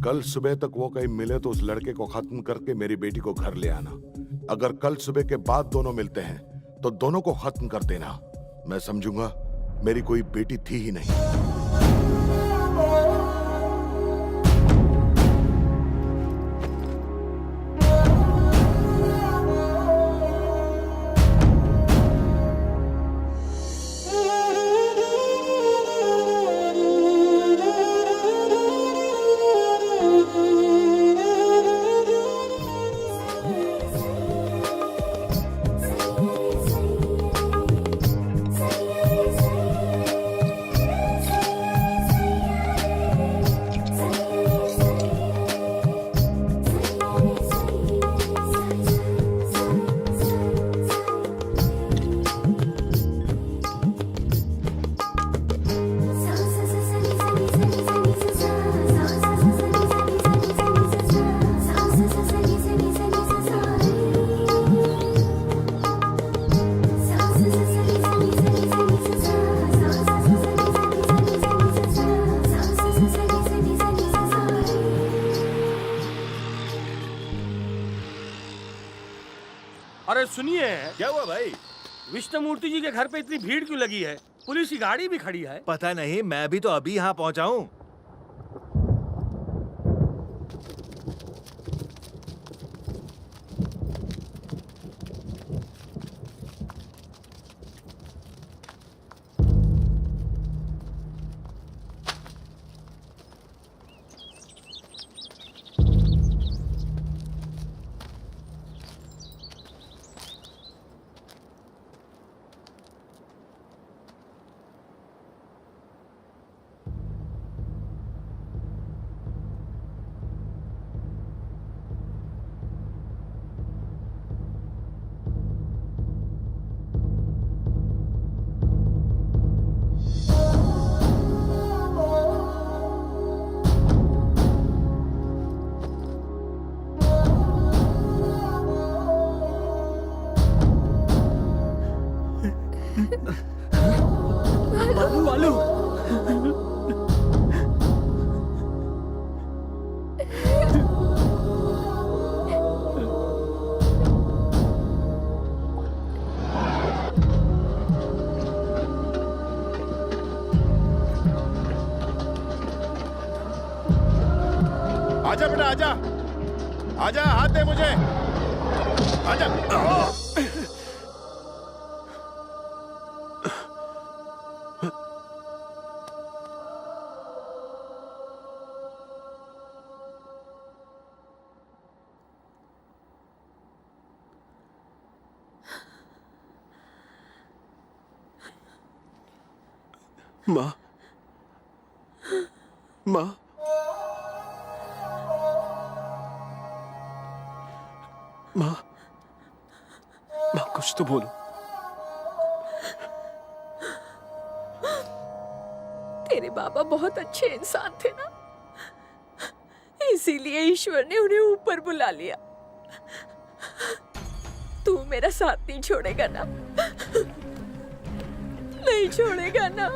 कल सुबह तक वो कहीं मिले तो उस लड़के को खत्म करके मेरी बेटी को घर ले आना। अगर कल सुबह के बाद दोनों मिलते हैं तो दोनों को खत्म कर देना। मैं समझूंगा मेरी कोई बेटी थी ही नहीं। अरे सुनिए, क्या हुआ भाई? विष्णुमूर्ति जी के घर पे इतनी भीड़ क्यों लगी है? पुलिस की गाड़ी भी खड़ी है। पता नहीं, मैं भी तो अभी यहाँ पहुँचा हूँ। बालू बालू आजा बेटा आजा, आजा हाथ दे मुझे, आजा। माँ, माँ, माँ, माँ कुछ तो बोलो। तेरे बाबा बहुत अच्छे इंसान थे ना, इसीलिए ईश्वर ने उन्हें ऊपर बुला लिया। तू मेरा साथ नहीं छोड़ेगा ना? नहीं छोड़ेगा ना?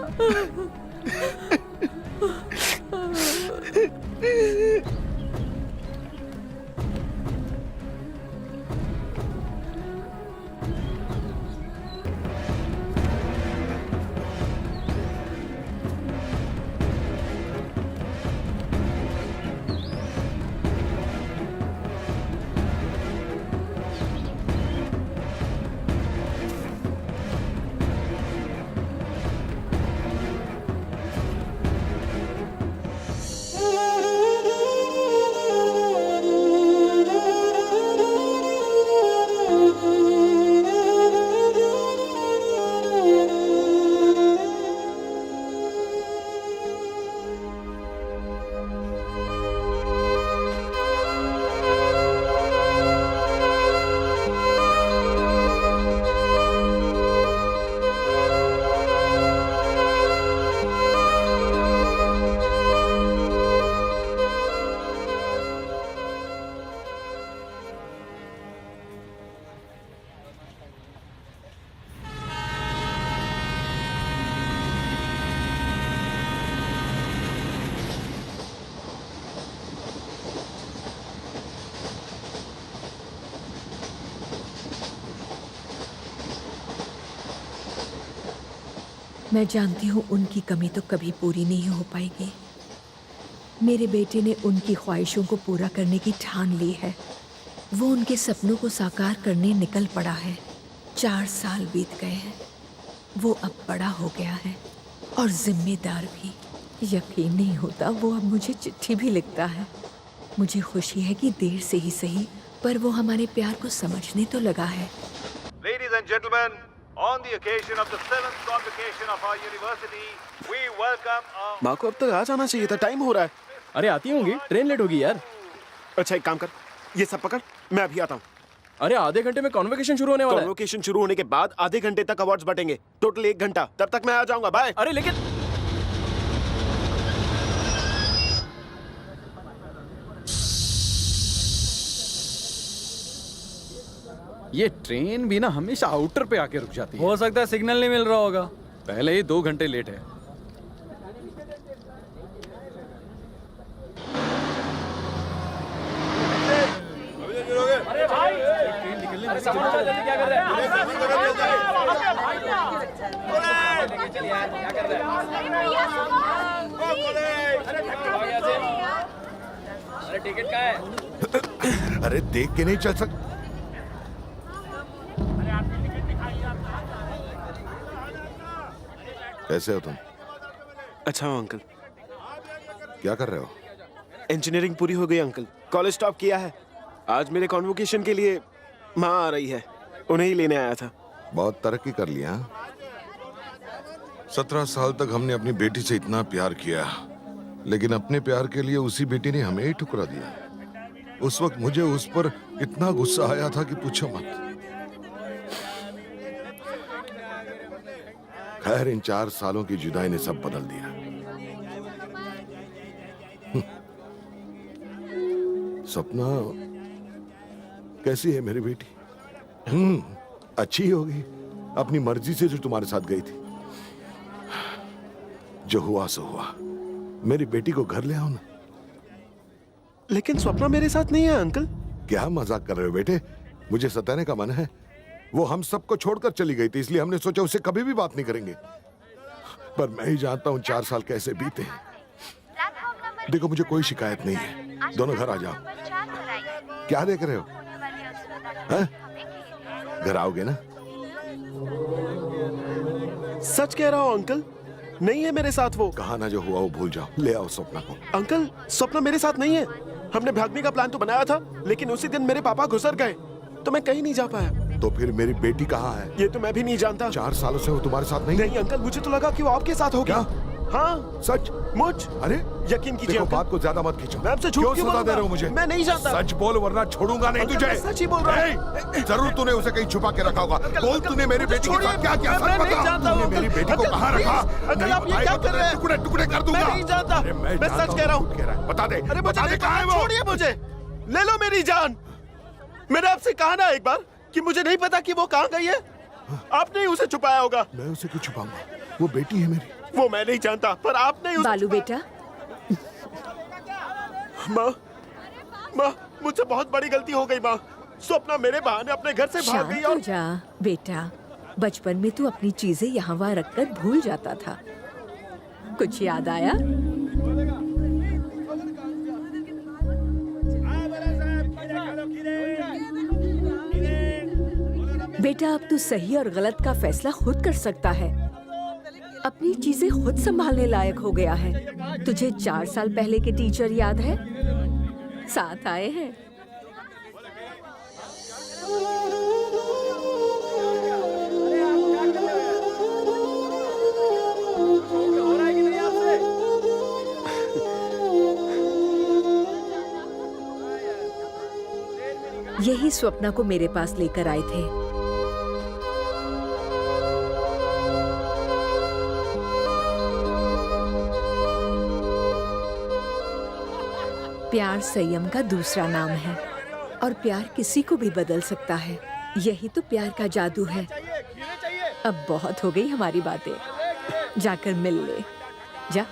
मैं जानती हूँ उनकी कमी तो कभी पूरी नहीं हो पाएगी। मेरे बेटे ने उनकी ख्वाहिशों को पूरा करने की ठान ली है। वो उनके सपनों को साकार करने निकल पड़ा है। 4 साल बीत गए हैं। वो अब बड़ा हो गया है और जिम्मेदार भी। यकीन नहीं होता वो अब मुझे चिट्ठी भी लिखता है। मुझे खुशी है कि देर से ही सही, पर वो हमारे प्यार को समझने तो लगा है। Ladies and gentlemen, on the occasion of the 7th convocation of our university, we welcome our... माँ को अब तक आ जाना चाहिए था, टाइम हो रहा है। अरे आती होंगी, ट्रेन लेट होगी यार। अच्छा एक काम कर, ये सब पकड़, मैं अभी आता हूँ। अरे आधे घंटे में कॉन्वोकेशन शुरू होने वाला है। कॉन्वोकेशन शुरू होने के बाद आधे घंटे तक अवार्ड्स बटेंगे, टोटल 1 घंटा। तब तक मैं आ जाऊंगा, बाय। अरे लेकिन ये ट्रेन भी ना हमेशा आउटर पे आके रुक जाती है। हो सकता है सिग्नल नहीं मिल रहा होगा। पहले ही 2 घंटे लेट है। अरे भाई ट्रेन निकलने में जल्दी क्या कर रहे हैं? क्या कर रहे हैं? अरे टिकट कहाँ है? अरे देख के नहीं चल सकता। कैसे हो तुम? अच्छा हूँ अंकल। क्या कर रहे हो? इंजीनियरिंग पूरी हो गई अंकल, कॉलेज टॉप किया है। आज मेरे कॉन्वोकेशन के लिए माँ आ रही है, उन्हें ही लेने आया था। बहुत तरक्की कर लिया। 17 साल तक हमने अपनी बेटी से इतना प्यार किया, लेकिन अपने प्यार के लिए उसी बेटी ने हमें ही ठुकरा दिया। उस वक्त मुझे उस पर इतना गुस्सा आया था कि पूछो मत। खैर इन 4 सालों की जुदाई ने सब बदल दिया। सपना कैसी है मेरी बेटी? अच्छी होगी। अपनी मर्जी से जो तुम्हारे साथ गई थी। जो हुआ सो हुआ। मेरी बेटी को घर ले आओ ना। लेकिन स्वप्ना मेरे साथ नहीं है अंकल। क्या मजाक कर रहे हो बेटे? मुझे सताने का मन है। वो हम सबको छोड़कर चली गई थी, इसलिए हमने सोचा उससे कभी भी बात नहीं करेंगे। पर मैं ही जानता हूँ 4 साल कैसे बीते हैं। देखो मुझे कोई शिकायत नहीं है, दोनों घर आ जाओ। क्या देख रहे हो? हैं? घर आओगे ना? सच कह रहा हूँ अंकल, नहीं है मेरे साथ वो। कहा ना जो हुआ वो भूल जाओ। ले आओ स्वप्ना को। अंकल स्वप्ना मेरे साथ नहीं है। हमने भागने का प्लान तो बनाया था, लेकिन उसी दिन मेरे पापा गुजर गए तो मैं कहीं नहीं जा पाया। तो फिर मेरी बेटी कहाँ है? ये तो मैं भी नहीं जानता। 4 सालों से वो तुम्हारे साथ नहीं? नहीं अंकल, मुझे तो लगा कि वो आपके साथ होगी। क्या? हाँ सच? मुझ अरे यकीन कीजिए देखो, अंकल। बात को ज्यादा मत खींचो। मैं आपसे झूठ क्यों क्यों सजा दे बोलूंगा? रहे हो मुझे? मैं नहीं जानता। सच बोल वरना छोड़ूंगा नहीं अंकल, तुझे। मैं सच ही बोल रहा हूँ। ए, जरूर तूने उसे कहीं छुपा के रखा होगा। बोल तूने मेरी बेटी के साथ क्या किया? मैं सच नहीं बता। जानता हूँ तूने मेरी अंकल। बेटी को अंकल, कहाँ रखा? अंकल, नहीं आप ये बताएगा क्या तो कर रहे हैं? टुकड़े टुकड़े कर दूंगा। मैं नहीं जानता। अरे मैं सच कह रहा हूँ। बता दे। अरे बता दे कहाँ है वो? छोड़िए मुझे, ले लो मेरी जान। मैंने आपसे कहा ना एक बार कि मुझे नहीं पता कि वो कहाँ गई है। आपने ही उसे छुपाया होगा। मैं उसे क्यों छुपाऊंगा? वो बेटी है मेरी। वो मैं नहीं जानता, पर आपने उसे बालू बेटा, माँ मुझसे बहुत बड़ी गलती हो गई माँ। स्वप्ना मेरे बहाने अपने घर से भाग गई शांत हो और जा बेटा। बचपन में तू अपनी चीजें यहाँ वहाँ रखकर भूल जाता था। कुछ याद आया? बेटा अब तू सही और गलत का फैसला खुद कर सकता है। अपनी चीजें खुद संभालने लायक हो गया है। तुझे 4 साल पहले के टीचर याद है? साथ आए हैं। यही स्वप्ना को मेरे पास लेकर आए थे। प्यार संयम का दूसरा नाम है और प्यार किसी को भी बदल सकता है। यही तो प्यार का जादू है। अब बहुत हो गई हमारी बातें, जाकर मिल ले जा।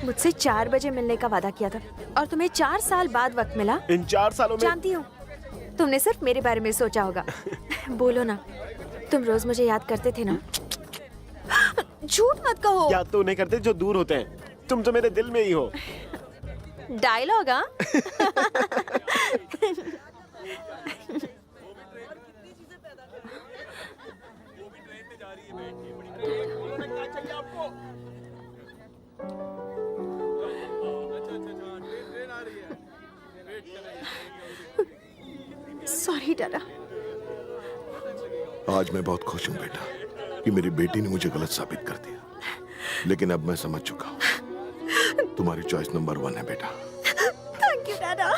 मुझसे 4 बजे मिलने का वादा किया था और तुम्हें 4 साल बाद वक्त मिला। इन 4 सालों में जानती हूँ तुमने सिर्फ मेरे बारे में सोचा होगा। बोलो ना, तुम रोज मुझे याद करते थे ना? झूठ मत कहो। याद तो उन्हें करते जो दूर होते हैं। तुम तो मेरे दिल में ही हो। डायलॉग हाँ? सॉरी डाला। आज मैं बहुत खुश हूँ बेटा कि मेरी बेटी ने मुझे गलत साबित कर दिया। लेकिन अब मैं समझ चुका हूँ, तुम्हारी चॉइस नंबर 1 है बेटा। Thank you Dada.